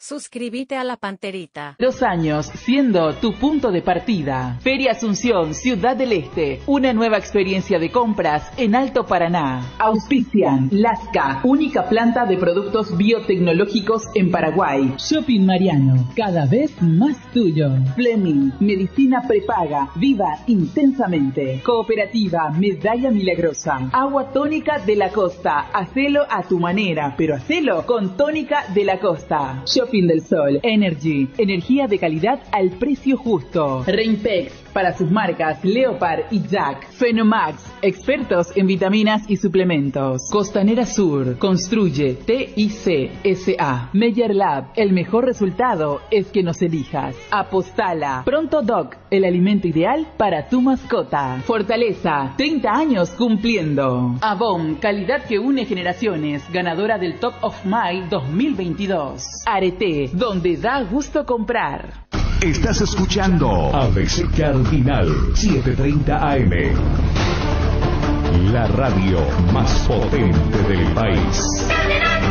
Suscríbete a La Panterita. 2 años siendo tu punto de partida. Feria Asunción, Ciudad del Este. Una nueva experiencia de compras en Alto Paraná. Auspician Lasca, única planta de productos biotecnológicos en Paraguay. Shopping Mariano, cada vez más tuyo. Fleming, medicina prepaga. Viva intensamente. Cooperativa Medalla Milagrosa. Agua tónica de la costa. Hacelo a tu manera, pero hacelo con tónica de la costa. Shopping del Sol, Energy, energía de calidad al precio justo. Reinpex, para sus marcas Leopard y Jack. Fenomax, expertos en vitaminas y suplementos. Costanera Sur, construye TIC SA. Meyer Lab, el mejor resultado es que nos elijas. Apostala, Pronto Doc, el alimento ideal para tu mascota. Fortaleza, 30 años cumpliendo. Avon, calidad que une generaciones, ganadora del Top of Mind 2022. Arete, donde da gusto comprar. Estás escuchando ABC Cardinal 730 AM. La radio más potente del país.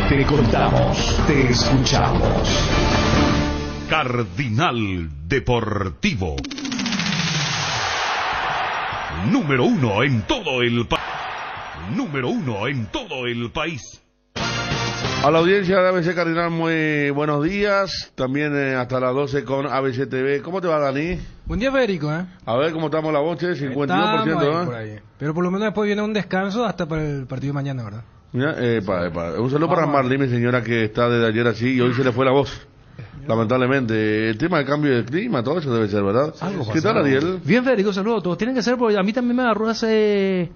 Te contamos, te escuchamos. Cardinal Deportivo. Número 1 en todo el país. Número 1 en todo el país. A la audiencia de ABC Cardinal, muy buenos días. También hasta las 12 con ABC TV. ¿Cómo te va, Dani? Buen día, Federico. A ver cómo estamos la boche, 51%. Ahí, por ahí. Pero por lo menos después viene un descanso hasta para el partido de mañana, ¿verdad? Mira, un saludo para Marlene, mi señora, que está desde ayer así y hoy se le fue la voz. Lamentablemente. El tema del cambio de clima, todo eso debe ser, ¿verdad? ¿Qué tal, Ariel? Bien, Federico, saludos a todos. Tienen que ser, porque a mí también me agarró hace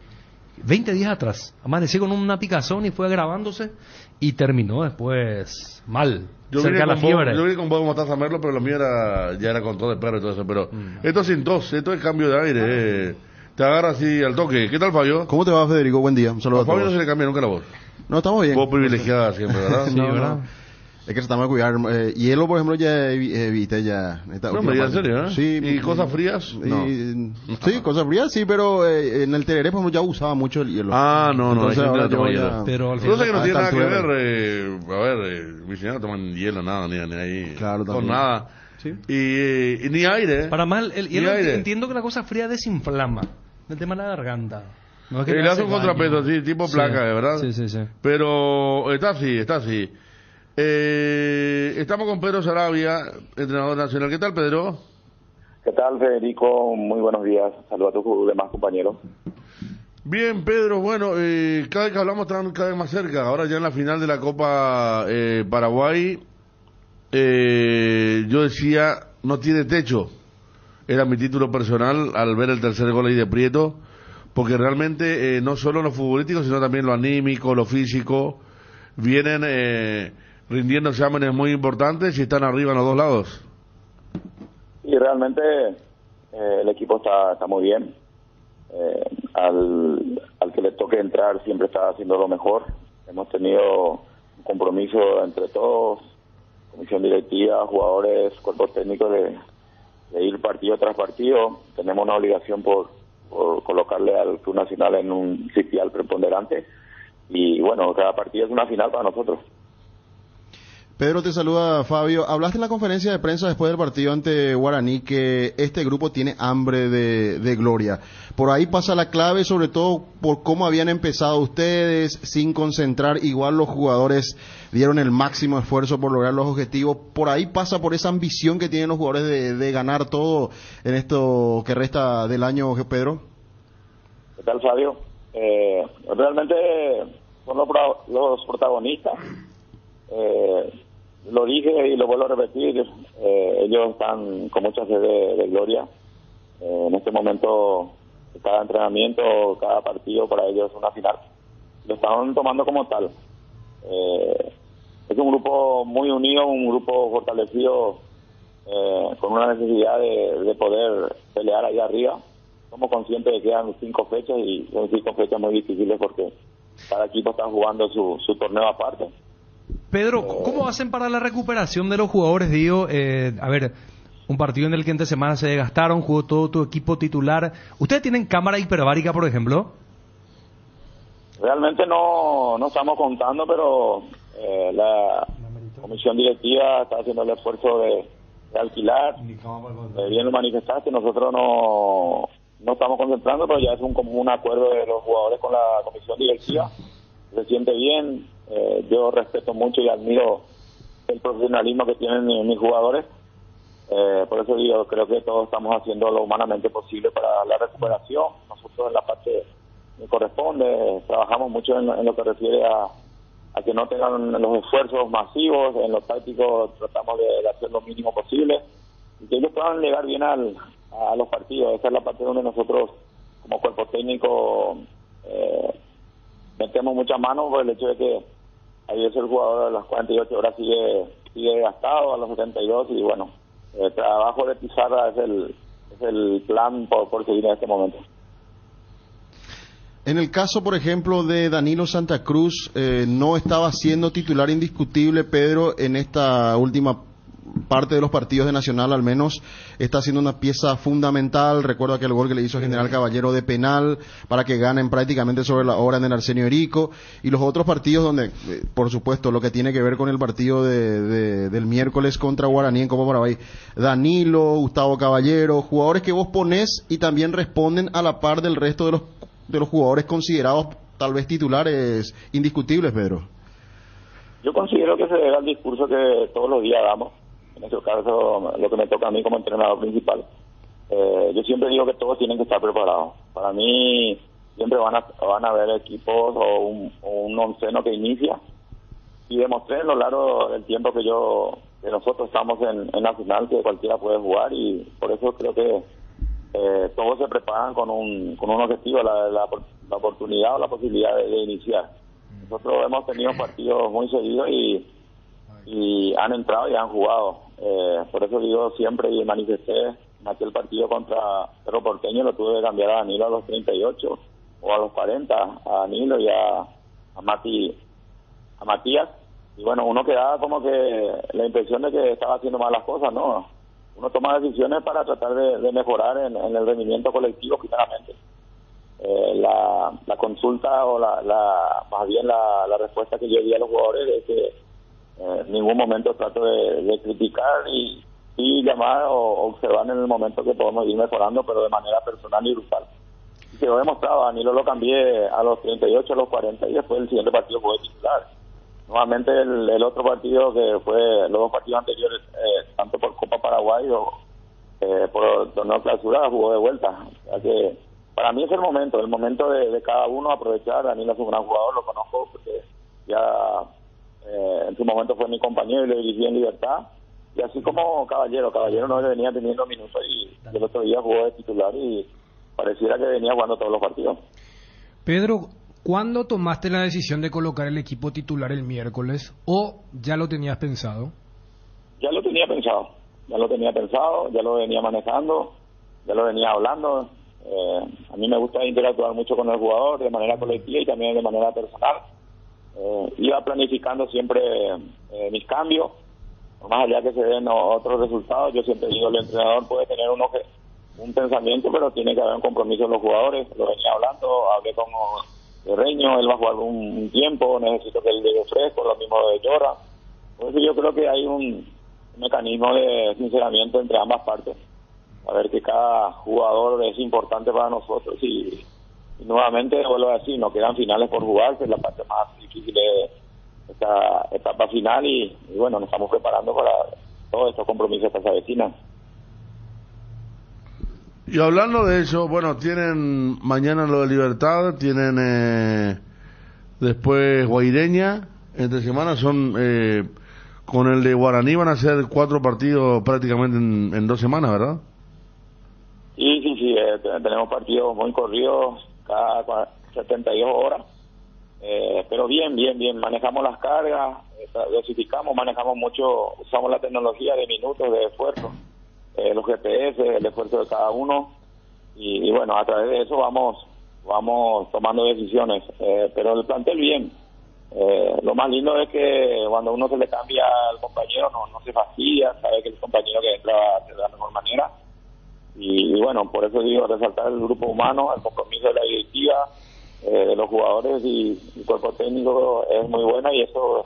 20 días atrás. Amanecí con una picazón y fue agravándose y terminó después mal. Yo vine con vos como estás a Merlo, pero lo mío ya era con todo de perro y todo eso. Pero esto es sin tos, esto es cambio de aire. Te agarra así al toque. ¿Qué tal, Fabio? ¿Cómo te va, Federico? Buen día. Un saludo a todos. Fabio no se le cambia nunca la voz. No, estamos bien. Vos privilegiada siempre, ¿verdad? Sí, ¿verdad? Es que se está mal cuidar. Hielo, por ejemplo, ya evité ya. No, me digas en serio, ¿eh? Sí. ¿Y cosas frías? No. Sí, cosas frías, sí, pero en el Tereré, por ejemplo, ya usaba mucho el hielo. Ah, no. Entonces, ahora yo ya... Pero al final... que no tiene nada que altura, ver, mi señora no toman hielo, nada, ni ahí. Claro, con nada. Sí. Y ni aire. Para más, el hielo, entiendo que la cosa fría desinflama. El tema de la garganta. No es que le hace un contrapeso, sí, tipo placa, ¿verdad? Sí. Pero está así. Estamos con Pedro Sarabia, entrenador nacional. ¿Qué tal, Pedro? ¿Qué tal, Federico? Muy buenos días. Saludos a tus demás compañeros. Bien, Pedro. Bueno, cada vez que hablamos están cada vez más cerca. Ahora ya en la final de la Copa Paraguay, yo decía, no tiene techo. Era mi título personal al ver el tercer gol ahí de Prieto, porque realmente no solo lo futbolístico, sino también lo anímico, lo físico, vienen rindiendo exámenes muy importantes y están arriba en los dos lados. Y realmente el equipo está muy bien. Al que le toque entrar siempre está haciendo lo mejor. Hemos tenido un compromiso entre todos, comisión directiva, jugadores, cuerpo técnico, de ir partido tras partido. Tenemos una obligación por colocarle al Club Nacional en un sitial preponderante. Y bueno, cada partido es una final para nosotros. Pedro, te saluda Fabio. Hablaste en la conferencia de prensa después del partido ante Guaraní que este grupo tiene hambre de gloria. Por ahí pasa la clave, sobre todo por cómo habían empezado ustedes, sin concentrar. Igual los jugadores dieron el máximo esfuerzo por lograr los objetivos. Por ahí pasa por esa ambición que tienen los jugadores de ganar todo en esto que resta del año, Pedro. ¿Qué tal, Fabio? Realmente son los protagonistas. Lo dije y lo vuelvo a repetir, ellos están con mucha sed de gloria. En este momento, cada entrenamiento, cada partido para ellos es una final. Lo están tomando como tal. Es un grupo muy unido, un grupo fortalecido, con una necesidad de poder pelear allá arriba. Somos conscientes de que quedan 5 fechas y son 5 fechas muy difíciles porque cada equipo está jugando su torneo aparte. Pedro, ¿cómo hacen para la recuperación de los jugadores? Digo, a ver, un partido en el que entre semana se desgastaron, jugó todo tu equipo titular. ¿Ustedes tienen cámara hiperbárica, por ejemplo? Realmente no estamos contando, pero comisión directiva está haciendo el esfuerzo de alquilar. Bien lo manifestaste, nosotros no estamos concentrando, pero ya es un común acuerdo de los jugadores con la comisión directiva. Se siente bien, yo respeto mucho y admiro el profesionalismo que tienen mis jugadores. Por eso digo, creo que todos estamos haciendo lo humanamente posible para la recuperación. Nosotros en la parte que corresponde trabajamos mucho en lo que refiere a que no tengan los esfuerzos masivos. En lo táctico tratamos de hacer lo mínimo posible y que ellos puedan llegar bien a los partidos. Esa es la parte donde nosotros como cuerpo técnico metemos mucha mano por el hecho de que a veces el jugador a las 48 horas sigue gastado, a los 72, y bueno, el trabajo de Pizarra es el plan por seguir en este momento. En el caso, por ejemplo, de Danilo Santa Cruz, no estaba siendo titular indiscutible, Pedro, en esta última parte de los partidos de Nacional, al menos está siendo una pieza fundamental. Recuerdo aquel gol que le hizo General Caballero de penal para que ganen prácticamente sobre la hora en el Arsenio Erico, y los otros partidos donde, por supuesto, lo que tiene que ver con el partido del miércoles contra Guaraní en Copa Paraguay, Danilo, Gustavo Caballero, jugadores que vos ponés y también responden a la par del resto de los jugadores considerados tal vez titulares indiscutibles, Pedro. Yo considero que se debe al discurso que todos los días damos. En este caso, lo que me toca a mí como entrenador principal. Yo siempre digo que todos tienen que estar preparados. Para mí, siempre van a haber equipos o un onceno que inicia. Y demostré a lo largo del tiempo que nosotros estamos en Nacional que cualquiera puede jugar, y por eso creo que todos se preparan con un objetivo, la oportunidad o la posibilidad de iniciar. Nosotros hemos tenido partidos muy seguidos y han entrado y han jugado. Por eso digo siempre y manifesté en aquel partido contra Cerro Porteño, lo tuve que cambiar a Danilo a los 38 o a los 40, a Danilo y a Matías. Y bueno, uno quedaba como que la impresión de que estaba haciendo mal las cosas, ¿no? Uno toma decisiones para tratar de mejorar en el rendimiento colectivo, claramente. La consulta o más bien la respuesta que yo di a los jugadores es que en ningún momento trato de criticar y llamar o observar en el momento que podemos ir mejorando, pero de manera personal y grupal. Y se lo he demostrado. A Danilo lo cambié a los 38, a los 40, y después el siguiente partido fue titular. Nuevamente el otro partido, que fue los dos partidos anteriores, tanto por Copa Paraguay o por torneo clausura, jugó de vuelta. O sea que para mí es el momento de cada uno aprovechar. Danilo es un gran jugador, lo conozco porque ya en su momento fue mi compañero y le dirigí en Libertad. Y así como Caballero no venía teniendo minutos y el otro día jugó de titular y pareciera que venía jugando todos los partidos. Pedro, ¿cuándo tomaste la decisión de colocar el equipo titular el miércoles, o ya lo tenías pensado? Ya lo tenía pensado, ya lo venía manejando, ya lo venía hablando. A mí me gusta interactuar mucho con el jugador de manera colectiva y también de manera personal. Iba planificando siempre mis cambios, más allá que se den otros resultados. Yo siempre digo, el entrenador puede tener un pensamiento, pero tiene que haber un compromiso de los jugadores. Lo venía hablando, hablé con Reño, él va a jugar un tiempo, necesito que él llegue fresco, lo mismo de Llora. Por eso yo creo que hay un mecanismo de sinceramiento entre ambas partes, a ver que cada jugador es importante para nosotros y nuevamente vuelvo a decir, nos quedan finales por jugarse, es la parte más difícil de esta etapa final y bueno, nos estamos preparando para todos estos compromisos que se avecinan. Y hablando de eso, bueno, tienen mañana lo de Libertad, tienen después Guaireña, entre semanas son con el de Guaraní van a ser 4 partidos prácticamente en 2 semanas, ¿verdad? Sí, tenemos partidos muy corridos cada 72 horas, pero bien, manejamos las cargas, dosificamos, manejamos mucho, usamos la tecnología de minutos, de esfuerzo, los GPS, el esfuerzo de cada uno, y bueno, a través de eso vamos tomando decisiones, pero el plantel bien. Lo más lindo es que cuando uno se le cambia al compañero no se fastidia, sabe que el compañero que entra va a hacer de la mejor manera. Y bueno, por eso digo, resaltar el grupo humano, el compromiso de la directiva, de los jugadores y el cuerpo técnico es muy buena, y eso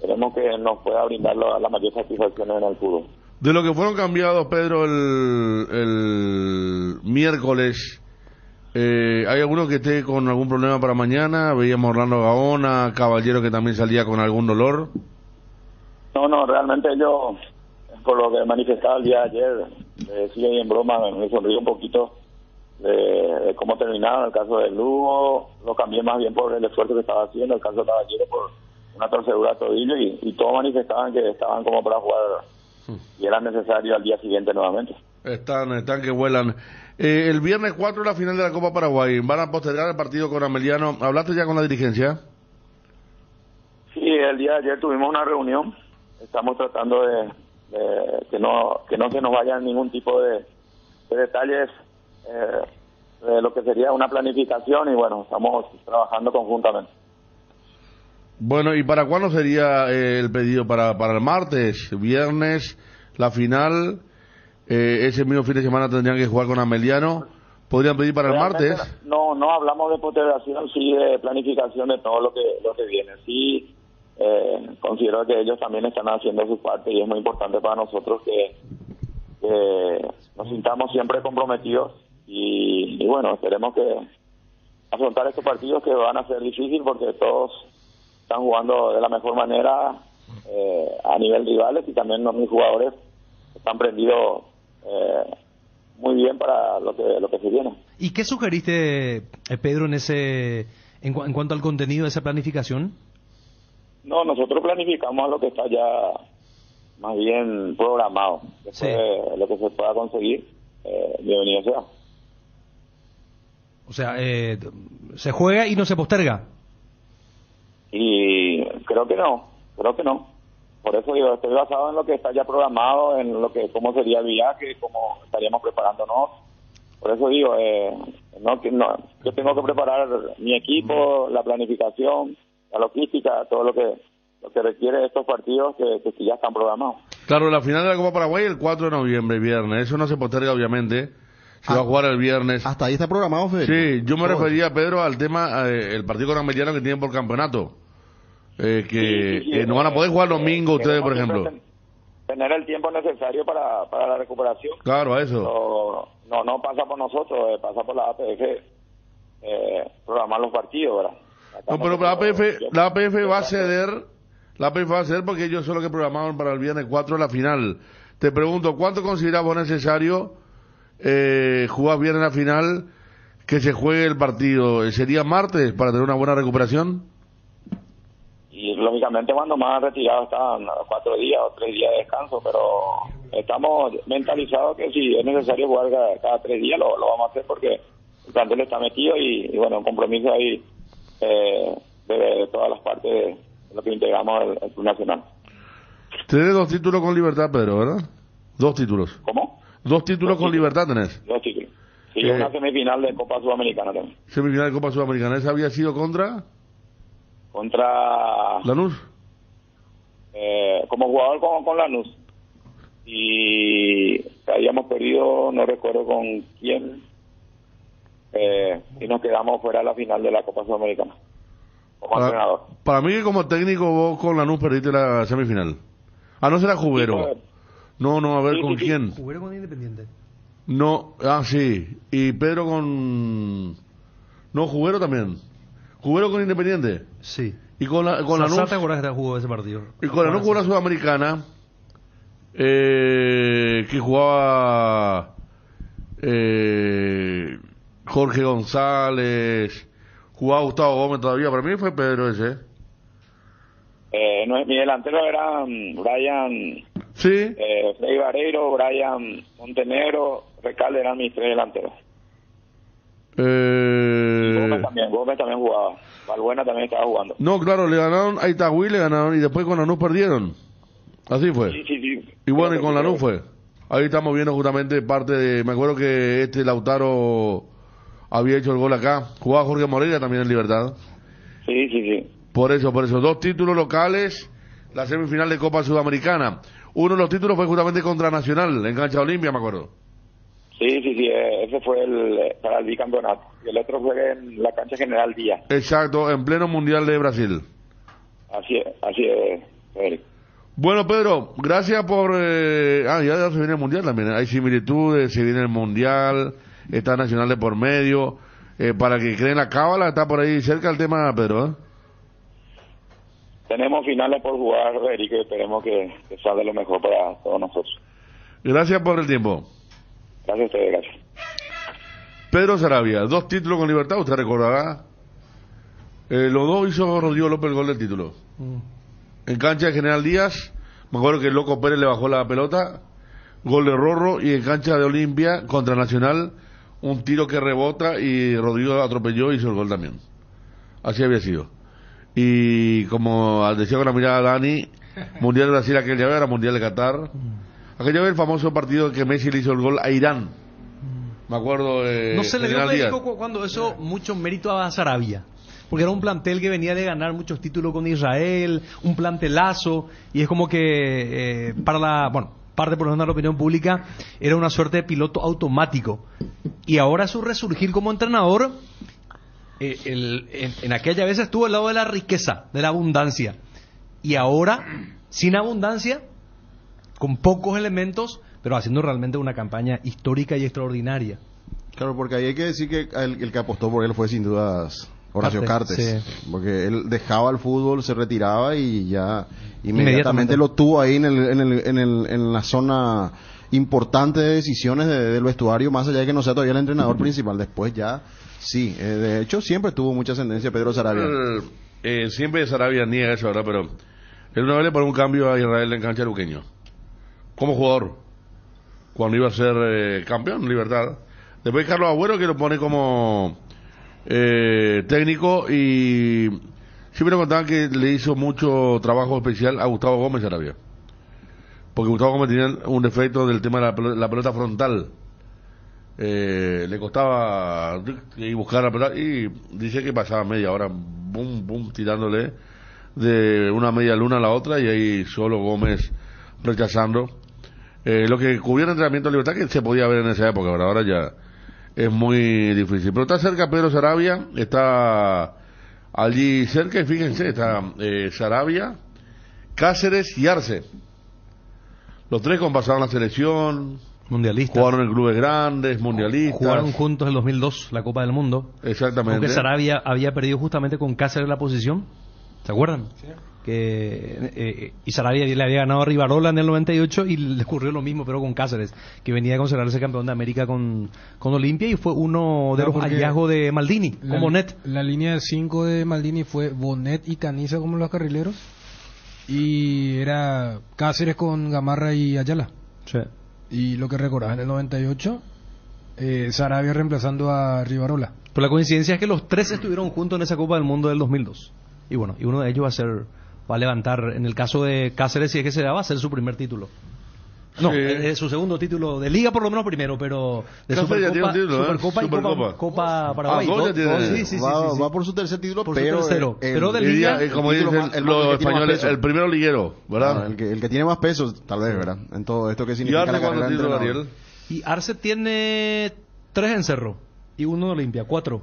esperemos que nos pueda brindar la mayor satisfacción en el fútbol. De lo que fueron cambiados, Pedro, el miércoles, ¿hay alguno que esté con algún problema para mañana? Veíamos a Orlando Gaona, Caballero que también salía con algún dolor. No, realmente yo, por lo que manifestaba el día de ayer, decía y en broma, me sonríe un poquito de cómo terminaron. El caso de Lugo lo cambié más bien por el esfuerzo que estaba haciendo, el caso de Caballero por una torcedura de tobillo, y todos manifestaban que estaban como para jugar y era necesario al día siguiente nuevamente. Están que vuelan. El viernes 4 la final de la Copa Paraguay. ¿Van a postergar el partido con Ameliano? ¿Hablaste ya con la dirigencia? Sí, el día de ayer tuvimos una reunión. Estamos tratando de que no se nos vayan ningún tipo de detalles de lo que sería una planificación, y bueno, estamos trabajando conjuntamente. Bueno, ¿y para cuándo sería el pedido? ¿Para el martes? ¿Viernes? ¿La final? Ese mismo fin de semana tendrían que jugar con Ameliano. ¿Podrían pedir para el martes? No hablamos de postergación, sí de planificación de todo lo que viene. Sí, considero que ellos también están haciendo su parte, y es muy importante para nosotros que nos sintamos siempre comprometidos, y bueno, esperemos que afrontar estos partidos que van a ser difíciles porque todos están jugando de la mejor manera a nivel rivales, y también mis jugadores están prendidos muy bien para lo que se viene. ¿Y qué sugeriste, Pedro, en cuanto al contenido de esa planificación? No, nosotros planificamos lo que está ya más bien programado. Después lo que se pueda conseguir, bienvenido sea. O sea, se juega y no se posterga. Y creo que no. Por eso digo, estoy basado en lo que está ya programado, en cómo sería el viaje, cómo estaríamos preparándonos. Por eso digo, yo tengo que preparar mi equipo, la planificación, la logística, todo lo que requiere estos partidos que ya están programados. Claro, la final de la Copa Paraguay el 4 de noviembre, viernes. Eso no se posterga, obviamente. Se va a jugar el viernes. Hasta ahí está programado, Federico. Sí, yo me refería, Pedro, al tema, el partido con Ameliano que tienen por campeonato. Que no van a poder jugar domingo ustedes, por ejemplo. Tener el tiempo necesario para la recuperación. Claro, a eso. No pasa por nosotros, pasa por la APF, programar los partidos, ¿verdad? No, pero la APF va a ceder. La APF va a ceder porque ellos son los que programaron para el viernes 4 la final. Te pregunto, ¿cuánto consideras vos necesario jugar bien en la final, que se juegue el partido? ¿Sería martes para tener una buena recuperación? Y lógicamente cuando más retirados están 4 días o 3 días de descanso, pero estamos mentalizados que si es necesario jugar cada 3 días lo vamos a hacer, porque el plantel está metido y bueno, un compromiso ahí de todas las partes de lo que integramos el Club Nacional. Tenés 2 títulos con Libertad, Pedro, ¿verdad? 2 títulos. ¿Cómo? 2 títulos con Libertad tenés. 2 títulos. Sí, una semifinal de Copa Sudamericana también. Semifinal de Copa Sudamericana. ¿Esa había sido contra Lanús? Como jugador con Lanús. Y habíamos perdido, no recuerdo con quién, y nos quedamos fuera de la final de la Copa Sudamericana. Como entrenador. Para mí que como técnico vos con Lanús perdiste la semifinal. No será Jubero. No, a ver, ¿con quién? Jubero con Independiente. No, sí. Y Pedro con... No, Jubero también. ¿Jubero con Independiente? Sí. Y con Lanús... ¿Te acuerdas que jugó ese partido? Y con Lanús jugó la Sudamericana, que jugaba Jorge González, jugaba Gustavo Gómez todavía. Para mí fue Pedro ese. Mi delantero era Brian... Sí. Freddy Vareiro, Brian Montenegro, Recalde eran mis 3 delanteros. Gómez también jugaba. Valbuena también estaba jugando. No, claro, le ganaron a Itagüí, y después con Lanús perdieron. Así fue. Sí. Y bueno, y con Lanús fue. Ahí estamos viendo justamente parte de... Me acuerdo que Lautaro había hecho el gol acá. Jugaba Jorge Moreira también en Libertad. Sí. Por eso. 2 títulos locales, la semifinal de Copa Sudamericana. Uno de los títulos fue justamente contra Nacional, en Cancha Olimpia, me acuerdo. Sí, ese fue para el bicampeonato. Y el otro fue en la Cancha General Díaz. Exacto, en pleno Mundial de Brasil. Así es. Eric. Bueno, Pedro, gracias por... ya se viene el Mundial también. Hay similitudes, se viene el Mundial, está Nacional de por medio. Para que creen la cábala, está por ahí cerca el tema, Pedro, ¿eh? Tenemos finales por jugar, Eric, que esperemos que salga lo mejor para todos nosotros. Gracias por el tiempo. Gracias a ustedes, gracias. Pedro Saravia, 2 títulos con Libertad, usted recordará. Los 2 hizo Rodrigo López el gol del título. En cancha de General Díaz, me acuerdo que el Loco Pérez le bajó la pelota, gol de Rorro, y en cancha de Olimpia contra Nacional, un tiro que rebota y Rodrigo atropelló y hizo el gol también. Así había sido. Y como decía con la mirada Dani, Mundial de Brasil aquel llave era Mundial de Qatar. Aquel llave el famoso partido que Messi le hizo el gol a Irán. Me acuerdo no se le dio México cuando eso mucho mérito a Sarabia, porque era un plantel que venía de ganar muchos títulos con Israel, un plantelazo, y es como que parte por lo menos de la opinión pública era una suerte de piloto automático, y ahora su resurgir como entrenador en aquella vez estuvo al lado de la riqueza, de la abundancia, y ahora sin abundancia, con pocos elementos, pero haciendo realmente una campaña histórica y extraordinaria. Claro, porque ahí hay que decir que el que apostó por él fue sin dudas Horacio Cartes, sí. Porque él dejaba el fútbol, se retiraba y ya inmediatamente lo tuvo ahí en la zona importante de decisiones del vestuario, más allá de que no sea todavía el entrenador principal. Después ya, sí, de hecho siempre tuvo mucha ascendencia Pedro Saravia. Siempre Saravia niega eso, ¿verdad? Pero él una vez le pone un cambio a Israel en cancha luqueño, como jugador, cuando iba a ser campeón en Libertad. Después Carlos Agüero, que lo pone como técnico, y siempre me contaban que le hizo mucho trabajo especial a Gustavo Gómez Saravia, porque Gustavo Gómez tenía un defecto del tema de la pelota frontal. Le costaba ir buscar la pelota, y dice que pasaba media hora boom tirándole de una media luna a la otra, y ahí solo Gómez rechazando. Lo que cubriera entrenamiento de Libertad, que se podía ver en esa época, pero ahora ya es muy difícil. Pero está cerca Pedro Saravia, está allí cerca, y fíjense, está Saravia, Cáceres y Arce. Los 3 pasaron la selección, mundialistas, jugaron en clubes grandes, mundialistas. Jugaron juntos en el 2002 la Copa del Mundo. Exactamente. Aunque Saravia había perdido justamente con Cáceres la posición. ¿Se acuerdan? Sí. Y Saravia le había ganado a Rivarola en el 98 y le ocurrió lo mismo, pero con Cáceres, que venía a consagrarse campeón de América con Olimpia, y fue uno de los hallazgos de Maldini, con Bonet. La línea de 5 de Maldini fue Bonet y Caniza como los carrileros, y era Cáceres con Gamarra y Ayala. Sí. Y lo que recordás, en el 98, Saravia reemplazando a Rivarola. Pero la coincidencia es que los 3 estuvieron juntos en esa Copa del Mundo del 2002. Y bueno, y uno de ellos va a levantar, en el caso de Cáceres, si es que se da, va a ser su primer título. No, es su segundo título de Liga, por lo menos primero, pero de Supercopa, Supercopa y Copa Paraguay. Va por su tercer título, pero de Liga, como dicen los españoles, el primero liguero, ¿verdad? El que tiene más peso, tal vez, ¿verdad? En todo esto que significa la carrera de entrenador. Y Arce tiene 3 en Cerro y 1 en Olimpia, 4.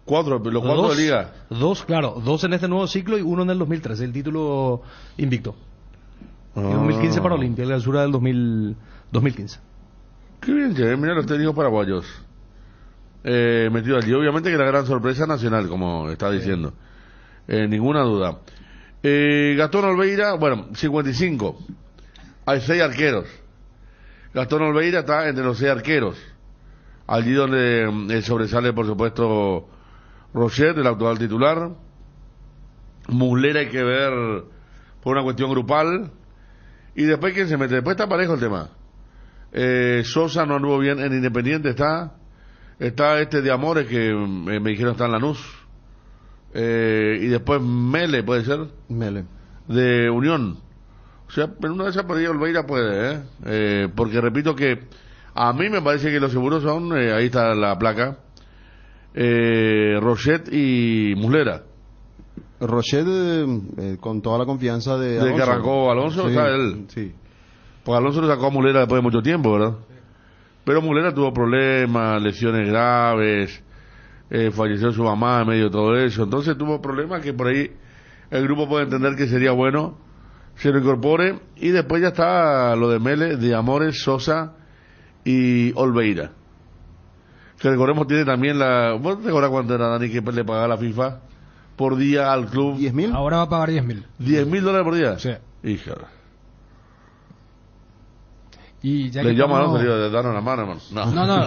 4, los 4 de Liga. 2 en este nuevo ciclo y 1 en el 2013, el título invicto. Y 2015 para Olimpia, la altura del 2015. Qué bien, mira los técnicos paraguayos metidos allí. Obviamente que la gran sorpresa nacional, como está diciendo. Ninguna duda. Gastón Olveira, bueno, 55. Hay 6 arqueros. Gastón Olveira está entre los 6 arqueros. Allí donde sobresale, por supuesto, Rochet, el actual titular. Muslera hay que ver por una cuestión grupal. Y después, ¿quién se mete? Después está parejo el tema. Sosa no anduvo bien en Independiente, está este de Amores, que me dijeron está en Lanús. Y después Mele, ¿puede ser? Mele. De Unión. O sea, en una de esas por ahí Olveira puede, porque repito que a mí me parece que los seguros son, ahí está la placa, Rochet y Muslera. Rochet con toda la confianza de Alonso. De que arrancó Alonso, sí, o sea, él. Sí. Pues Alonso le sacó a Muslera después de mucho tiempo, ¿verdad? Pero Muslera tuvo problemas, lesiones graves, falleció su mamá en medio de todo eso. Entonces tuvo problemas que por ahí el grupo puede entender que sería bueno se lo incorpore, y después ya está lo de Mele, de Amores, Sosa y Olveira. Que recordemos tiene también ¿vos te acuerdas cuánto era, Dani, que le pagaba la FIFA por día al club? 10.000. Ahora va a pagar 10.000. $10.000 por día. Sí. Hija. Y ya Le que llaman, estamos- ¿no? Sería de darnos la mano, hermano. No,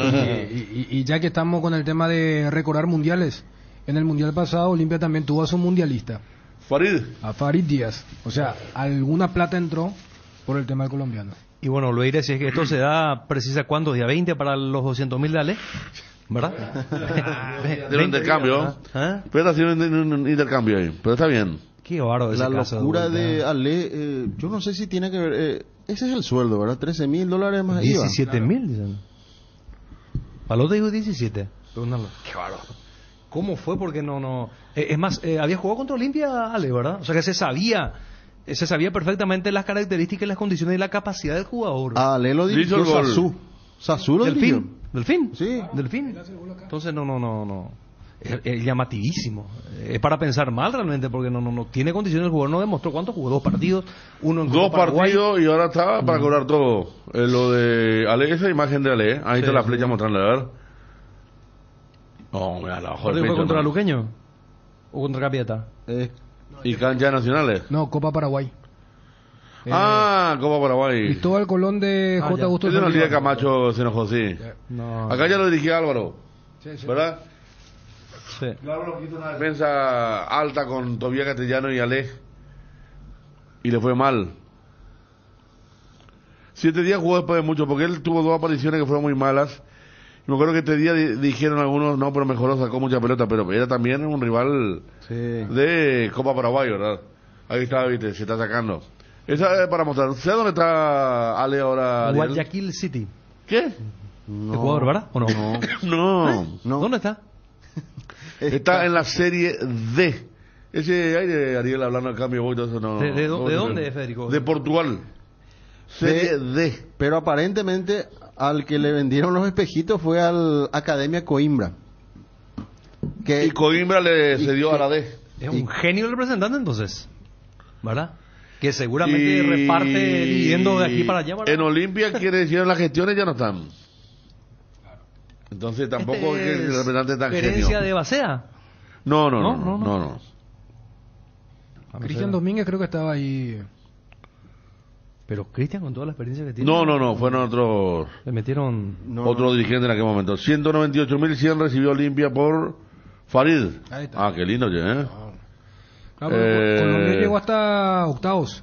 y ya que estamos con el tema de recordar mundiales, en el mundial pasado Olimpia también tuvo a su mundialista, Farid. a Farid Díaz. O sea, alguna plata entró por el tema del colombiano. Y bueno, lo diré, si es que esto se da, precisa cuándo, día 20 para los 200.000 de Ale, ¿verdad? De un intercambio. ¿Ah? Pero está haciendo un intercambio ahí. Pero está bien. Qué bárbaro ese La caso, locura vuelta. de Ale, yo no sé si tiene que ver, ese es el sueldo, ¿verdad? $13.000 más IVA. 17.000, dicen. Palote dijo 17. Pregúntalo. Qué bárbaro. ¿Cómo fue? Porque no. Es más, había jugado contra Olimpia, Ale, ¿verdad? O sea que se sabía perfectamente las características, las condiciones y la capacidad del jugador. Ale lo dirigió Hizo el gol. Sasú. Sasú lo dirigió. ¿Delfín? Sí. ¿Delfín? Entonces no. Es llamativísimo. Es para pensar mal realmente, porque no tiene condiciones. El jugador no demostró cuánto jugó, 2 partidos, uno en Dos Copa Paraguay. partidos y ahora está para cobrar todo. Lo de Ale, esa imagen de Ale, ahí Sí, está la sí. flecha mostrando, a ver. No, mira, la ojo del ¿Fue pecho, contra ¿no? Luqueño? ¿O contra Capieta? Y canchas nacionales. No, Copa Paraguay. Copa Paraguay. Cristóbal Colón de J. ya. Augusto Es de una liga Saldívar. Camacho se enojó, sí. No. Acá ya lo dirigía Álvaro, Sí, sí. ¿verdad? Sí. Álvaro quiso una defensa alta con Tobías Castellano y Ale. Y le fue mal. 7 días jugó después de mucho, porque él tuvo 2 apariciones que fueron muy malas. Y me acuerdo que este día dijeron algunos, no, pero mejoró, sacó mucha pelota, pero era también un rival de Copa Paraguay, ¿verdad? Ahí está, viste, se está sacando. Esa es para mostrar. ¿Sabes dónde está Ale ahora, Ariel? Guayaquil City. ¿Qué? Ecuador, ¿verdad? ¿O no? No. ¿Dónde está? Está en la Serie D. Ese aire, Ariel, hablando del cambio, voy, todo eso no. ¿De no, dónde, Federico? De Portugal. Serie D. Pero aparentemente al que le vendieron los espejitos fue al Academia Coimbra. Que Y Coimbra le cedió a la D. Es un genio el representante entonces, ¿verdad? Que seguramente reparte dividendos de aquí para allá. ¿verdad? En Olimpia, quiere decir, en las gestiones ya no están. Entonces tampoco es que el representante es tan ¿Gerencia genio. de Bacea? No. Cristian Domínguez creo que estaba ahí. Pero Cristian, con toda la experiencia que tiene. No, fueron otros. Le metieron. Otro dirigente en aquel momento. 198.100 recibió Olimpia por Farid. Ahí está. Ah, qué lindo, ¿eh? Colombia llegó hasta octavos.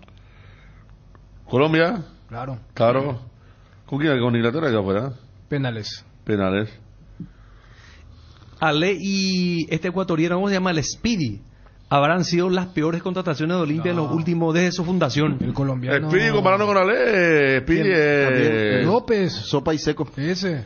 Colombia, Claro. claro. ¿Con quién? Con Inglaterra que afuera. Penales. Penales. Ale y este ecuatoriano, ¿cómo se llama? El Speedy. Habrán sido las peores contrataciones de Olimpia en los últimos desde su fundación. El colombiano. Speedy comparando con Ale. Speedy López. sopa y seco. Ese.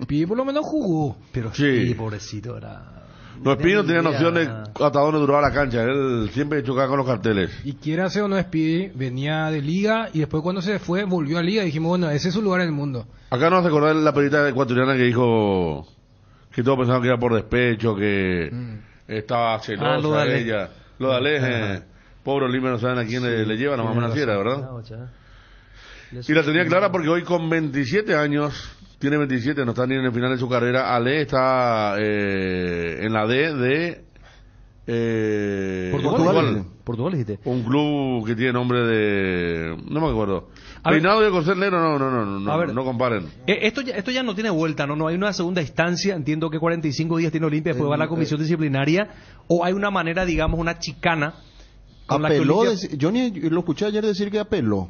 Speedy por lo menos jugó. Pero Sí. Speedy, pobrecito, era. No, Speedy no tenía idea. noción de hasta dónde duraba la cancha. Él siempre chocaba con los carteles. Y quiera hacer o no Speedy, venía de liga y después cuando se fue volvió a liga. Dijimos, bueno, ese es su lugar en el mundo. Acá nos hace acordar la perita ecuatoriana que dijo que todos pensaban que era por despecho, que estaba celosa lo de Ale. ella. Lo de Ale, pobre Olimpia, no saben a quién le llevan, a mamá naciera, ¿verdad? Y la tenía clara porque hoy con 27 años, tiene 27, no está ni en el final de su carrera, Ale está en la D de Portugal dijiste. un club que tiene nombre de... no me acuerdo. A ver. Peinado de José Negro, A ver. no comparen. Esto ya no tiene vuelta, ¿no? No hay una segunda instancia. Entiendo que 45 días tiene Olimpia, después va a la comisión disciplinaria. O hay una manera, digamos, una chicana. Con la que Apeló, Olimpia Johnny lo escuché ayer decir que apeló.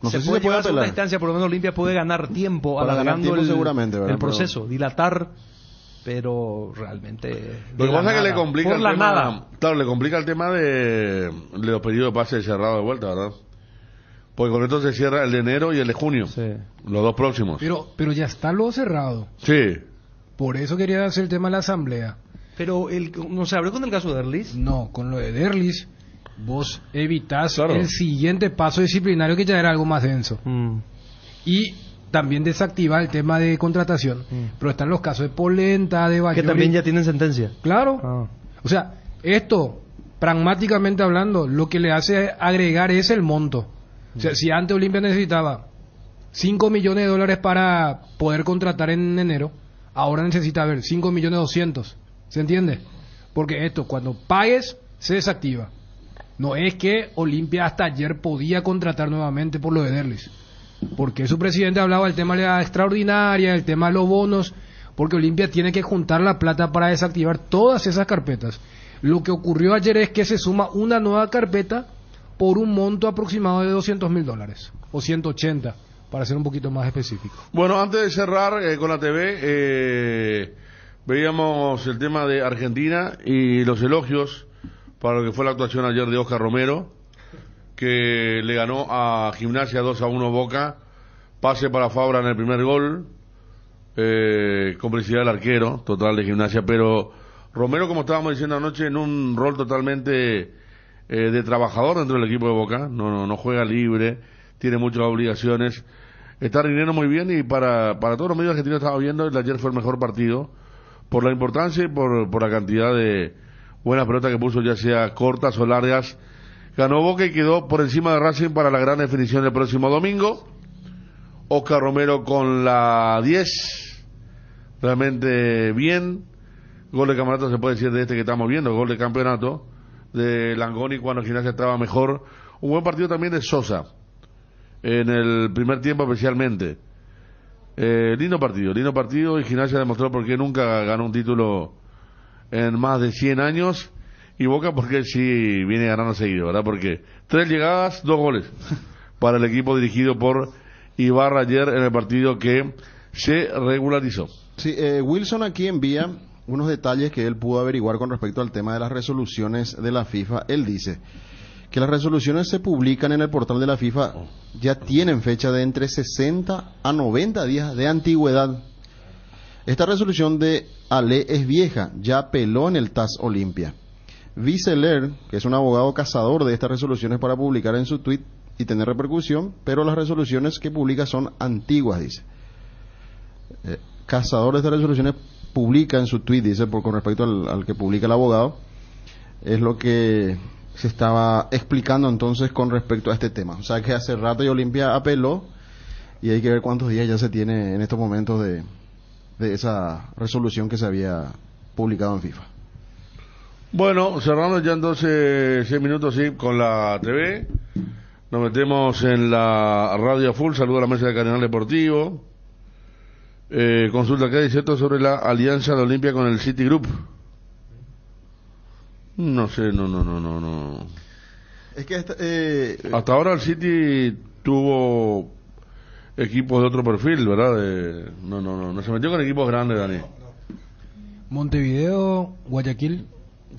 No sé si puede se puede llevar a segunda apelar. instancia, por lo menos Olimpia puede ganar tiempo Para ganar alargando tiempo el, seguramente, ¿verdad? el proceso, dilatar, pero realmente... Lo que pasa es que le complica por el la tema, nada. claro, le complica el tema de los pedidos de pase cerrado de vuelta, ¿verdad? Porque con esto se cierra el de enero y el de junio, Sí. los dos próximos. Pero ya está lo cerrado. Sí, Por eso quería hacer el tema de la asamblea. Pero no se abrió con el caso de Erlis. No, con lo de Derlis, vos evitás Claro. el siguiente paso disciplinario que ya era algo más denso. Y también desactivar el tema de contratación. Pero están los casos de Polenta, de Que Bayori. también ya tienen sentencia. Claro. Ah. O sea, esto pragmáticamente hablando, lo que le hace agregar es el monto. O sea, si antes Olimpia necesitaba 5 millones de dólares para poder contratar en enero, ahora necesita, 5 millones 200. ¿Se entiende? Porque esto, cuando pagues, se desactiva. No es que Olimpia hasta ayer podía contratar nuevamente por lo de Derlis. Porque su presidente hablaba del tema de la extraordinaria, el tema de los bonos, porque Olimpia tiene que juntar la plata para desactivar todas esas carpetas. Lo que ocurrió ayer es que se suma una nueva carpeta por un monto aproximado de $200,000, o 180, para ser un poquito más específico. Bueno, antes de cerrar con la TV, veíamos el tema de Argentina y los elogios para lo que fue la actuación ayer de Oscar Romero, que le ganó a Gimnasia 2-1 Boca, pase para Fabra en el primer gol, complicidad del arquero total de Gimnasia, pero Romero, como estábamos diciendo anoche, en un rol totalmente de trabajador dentro del equipo de Boca, no juega libre, tiene muchas obligaciones, está rindiendo muy bien, y para todos los medios argentinos estaba viendo, el de ayer fue el mejor partido, por la importancia y por la cantidad de buenas pelotas que puso, ya sea cortas o largas. Ganó Boca y quedó por encima de Racing para la gran definición del próximo domingo. Oscar Romero con la 10, realmente bien. Gol de campeonato se puede decir de este que estamos viendo, gol de campeonato de Langoni cuando Gimnasia estaba mejor. Un buen partido también de Sosa, en el primer tiempo especialmente. Lindo partido, y Gimnasia demostró por qué nunca ganó un título en más de 100 años, y Boca porque sí viene ganando seguido, ¿verdad? Porque 3 llegadas, 2 goles para el equipo dirigido por Ibarra ayer en el partido que se regularizó. Sí, Wilson aquí envía unos detalles que él pudo averiguar con respecto al tema de las resoluciones de la FIFA. Él dice que las resoluciones se publican en el portal de la FIFA, ya tienen fecha de entre 60 a 90 días de antigüedad. Esta resolución de Ale es vieja, ya apeló en el TAS Olimpia. Viceler, que es un abogado cazador de estas resoluciones para publicar en su tweet y tener repercusión, pero las resoluciones que publica son antiguas, dice. Cazador de estas resoluciones publica en su tweet, dice, con respecto al que publica el abogado, es lo que se estaba explicando entonces con respecto a este tema. O sea que hace rato y Olimpia apeló, y hay que ver cuántos días ya se tiene en estos momentos de esa resolución que se había publicado en FIFA. Bueno, cerrando ya entonces 6 minutos sí, con la TV. Nos metemos en la radio full. Saludo a la mesa de Canal Deportivo. Consulta acá, dice esto sobre la alianza de Olimpia con el City Group. No sé, no. Es que hasta ahora el City tuvo equipos de otro perfil, ¿verdad? No se metió con equipos grandes, Dani. Montevideo, Guayaquil.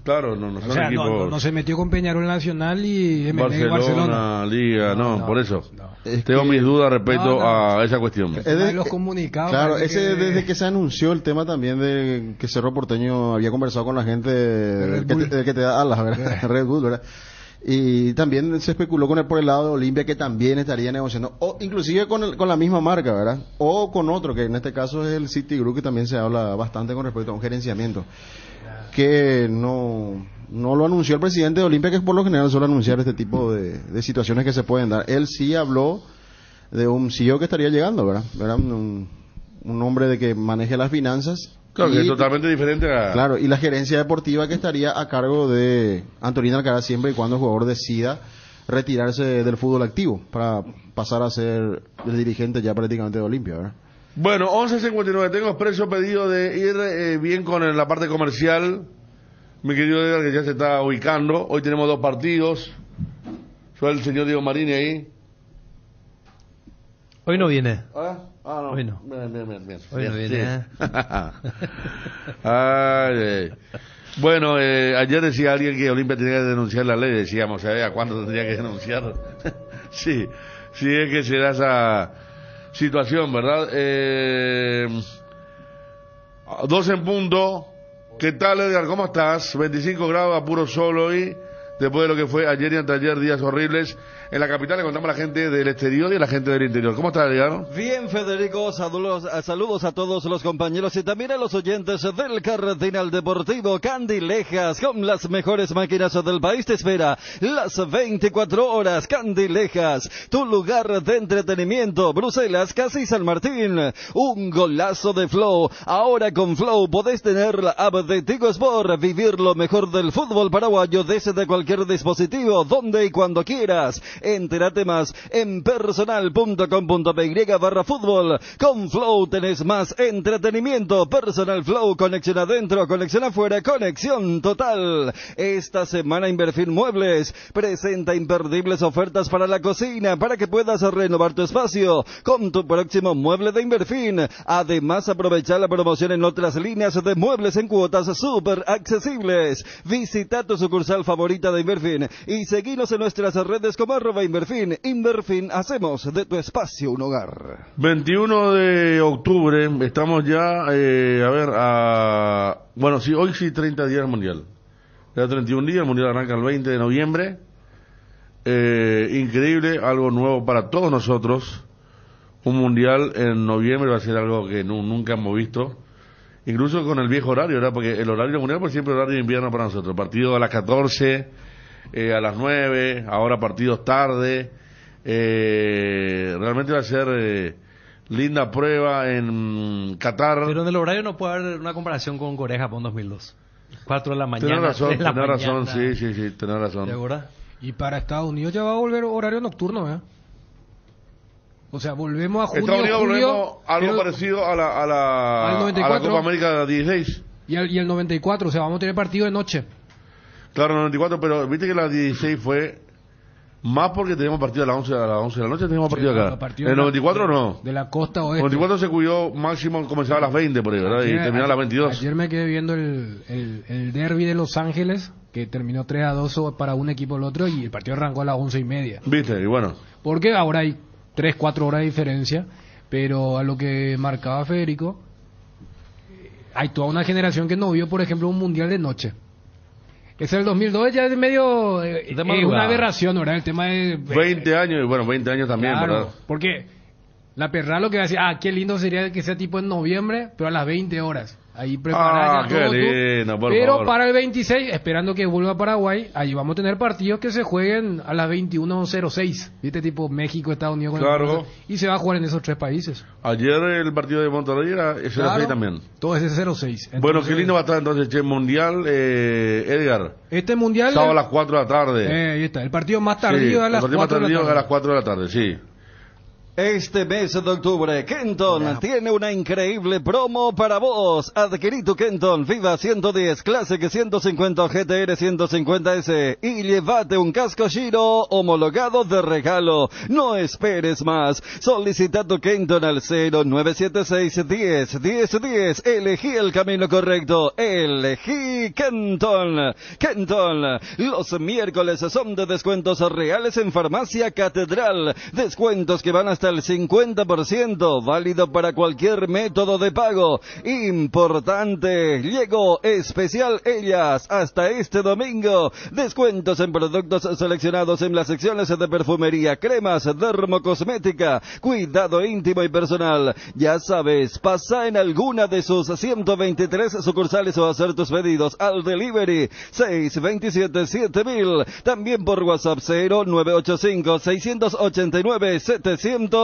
Claro, no son equipos. No se metió con Peñarol Nacional y Barcelona, Liga, por eso. Tengo mis dudas respecto a esa cuestión. Los comunicados. Claro, desde que se anunció el tema también de que Cerro Porteño había conversado con la gente que te da alas, ¿verdad? Red Bull, ¿verdad? Y también se especuló por el lado de Olimpia, que también estaría negociando, o inclusive con la misma marca, ¿verdad? O con otro, que en este caso es el City Group, que también se habla bastante con respecto a un gerenciamiento, que no lo anunció el presidente de Olimpia, que por lo general suele anunciar este tipo de situaciones que se pueden dar. Él sí habló de un CEO que estaría llegando, ¿verdad? Un hombre de que maneje las finanzas. Claro, que es totalmente diferente a... Claro, y la gerencia deportiva que estaría a cargo de Antonino Alcaraz siempre y cuando el jugador decida retirarse del fútbol activo para pasar a ser el dirigente ya prácticamente de Olimpia, ¿verdad? Bueno, 11:59, tengo expreso pedido de ir bien con la parte comercial. Mi querido Edgar, que ya se está ubicando. Hoy tenemos 2 partidos. Soy el señor Diego Marini ahí. Hoy no viene. No. Hoy no. Bien. Hoy no viene. Ay. Bueno, ayer decía alguien que Olimpia tenía que denunciar la ley. Decíamos, ¿a cuándo tendría que denunciar? Sí, es que se da esa situación, ¿verdad? 2 en punto. ¿Qué tal, Edgar? ¿Cómo estás? 25 grados a puro sol hoy. después de lo que fue ayer y anteayer, días horribles en la capital. Le contamos a la gente del exterior y a la gente del interior. ¿Cómo está, Edgar? Bien, Federico, saludos a todos los compañeros y también a los oyentes del Cardinal Deportivo. Candilejas, con las mejores máquinas del país, te espera las 24 horas. Candilejas, tu lugar de entretenimiento. Bruselas, casi San Martín. Un golazo de Flow. Ahora con Flow podés tener la app de Tigo Sport, vivir lo mejor del fútbol paraguayo desde cualquier dispositivo, donde y cuando quieras. Entérate más en personal.com.py/fútbol. Con Flow tenés más entretenimiento. Personal Flow, conexión adentro, conexión afuera, conexión total. Esta semana Inverfin Muebles presenta imperdibles ofertas para la cocina, para que puedas renovar tu espacio con tu próximo mueble de Inverfin. Además, aprovecha la promoción en otras líneas de muebles en cuotas súper accesibles. Visita tu sucursal favorita de Inverfin y seguinos en nuestras redes como @Inverfin. Inverfin, hacemos de tu espacio un hogar. 21 de octubre, estamos ya, bueno, sí, hoy sí 30 días del Mundial. Ya 31 días, el Mundial arranca el 20 de noviembre. Increíble, algo nuevo para todos nosotros. Un Mundial en noviembre va a ser algo que nunca hemos visto. Incluso con el viejo horario, ¿verdad? Porque el horario del Mundial por siempre horario de invierno para nosotros. Partido a las 14, a las 9, ahora partidos tarde. Realmente va a ser linda prueba en Qatar. Pero en el horario no puede haber una comparación con Corea-Japón 2002. 4 de la mañana. Tenés razón, sí, tenés razón. ¿Segura? Y para Estados Unidos ya va a volver horario nocturno, ¿eh? O sea, volvemos a junio, Estados Unidos julio, volvemos algo parecido a la Copa América 16. Y el 94, o sea, vamos a tener partido de noche. Claro, el 94, pero viste que la 16 fue más porque teníamos partido a las 11 de la noche, teníamos partido acá. El 94 no. De la costa oeste. El 94 se cuidó máximo, comenzaba a las 20 por ahí, ¿verdad? Y terminaba a las 22. Ayer me quedé viendo el derbi de Los Ángeles, que terminó 3-2 para un equipo o el otro, y el partido arrancó a las 11:30. Viste, y bueno. Porque ahora hay 3-4 horas de diferencia, pero a lo que marcaba Federico, hay toda una generación que no vio, por ejemplo, un mundial de noche. Es el 2002, ya es medio una aberración, ¿verdad? El tema de 20 años, y bueno, 20 años también, claro, ¿verdad? Porque la perra lo que va a decir, qué lindo sería que sea tipo en noviembre, pero a las 20 horas. Ahí preparada ya todo. Lindo, pero favor. para el 26, esperando que vuelva a Paraguay, ahí vamos a tener partidos que se jueguen a las 21:06. ¿Viste? Tipo México, Estados Unidos. Con claro. Y se va a jugar en esos 3 países. Ayer el partido de Monterrey era ese 06 también. Todo ese 06. Entonces, bueno, qué lindo va a estar entonces el Mundial, Edgar. Este Mundial... Sábado a las 4 de la tarde. Ahí está. El partido más tardío a las 4 de la tarde. El partido más tardío a las 4 de la tarde, sí. Este mes de octubre, Kenton tiene una increíble promo para vos. Adquirí tu Kenton Viva 110, Classic 150 GTR 150S y llévate un casco Giro homologado de regalo. No esperes más. Solicita tu Kenton al 0976 10 10 10. Elegí el camino correcto. Elegí Kenton. Kenton. Los miércoles son de descuentos reales en Farmacia Catedral. Descuentos que van hasta el 50%, válido para cualquier método de pago. Importante, llegó Especial Ellas hasta este domingo. Descuentos en productos seleccionados en las secciones de perfumería, cremas, dermocosmética, cuidado íntimo y personal. Ya sabes, pasa en alguna de sus 123 sucursales o hacer tus pedidos al delivery 627-7000. También por WhatsApp 0985-689-701.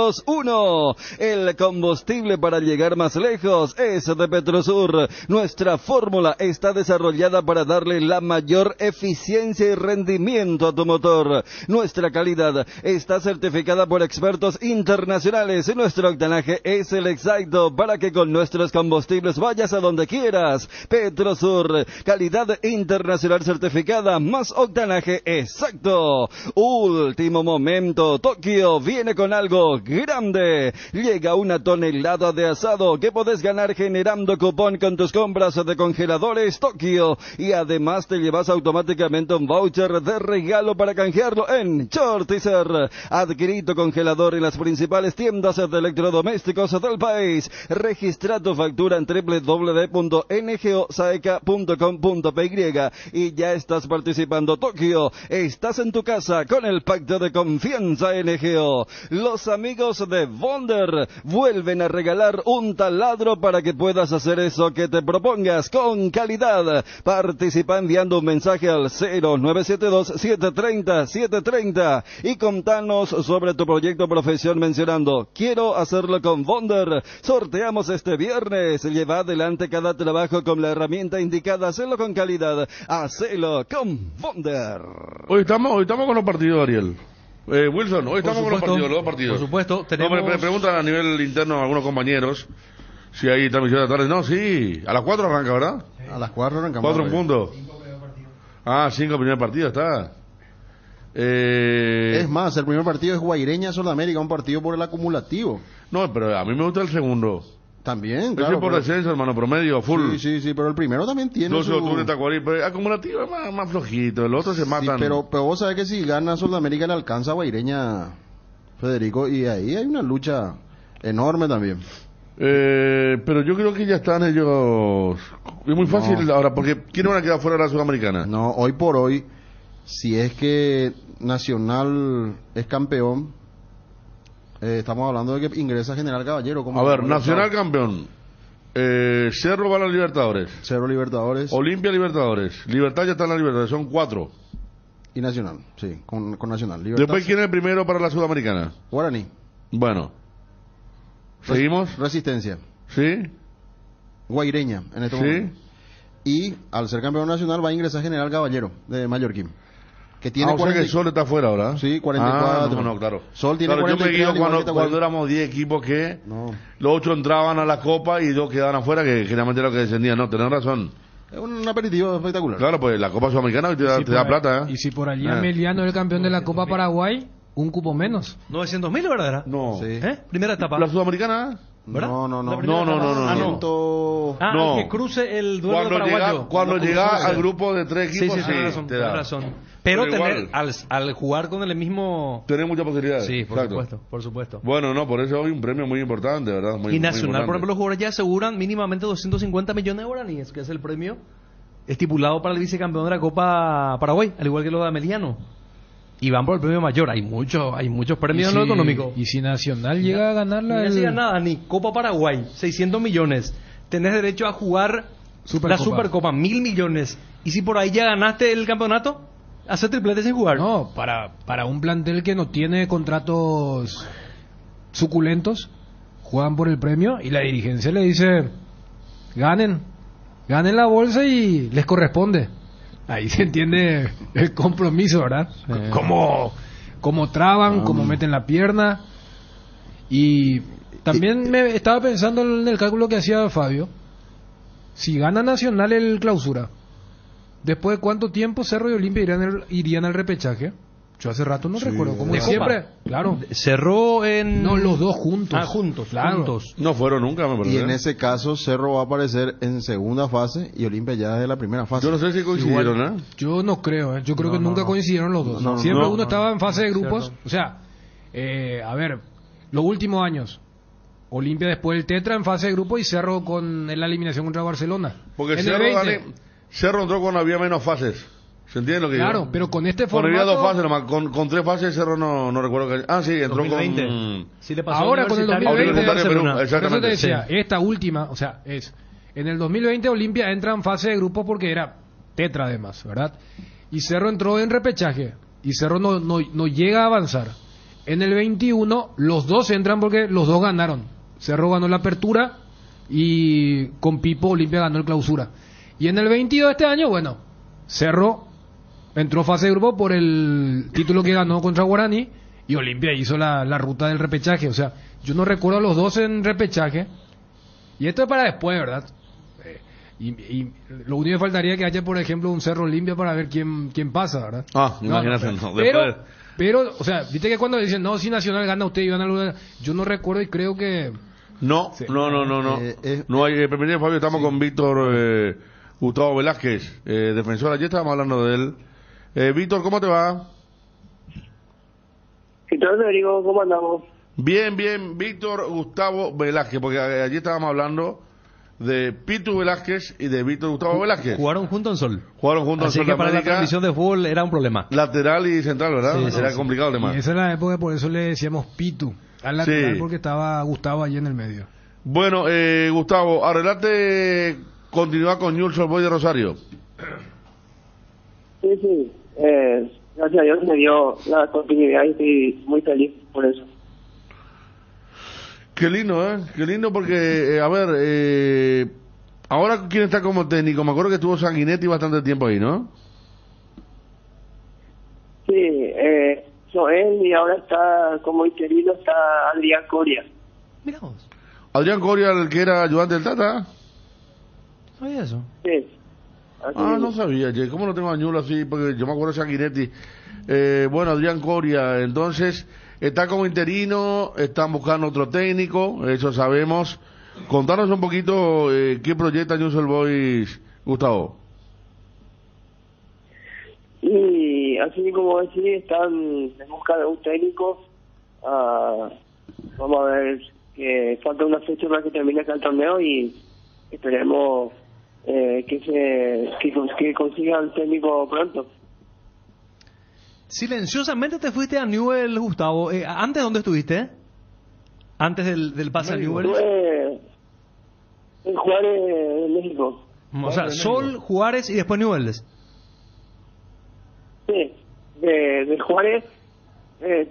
El combustible para llegar más lejos es de Petrosur. Nuestra fórmula está desarrollada para darle la mayor eficiencia y rendimiento a tu motor. Nuestra calidad está certificada por expertos internacionales y nuestro octanaje es el exacto para que con nuestros combustibles vayas a donde quieras. Petrosur, calidad internacional certificada, más octanaje exacto. Último momento, Tokio viene con algo grande. Llega 1 tonelada de asado que podés ganar generando cupón con tus compras de congeladores Tokio. Y además te llevas automáticamente un voucher de regalo para canjearlo en Shortizer. Adquirí tu congelador en las principales tiendas de electrodomésticos del país. Registra tu factura en www.ngosaeca.com.py y ya estás participando. Tokio, estás en tu casa con el pacto de confianza NGO. Los amigos de Wonder vuelven a regalar un taladro para que puedas hacer eso que te propongas con calidad. Participa enviando un mensaje al 0972-730-730 y contanos sobre tu proyecto profesión mencionando quiero hacerlo con Wonder. Sorteamos este viernes. Lleva adelante cada trabajo con la herramienta indicada. Hacelo con calidad. Hacelo con Wonder. Hoy estamos con los partidos, Ariel. Wilson, hoy estamos con los dos partidos. Por supuesto, tenemos... No, me preguntan a nivel interno a algunos compañeros si hay transmisión de la tarde. No, sí, a las 4 arranca, ¿verdad? A las 4 arrancamos. 4 en punto. 5 primer partido, está. Es más, el primer partido es Guaireña Sudamérica, un partido por el acumulativo. No, pero a mí me gusta el segundo. También, claro. Es por descenso, hermano, promedio, full. Sí, pero el primero también tiene 12 de octubre, Tacuarí, pero acumulativo es más flojito, el otro se matan. Pero vos sabés que si gana Sudamérica le alcanza a Guaireña, Federico, y ahí hay una lucha enorme también. Pero yo creo que ya están ellos... Es muy fácil ahora, porque ¿quiénes van a quedar fuera de la Sudamericana? No, hoy por hoy, si es que Nacional es campeón... estamos hablando de que ingresa General Caballero. A ver, Nacional campeón. Cerro va a la Libertadores. Cerro Libertadores. Olimpia Libertadores. Libertad ya está en la Libertadores, son 4. Y Nacional, sí, con Nacional. Libertad. Después, ¿quién es el primero para la Sudamericana? Guaraní. Bueno. ¿Seguimos? Resistencia. ¿Sí? Guaireña, en este momento. Y al ser campeón nacional va a ingresar General Caballero, de Mallorquín. Que tiene o sea que Sol está afuera ahora. Sí, 44. No, claro. Sol tiene 43. Yo me guío cuando éramos 10 equipos que los 8 entraban a la Copa y 2 quedaban afuera, que generalmente era lo que descendían. No, tenés razón. Es un aperitivo espectacular. Claro, pues la Copa Sudamericana te da plata, Y si por allí Ameliano es el campeón de la Copa Paraguay, un cupo menos. 900.000, ¿verdad? No. Sí. Primera etapa. ¿La Sudamericana? ¿verdad? No. Que cruce el duelo paraguayo. Cuando llega al grupo de 3 equipos, te da razón. Pero tener, al jugar con el mismo... Tener muchas posibilidades. Sí, por supuesto. Bueno, por eso hay un premio muy importante, ¿verdad? Y Nacional, por ejemplo, los jugadores ya aseguran mínimamente 250 millones de guaraníes, que es el premio estipulado para el vicecampeón de la Copa Paraguay, al igual que lo de Ameliano. Y van por el premio mayor. Hay muchos premios en lo económico. Y si Nacional llega a ganarla... No llega nada, ni Copa Paraguay, 600 millones. Tenés derecho a jugar la Supercopa, 1.000 millones. Y si por ahí ya ganaste el campeonato, hace triplete sin jugar. No, para un plantel que no tiene contratos suculentos, juegan por el premio y la dirigencia le dice, ganen la bolsa y les corresponde. Ahí se entiende el compromiso, ¿verdad? Cómo traban, cómo meten la pierna. Y también me estaba pensando en el cálculo que hacía Fabio. Si gana Nacional el clausura, ¿después de cuánto tiempo Cerro y Olimpia irían al repechaje? Yo hace rato no recuerdo. Como siempre, claro. Cerró en... No, los dos juntos. Juntos, claro. Juntos. No fueron nunca, me parece. Y en ese caso Cerro va a aparecer en segunda fase y Olimpia ya de la primera fase. Yo no sé si coincidieron, ¿eh? Yo no creo, Yo creo que nunca coincidieron los dos. Siempre uno estaba en fase de grupos. Cierto. O sea, a ver, los últimos años. Olimpia después del Tetra en fase de grupo y Cerro con la eliminación contra Barcelona. Porque Cerro entró cuando había menos fases. ¿Se entiende lo que digo? Claro, pero con este formato... Había 2 fases nomás, con 3 fases Cerro no recuerdo que... Ah, sí, entró 2020. Con... Sí, le pasó ahora con el 2020... Perú, exactamente. Por eso te decía, esta última, o sea, en el 2020 Olimpia entra en fase de grupo porque era Tetra además, ¿verdad? Y Cerro entró en repechaje y Cerro no llega a avanzar. En el 21 los dos entran porque los dos ganaron. Cerro ganó la apertura y con Pipo Olimpia ganó el clausura. Y en el 22 de este año, bueno, Cerro entró fase de grupo por el título que ganó contra Guaraní y Olimpia hizo la ruta del repechaje. O sea, yo no recuerdo a los dos en repechaje. Y esto es para después, ¿verdad? Y lo único que faltaría que haya, por ejemplo, un Cerro Olimpia para ver quién pasa, ¿verdad? Imagínate. Pero Pero, o sea, viste que cuando dicen, no, si Nacional gana usted y gana Luna, yo no recuerdo y creo que... No. No hay, bienvenido Fabio, estamos con Víctor Gustavo Velázquez, defensor, ayer estábamos hablando de él. Víctor, ¿cómo te va? ¿Qué tal, Rodrigo? ¿Cómo andamos? Bien, Víctor Gustavo Velázquez, porque ayer estábamos hablando de Pitu Velázquez y de Víctor Gustavo Velázquez. Jugaron juntos en Sol. Así que para la transmisión de fútbol era un problema. Lateral y central, ¿verdad? Era complicado el tema. Y esa es la época, por eso le decíamos Pitu al lateral, porque estaba Gustavo allí en el medio. Bueno, Gustavo, arreglate continuar con Newell's Old Boys de Rosario. Sí. Gracias a Dios me dio la continuidad y estoy muy feliz por eso. Qué lindo, Qué lindo porque, ahora ¿quién está como técnico? Me acuerdo que estuvo Sanguinetti bastante tiempo ahí, ¿no? Sí, él y ahora está como interino, está Adrián Coria. Mira vos. Adrián Coria, el que era ayudante del Tata. ¿Sabía eso? Sí. No sabía, ¿cómo no tengo a Ñulo así? Porque yo me acuerdo de Sanguinetti. Bueno, Adrián Coria, entonces, está como interino, están buscando otro técnico, eso sabemos. Contanos un poquito qué proyecta Newell's Old Boys, Gustavo. Y así como decís, están en busca de un técnico. Vamos a ver que falta una fecha para que termine acá el torneo y esperemos que consiga el técnico pronto. Silenciosamente te fuiste a Newell's, Gustavo. ¿Antes dónde estuviste? Antes del pase a Newell's. Estuve en Juárez, en México. O sea, Sol, Juárez y después Newell's. Sí, de Juárez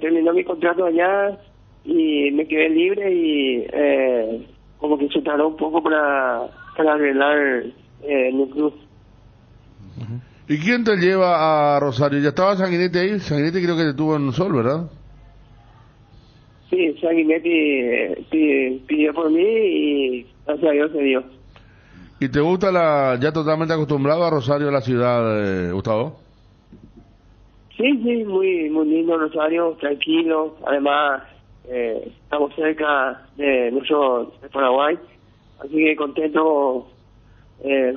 terminó mi contrato allá y me quedé libre y como que se tardó un poco para arreglar el club. ¿Y quién te lleva a Rosario? ¿Ya estaba Sanguinetti ahí? Sanguinetti creo que te tuvo en Sol, ¿verdad? Sí, Sanguinetti pidió por mí y gracias a Dios se dio. ¿Y te gusta ya totalmente acostumbrado a Rosario, la ciudad, Gustavo? Sí, muy lindo Rosario, tranquilo. Además, estamos cerca de Paraguay, así que contento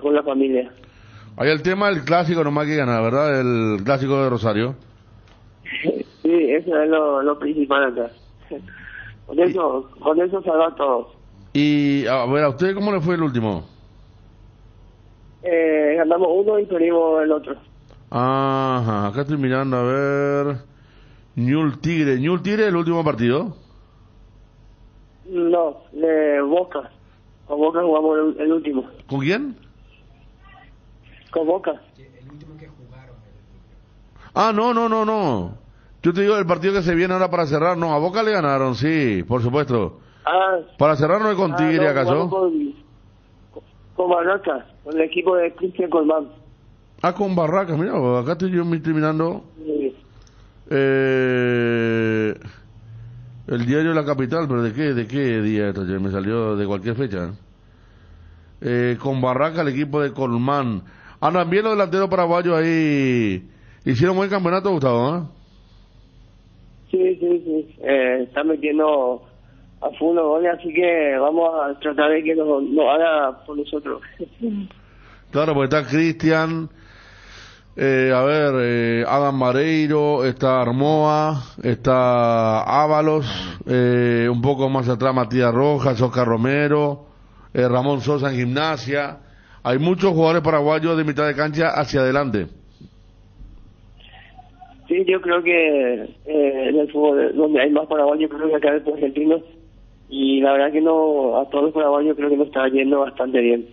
con la familia. Hay el tema del clásico nomás que ganar, ¿verdad? El clásico de Rosario. Sí, eso es lo principal acá. Con eso salva todo. Y, a ver, ¿a usted cómo le fue el último? Ganamos uno y perdimos el otro. Ajá, acá estoy mirando, a ver... Newell's Tigre el último partido. No, de Boca. Con Boca jugamos el último. ¿Con quién? Con Boca. El último que jugaron. No. Yo te digo el partido que se viene ahora para cerrar. No, a Boca le ganaron, sí, por supuesto. Para cerrar no es con Tigre, no, ¿acaso? Con Barracas, con el equipo de Cristian Colmán. Con Barracas, mira, acá estoy yo terminando. Sí. El diario La Capital, pero ¿de qué día esto? Me salió de cualquier fecha. Con Barracas, el equipo de Colmán. También los delanteros paraguayos ahí hicieron buen campeonato, Gustavo, Sí. Están metiendo a full los goles, así que vamos a tratar de que nos haga por nosotros. Claro, porque está Cristian, Adam Mareiro, está Armoa, está Ábalos, un poco más atrás Matías Rojas, Oscar Romero, Ramón Sosa en Gimnasia. Hay muchos jugadores paraguayos de mitad de cancha hacia adelante. Sí, yo creo que en el fútbol donde hay más paraguayos, creo que acá es argentinos, y la verdad que no, a todos los paraguayos creo que nos está yendo bastante bien.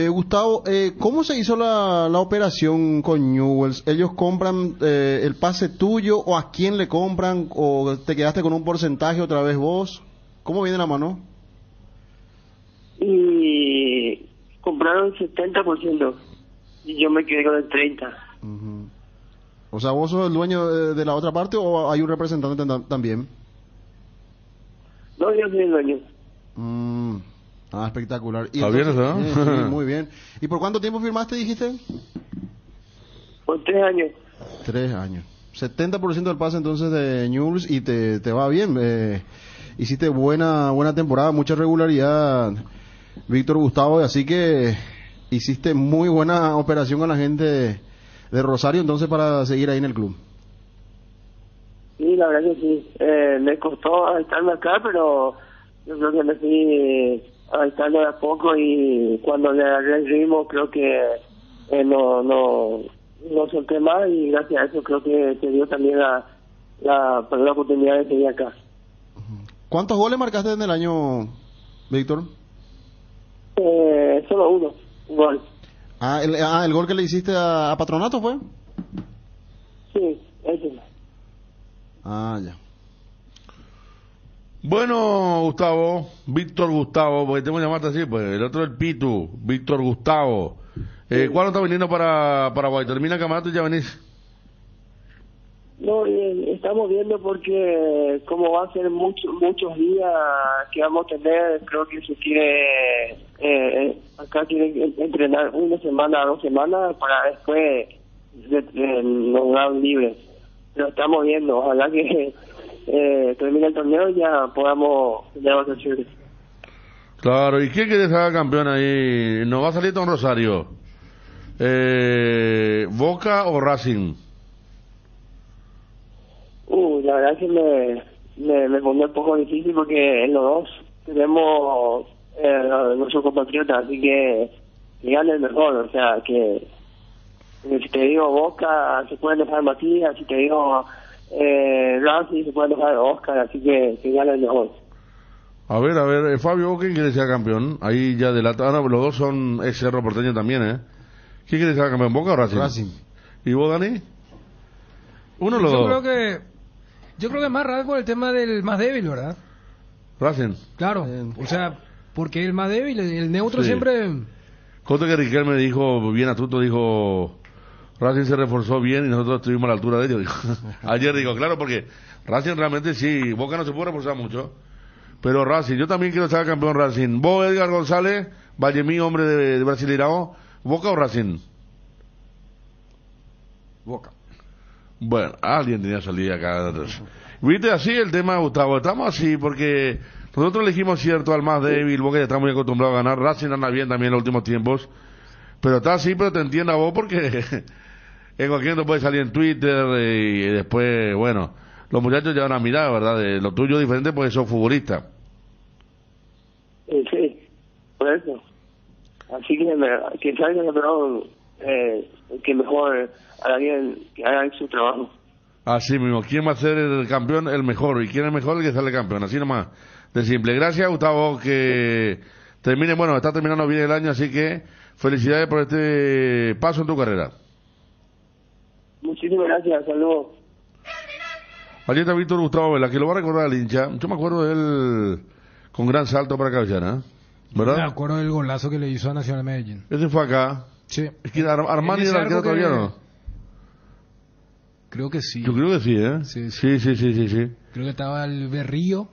Gustavo, ¿cómo se hizo la operación con Newell's? ¿Ellos compran el pase tuyo o a quién le compran o te quedaste con un porcentaje otra vez vos? ¿Cómo viene la mano? Y compraron 70% y yo me quedé con el 30%. Uh-huh. O sea, ¿vos sos el dueño de la otra parte o hay un representante también? No, yo soy el dueño. Espectacular. ¿Y ¿Está bien eso? Sí, muy bien. ¿Y por cuánto tiempo firmaste, dijiste? Por 3 años. 3 años. 70% del pase entonces de Newell's y te va bien. Hiciste buena temporada, mucha regularidad, Víctor Gustavo, así que hiciste muy buena operación con la gente de Rosario entonces para seguir ahí en el club. Sí, la verdad que sí. Me costó adaptarme acá, pero yo creo que me fui adaptando de a poco y cuando le agarré el ritmo creo que no solté más y gracias a eso creo que te dio también la oportunidad de seguir acá. ¿Cuántos goles marcaste en el año, Víctor? Solo un gol. ¿El gol que le hiciste a Patronato fue? Sí, ese. Ya. Bueno, Gustavo, Víctor Gustavo, porque tengo que llamarte así, pues el otro es el Pitu, Víctor Gustavo. ¿Cuándo está viniendo para Paraguay? ¿Termina el campeonato y ya venís? No, estamos viendo porque como va a ser muchos días que vamos a tener, creo que se quiere, acá quieren entrenar 1 semana, 2 semanas para después nos dan libres. Pero estamos viendo, ojalá que termine el torneo y ya podamos tener vacaciones. Claro, ¿y quién quiere ser campeón ahí? ¿No va a salir Don Rosario? ¿Boca o Racing? La verdad que me pone un poco difícil porque en los dos tenemos nuestros compatriotas, así que gane el mejor, o sea, que si te digo Boca se puede dejar Matías, si te digo Racing se puede dejar Oscar, así que gane el mejor. A ver, Fabio, ¿quién quiere ser campeón? Ahí ya delata, los dos son Cerro Porteño también, ¿Quién quiere ser campeón, Boca o Racing? Racing. ¿Y vos, Dani? Uno de los dos. Yo creo que más raro por el tema del más débil, ¿verdad? Racing. Claro, o sea, porque el más débil, el neutro Sí. siempre... Cosa que Riquelme dijo, bien astuto, dijo, Racing se reforzó bien y nosotros estuvimos a la altura de ellos. Ayer dijo, claro, porque Racing realmente sí, Boca no se puede reforzar mucho, pero Racing, yo también quiero ser campeón Racing. Vos, Edgar González, Vallemí, hombre de Brasileirao, ¿Boca o Racing? Boca. Bueno, alguien tenía salida acá. Viste, así el tema, Gustavo, estamos así porque nosotros elegimos cierto al más débil, Boca ya está muy acostumbrado a ganar, Racing anda bien también en los últimos tiempos, pero está así, pero te entiendo a vos porque en cualquier momento puede salir en Twitter y después, bueno, los muchachos ya van a mirar, ¿verdad? De lo tuyo es diferente porque sos futbolista. Sí, por eso. Así que salga el campeón, que mejor que haga su trabajo. Así mismo, ¿quién va a ser el campeón? El mejor, y quién es el mejor, el que sale campeón, así nomás, de simple. Gracias, Gustavo, que termine, bueno, está terminando bien el año, así que felicidades por este paso en tu carrera. Muchísimas gracias, saludos. Allí está Víctor Gustavo Vela, que lo va a recordar al hincha. Yo me acuerdo de él con gran salto para cabellana, ¿verdad? Me acuerdo del golazo que le hizo a Nacional de Medellín. Ese fue acá. Sí. Es que Armani era arquero todavía, ¿no? Creo que sí. Yo creo que sí, ¿eh? Sí. Creo que estaba el Berrío.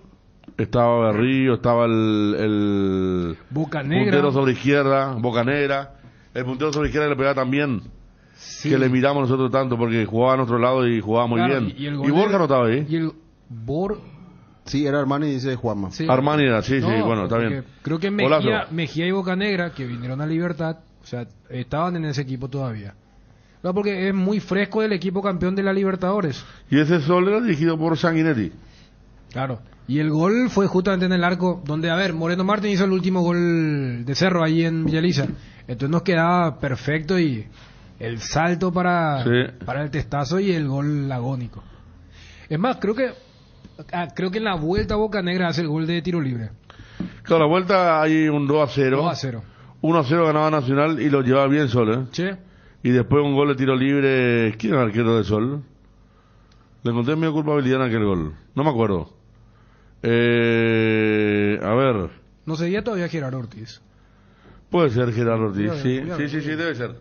Estaba Berrío, estaba el Bocanegra. Puntero sobre izquierda, Bocanegra. El puntero sobre izquierda le pegaba también. Sí. Que le miramos nosotros tanto porque jugaba a nuestro lado y jugaba muy bien. Y Borja no estaba ahí. Y el Sí, era Armani, dice Juanma. Sí. Armani era, sí, No, bueno, está bien. Creo que Mejía y Bocanegra, que vinieron a Libertad, o sea, estaban en ese equipo todavía. No, porque es muy fresco del equipo campeón de la Libertadores. Y ese Sol era dirigido por Sanguinetti. Claro. Y el gol fue justamente en el arco donde, a ver, Moreno Martín hizo el último gol de Cerro ahí en Villaliza. Entonces nos quedaba perfecto y el salto para el testazo y el gol agónico. Es más, creo que en la vuelta Bocanegra hace el gol de tiro libre. Claro, la vuelta hay un 2-0. 2-0. 1-0 ganaba Nacional y lo llevaba bien Sol, ¿eh? Sí. Y después un gol de tiro libre. ¿Quién era el arquero de Sol? Le encontré medio culpabilidad en aquel gol. No me acuerdo. A ver. No sería todavía Gerardo Ortiz. Puede ser Gerardo Ortiz, sí, debe ser.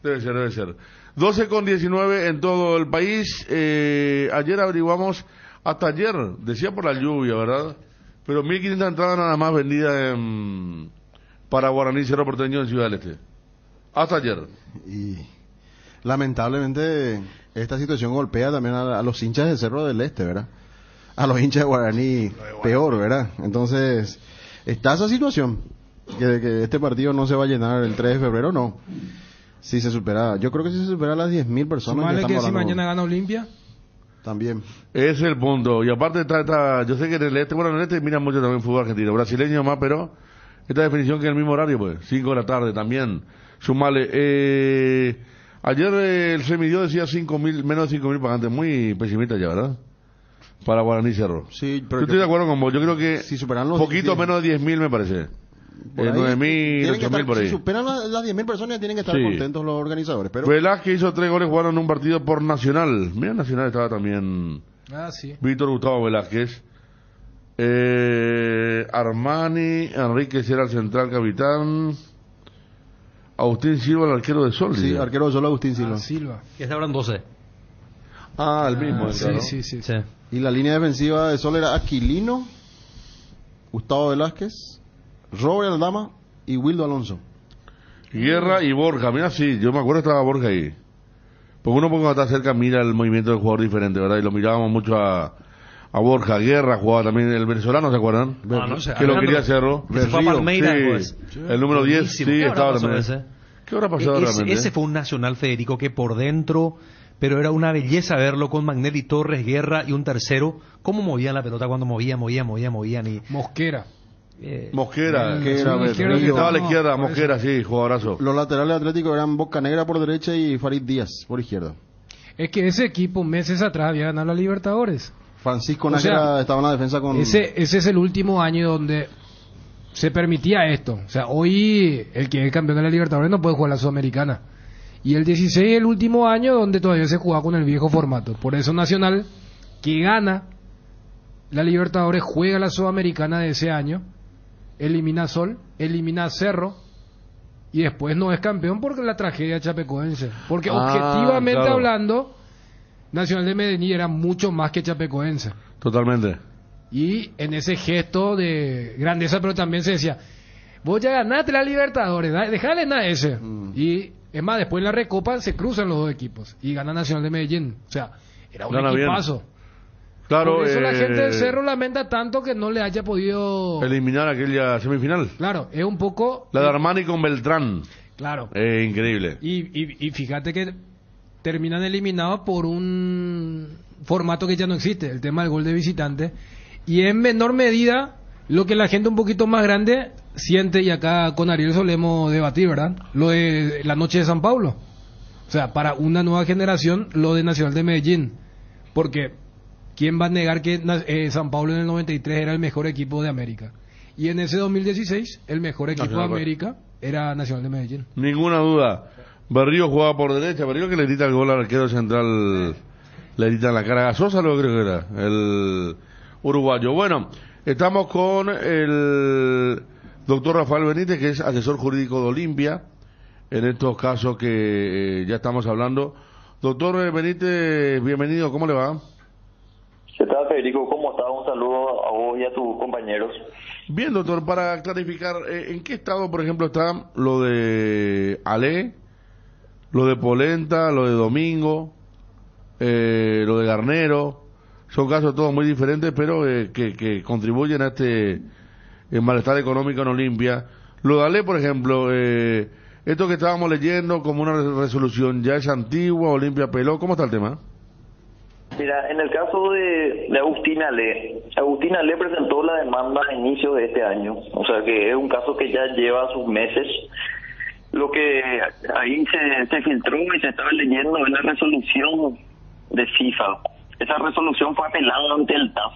Debe ser. 12:19 en todo el país. Ayer averiguamos, hasta ayer, decía por la lluvia, ¿verdad? Pero 1.500 entradas nada más vendidas para Guaraní Cerro Porteño en Ciudad del Este. Hasta ayer. Y Lamentablemente, esta situación golpea también a los hinchas del Cerro del Este, ¿verdad? A los hinchas de Guaraní, peor, ¿verdad? Entonces, está esa situación, que este partido no se va a llenar el 3 de febrero, no. Si se supera, yo creo que si se supera las 10.000 personas... Sumale que si mañana gana Olimpia... También. Ese es el punto. Y aparte está, yo sé que en el este, bueno, en el este miran mucho también fútbol argentino, brasileño más, pero esta definición que es el mismo horario, pues, 5 de la tarde también. Sumale. Ayer el semidio decía 5.000, menos de 5.000 pagantes, muy pesimista ya, ¿verdad? Para Guaraní Cerro. Sí, pero yo estoy de acuerdo con vos, yo creo que si superan los poquito 10, menos de 10.000 me parece. 9.000, 8.000 por ahí. Si superan las 10.000 personas tienen que estar contentos los organizadores. Pero... Velázquez hizo 3 goles, jugaron un partido por Nacional. Mira, Nacional estaba también... sí. Víctor Gustavo Velázquez. Armani, Enríquez era el central capitán. Agustín Silva, el arquero de Sol. Sí, arquero de Sol, Agustín Silva. Silva. Que está ahora en 12. El mismo. Sí. Y la línea defensiva de Sol era Aquilino, Gustavo Velázquez, Robert Aldama y Wildo Alonso. Guerra y Borja, mira, sí, yo me acuerdo estaba Borja ahí. Porque uno cuando está cerca mira el movimiento del jugador diferente, ¿verdad? Y lo mirábamos mucho a Borja. Guerra jugaba también el venezolano, ¿se acuerdan? No sé. Que lo quería Cerro. Se fue a Palmeiras después. El número 10, sí, estaba también. ¿Qué habrá pasado realmente? Ese fue un Nacional, Federico, que por dentro... Pero era una belleza verlo con Magnelli Torres, Guerra y un tercero. ¿Cómo movían la pelota cuando movían? Y... Mosquera. Mosquera, estaba a la izquierda, Mosquera, sí, jugadorazo. Los laterales atléticos eran Bocanegra por derecha y Farid Díaz por izquierda. Es que ese equipo meses atrás había ganado la Libertadores. Francisco Nájera estaba en la defensa con... Ese es el último año donde se permitía esto. O sea, hoy el que es campeón de la Libertadores no puede jugar la Sudamericana. Y el 16 es el último año donde todavía se jugaba con el viejo formato. Por eso Nacional, que gana la Libertadores, juega la Sudamericana de ese año, elimina a Sol, elimina a Cerro, y después no es campeón porque la tragedia chapecoense. Porque objetivamente hablando, Nacional de Medellín era mucho más que chapecoense. Totalmente. Y en ese gesto de grandeza, pero también se decía, vos ya ganaste la Libertadores, dejale nada ese. Y es más, después en la Recopa se cruzan los dos equipos y gana Nacional de Medellín. O sea, era un equipazo. Bien. Claro, por eso la gente del Cerro lamenta tanto que no le haya podido eliminar aquella semifinal. Claro, es un poco la de Armani con Beltrán. Claro. Increíble. Y fíjate que terminan eliminados por un formato que ya no existe, el tema del gol de visitante. Y en menor medida lo que la gente un poquito más grande siente, y acá con Ariel solemos debatir, ¿verdad? Lo de la noche de San Paulo. O sea, para una nueva generación, lo de Nacional de Medellín. Porque ¿quién va a negar que San Paulo en el 93 era el mejor equipo de América? Y en ese 2016, el mejor equipo de América era Nacional de Medellín. Ninguna duda. Berrío jugaba por derecha. Berrío que le grita el gol al arquero central. Le grita en la cara a Sosa, lo creo que era. El uruguayo. Bueno, estamos con el doctor Rafael Benítez, que es asesor jurídico de Olimpia, en estos casos que ya estamos hablando. Doctor Benítez, bienvenido, ¿cómo le va? ¿Qué tal, Federico? ¿Cómo estás? Un saludo a vos y a tus compañeros. Bien, doctor, para clarificar, ¿en qué estado, por ejemplo, está lo de Ale, lo de Polenta, lo de Domingo, lo de Garnero? Son casos todos muy diferentes, pero que contribuyen a este malestar económico en Olimpia. Lo de Ale, por ejemplo, esto que estábamos leyendo como una resolución, ¿ya es antigua? ¿Olimpia apeló? ¿Cómo está el tema? Mira, en el caso de Agustín Ale presentó la demanda a inicio de este año, o sea que es un caso que ya lleva sus meses. Lo que ahí se filtró y se estaba leyendo es la resolución de FIFA. Esa resolución fue apelada ante el TAS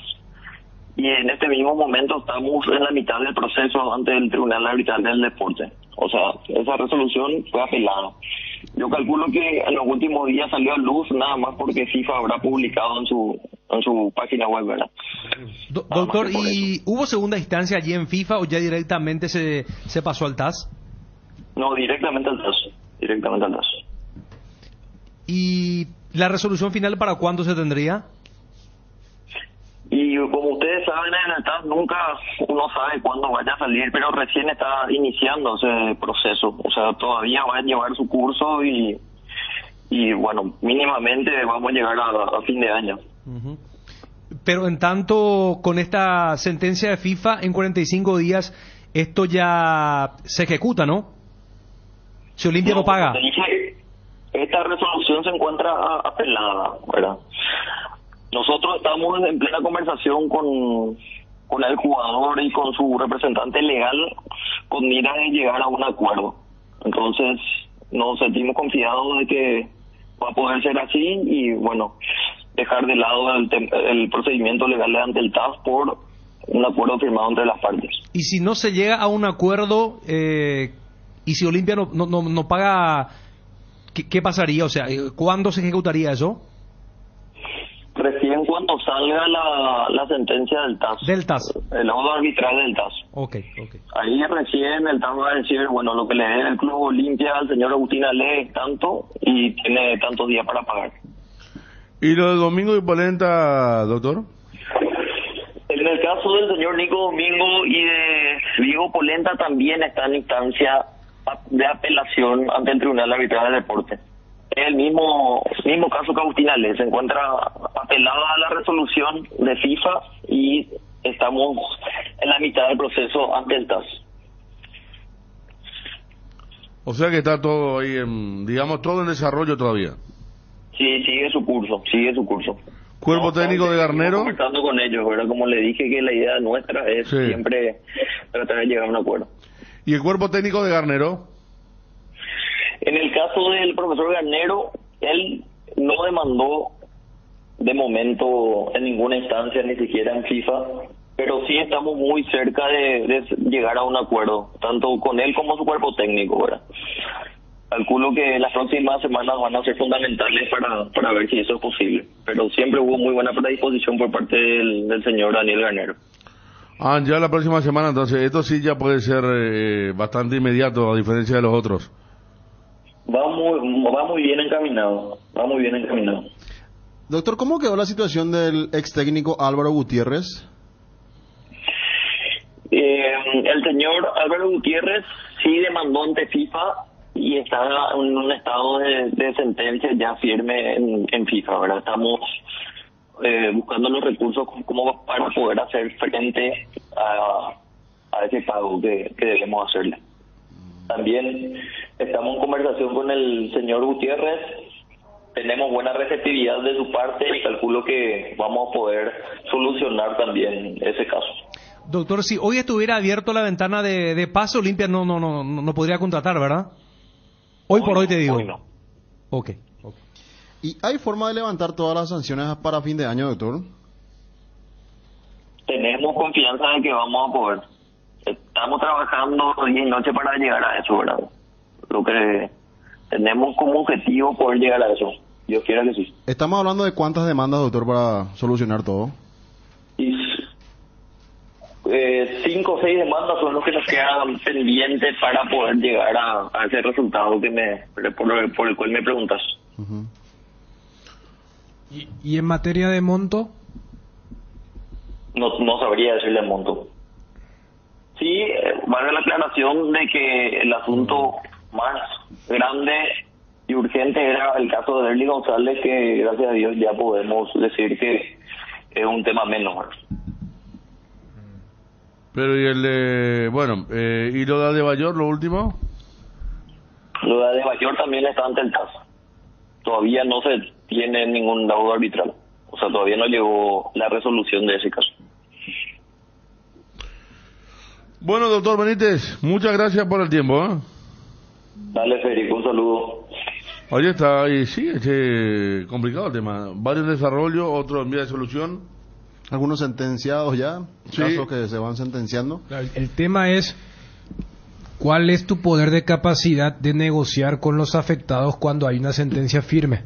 y en este mismo momento estamos en la mitad del proceso ante el Tribunal Arbitral del Deporte. O sea, esa resolución fue apelada. Yo calculo que en los últimos días salió a luz nada más porque FIFA habrá publicado en su página web, ¿verdad? Doctor, ¿y hubo segunda instancia allí en FIFA o ya directamente se pasó al TAS? No, directamente al TAS. ¿Y la resolución final para cuándo se tendría? Y como ustedes saben, en el TAS nunca uno sabe cuándo vaya a salir, pero recién está iniciando ese proceso. O sea, todavía va a llevar su curso y y bueno, mínimamente vamos a llegar a fin de año. Pero en tanto, con esta sentencia de FIFA, en 45 días, esto ya se ejecuta, ¿no? Si Olimpia no paga. Como te dije, esta resolución se encuentra apelada, ¿verdad? Nosotros estamos en plena conversación con el jugador y con su representante legal con miras de llegar a un acuerdo. Entonces, nos sentimos confiados de que va a poder ser así y, bueno, dejar de lado el procedimiento legal ante el TAS por un acuerdo firmado entre las partes. Y si no se llega a un acuerdo y si Olimpia no paga, ¿qué pasaría? O sea, ¿cuándo se ejecutaría eso? Recién cuando salga la sentencia del TAS. Del TAS. El laudo arbitral del TAS. Ok. Ahí recién el TAS va a decir, bueno, lo que le dé el Club Olimpia al señor Agustín Ale es tanto y tiene tantos días para pagar. ¿Y lo de Domingo y Polenta, doctor? En el caso del señor Nico Domingo y de Diego Polenta también está en instancia de apelación ante el Tribunal Arbitral del Deporte. Es el mismo caso que Agustín Ale, se encuentra apelada a la resolución de FIFA y estamos en la mitad del proceso ante el TAS. O sea que está todo ahí, digamos, todo en desarrollo todavía. Sí, sigue su curso. ¿Cuerpo técnico de Garnero? Conversando con ellos, ¿verdad? Como le dije que la idea nuestra es siempre tratar de llegar a un acuerdo. ¿Y el cuerpo técnico de Garnero? En el caso del profesor Garnero, él no demandó de momento en ninguna instancia, ni siquiera en FIFA, pero sí estamos muy cerca de llegar a un acuerdo, tanto con él como su cuerpo técnico, ¿verdad? Calculo que las próximas semanas van a ser fundamentales para ver si eso es posible, pero siempre hubo muy buena predisposición por parte del señor Daniel Garnero. Ya la próxima semana, entonces, esto sí ya puede ser bastante inmediato, a diferencia de los otros. Va muy bien encaminado. Doctor, ¿cómo quedó la situación del ex técnico Álvaro Gutiérrez? El señor Álvaro Gutiérrez sí demandó ante FIFA y está en un estado de sentencia ya firme en FIFA, ¿verdad? Estamos buscando los recursos como para poder hacer frente a ese pago que debemos hacerle. También estamos en conversación con el señor Gutiérrez, tenemos buena receptividad de su parte y calculo que vamos a poder solucionar también ese caso. Doctor, si hoy estuviera abierto la ventana de pase, Olimpia no podría contratar, ¿verdad? Hoy por hoy te digo. Hoy no. Ok. ¿Y hay forma de levantar todas las sanciones para fin de año, doctor? Tenemos confianza de que vamos a poder. Estamos trabajando día y noche para llegar a eso, ¿verdad? Lo que tenemos como objetivo poder llegar a eso. Dios quiera que sí. Estamos hablando de cuántas demandas, doctor, para solucionar todo. Y 5 o 6 demandas son los que nos quedan pendientes para poder llegar a ese resultado por el cual me preguntas. Uh-huh. ¿Y en materia de monto? No sabría decirle el monto. Sí, vale la aclaración de que el asunto más grande y urgente era el caso de Derly González, que gracias a Dios ya podemos decir que es un tema menor. Pero y el de, ¿y lo de Adebayor, lo último? Lo de Adebayor también está ante el TAS. Todavía no se tiene ningún laudo arbitral. O sea, todavía no llegó la resolución de ese caso. Bueno, doctor Benítez, muchas gracias por el tiempo, ¿eh? Dale, Federico, un saludo. Oye, está ahí, sí, complicado el tema. Varios desarrollos, otros en vía de solución. Algunos sentenciados ya, sí. Casos que se van sentenciando. El tema es, ¿cuál es tu poder de capacidad de negociar con los afectados cuando hay una sentencia firme?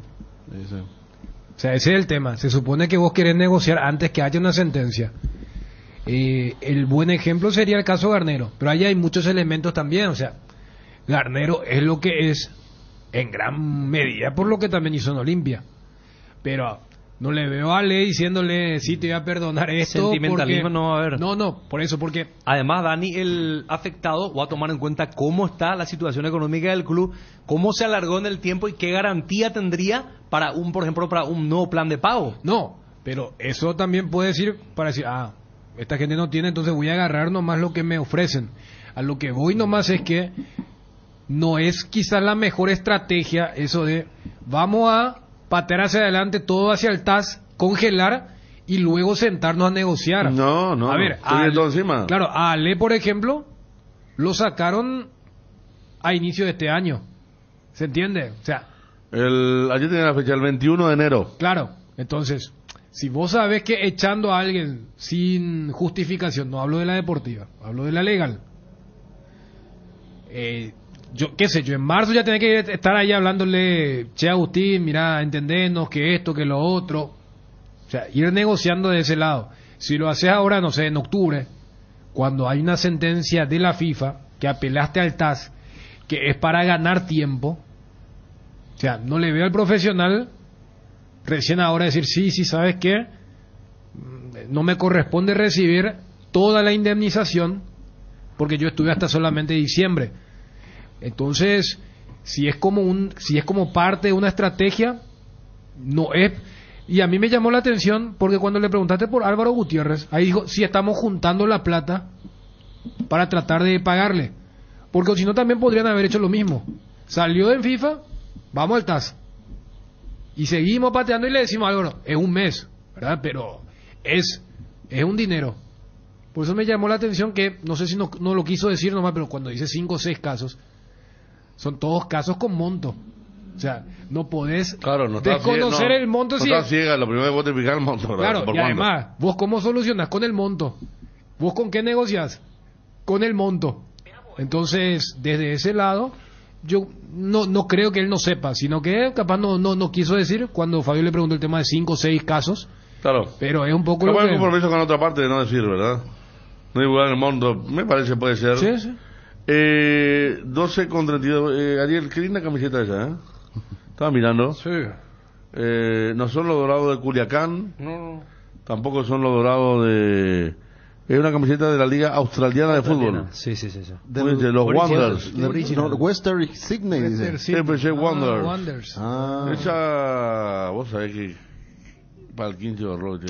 Sí. O sea, ese es el tema. Se supone que vos querés negociar antes que haya una sentencia. El buen ejemplo sería el caso Garnero, pero ahí hay muchos elementos también. O sea, Garnero es lo que es en gran medida por lo que también hizo en Olimpia, pero No le veo a Ale diciéndole, sí, te voy a perdonar esto. Sentimentalismo porque... no va a haber. No, por eso, porque... Además, Dani, el afectado va a tomar en cuenta cómo está la situación económica del club, cómo se alargó en el tiempo y qué garantía tendría para por ejemplo, para un nuevo plan de pago. No, pero eso también puede decir, para decir, esta gente no tiene, entonces voy a agarrar nomás lo que me ofrecen. A lo que voy nomás es que no es quizás la mejor estrategia eso de, vamos a patear hacia adelante, todo hacia el TAS, congelar y luego sentarnos a negociar. No, a ver, encima. Claro, a Ale, por ejemplo, lo sacaron a inicio de este año. ¿Se entiende? O sea, ayer tenía la fecha, el 21 de enero. Claro, entonces, si vos sabés que echando a alguien sin justificación, no hablo de la deportiva, hablo de la legal, yo qué sé yo, en marzo ya tenés que estar ahí hablándole, che Agustín, mira, entendernos que esto, que lo otro, o sea, ir negociando de ese lado. Si lo haces ahora, no sé, en octubre, cuando hay una sentencia de la FIFA que apelaste al TAS, que es para ganar tiempo, o sea, no le veo al profesional recién ahora decir, sí, ¿sabes qué? No me corresponde recibir toda la indemnización porque yo estuve hasta solamente diciembre. Entonces, si es como parte de una estrategia, no es. Y a mí me llamó la atención porque cuando le preguntaste por Álvaro Gutiérrez, ahí dijo, sí, estamos juntando la plata para tratar de pagarle. Porque si no también podrían haber hecho lo mismo. Salió en FIFA, vamos al TAS. Y seguimos pateando y le decimos Álvaro, es un mes, ¿verdad? Pero es un dinero. Por eso me llamó la atención que, no sé si no lo quiso decir nomás, pero cuando dice 5 o 6 casos, son todos casos con monto. O sea, no podés desconocer el monto. No estás ciega, lo primero que vos te fijas el monto. Claro, y además, vos cómo solucionás con el monto. ¿Vos con qué negociás? Con el monto. Entonces, desde ese lado, yo no creo que él no sepa, sino que capaz no quiso decir cuando Fabio le preguntó el tema de 5 o 6 casos. Claro. Pero es un poco lo que... un compromiso con la otra parte de no decir, ¿verdad? No divulgar el monto, me parece puede ser. Sí. 12:32. Ariel, qué linda camiseta esa, ¿eh? Estaba mirando. Sí. No son los dorados de Culiacán. No. Tampoco son los dorados de... Es una camiseta de la Liga Australiana de Fútbol. Sí. De los Wanderers. Western Sydney, dice. FC Wanderers. Wanderers. Esa... Vos sabés que... Para el 15 de Roche.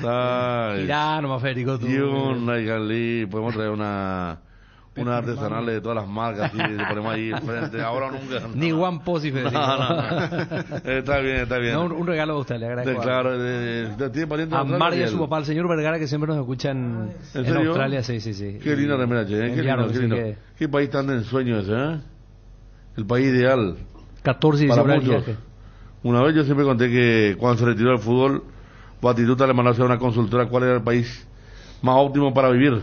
Mirá, nomás Federico, tú. Y podemos traer una artesanal de todas las marcas, así, le ponemos ahí enfrente, ahora nunca. Ni One Post y Federico. No. Está bien. No, un regalo a usted, le agradezco. Claro, ¿tiene pariente a en María y a su papá, el señor Vergara, que siempre nos escucha en Australia, sí. Qué linda remera, che, qué lindo. Qué país tan de ensueño ese, ¿eh? El país ideal. 14 de diciembre del viaje. Una vez yo siempre conté que cuando se retiró del fútbol, Batistuta le mandó a hacer una consultora cuál era el país más óptimo para vivir.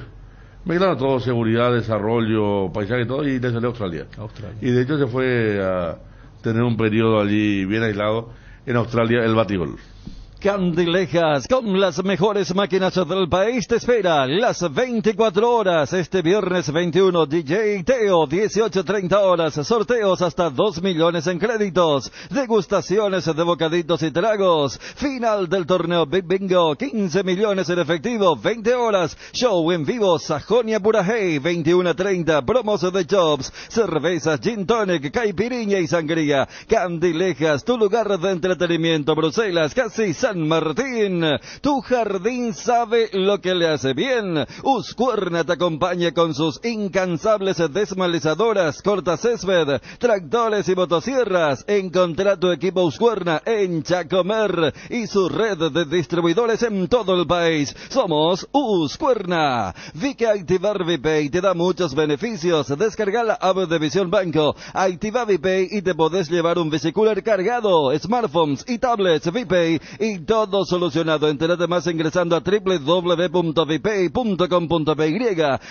Me claro todo, seguridad, desarrollo, paisaje y todo, y le salió Australia. Y de hecho se fue a tener un periodo allí bien aislado en Australia, el Batigol. Candilejas, con las mejores máquinas del país, te espera las 24 horas. Este viernes 21, DJ Teo, 18:30 horas. Sorteos hasta 2 millones en créditos. Degustaciones de bocaditos y tragos. Final del torneo Big Bingo, 15 millones en efectivo, 20 horas. Show en vivo, Sajonia Burajei, 21:30. Promos de Jobs, cervezas, gin tonic, caipirinha y sangría. Candilejas, tu lugar de entretenimiento. Bruselas, casi San Martín, tu jardín sabe lo que le hace bien. Husqvarna te acompaña con sus incansables desmalizadoras, cortacésped, tractores y motosierras. Encontrá tu equipo Husqvarna en Chacomer y su red de distribuidores en todo el país. Somos Husqvarna. Vi que activar VPay te da muchos beneficios. Descarga la app de Visión Banco, activa VPay y te podés llevar un vehículo cargado, smartphones y tablets VPay y todo solucionado. Entérate más ingresando a www.vipay.com.py.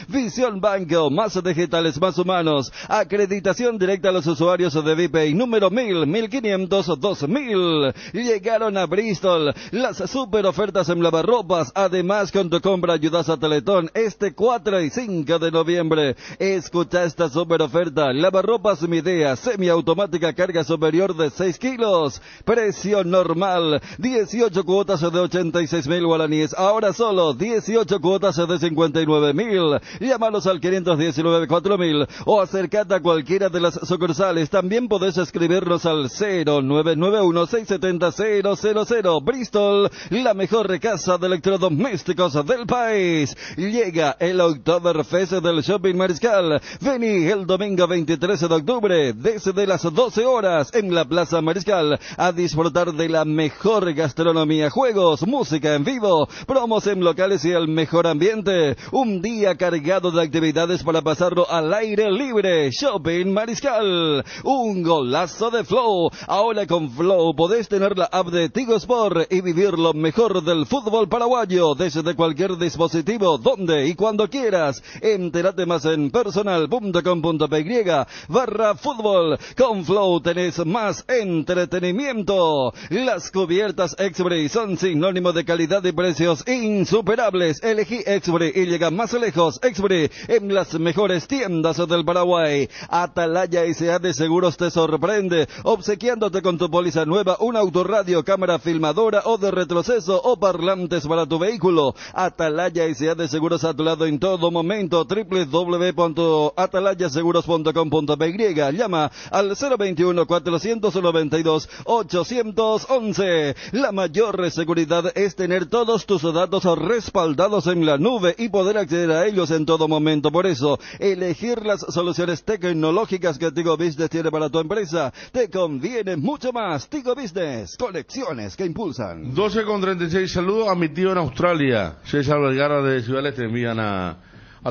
Visión Banco, más digitales, más humanos. Acreditación directa a los usuarios de Vipay, número 1000, 1500, 2000. Llegaron a Bristol las super ofertas en lavarropas. Además, con tu compra ayudas a Teletón este 4 y 5 de noviembre. Escucha esta super oferta. Lavarropas Midea, semiautomática, carga superior de 6 kilos. Precio normal, 18 cuotas de 86.000 guaraníes. Ahora solo 18 cuotas de 59.000. Llámalos al 519-4000 o acércate a cualquiera de las sucursales. También podés escribirnos al 0991-670-000. Bristol, la mejor casa de electrodomésticos del país. Llega el Oktoberfest del Shopping Mariscal. Vení el domingo 23 de octubre desde las 12 horas en la Plaza Mariscal a disfrutar de la mejor gastronomía, juegos, música en vivo, promos en locales y el mejor ambiente. Un día cargado de actividades para pasarlo al aire libre. Shopping Mariscal, un golazo de Flow. Ahora con Flow podés tener la app de Tigo Sport y vivir lo mejor del fútbol paraguayo desde cualquier dispositivo, donde y cuando quieras. Entérate más en personal.com.py/fútbol. Con Flow tenés más entretenimiento. Las cubiertas Exbray son sinónimo de calidad y precios insuperables. Elegí Exbray y llega más lejos. Exbray en las mejores tiendas del Paraguay. Atalaya S.A. de Seguros te sorprende, obsequiándote con tu póliza nueva un autorradio, cámara filmadora o de retroceso o parlantes para tu vehículo. Atalaya S.A. de Seguros a tu lado en todo momento. www.atalayaseguros.com.py. Llama al 021-492-811. La mayor seguridad es tener todos tus datos respaldados en la nube y poder acceder a ellos en todo momento. Por eso, elegir las soluciones tecnológicas que Tigo Business tiene para tu empresa te conviene mucho más. Tigo Business, conexiones que impulsan. 12:36. Saludo a mi tío en Australia, César Vergara de Ciudad del Este. Envían al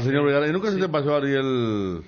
señor Vergara. ¿Y nunca se te pasó, Ariel,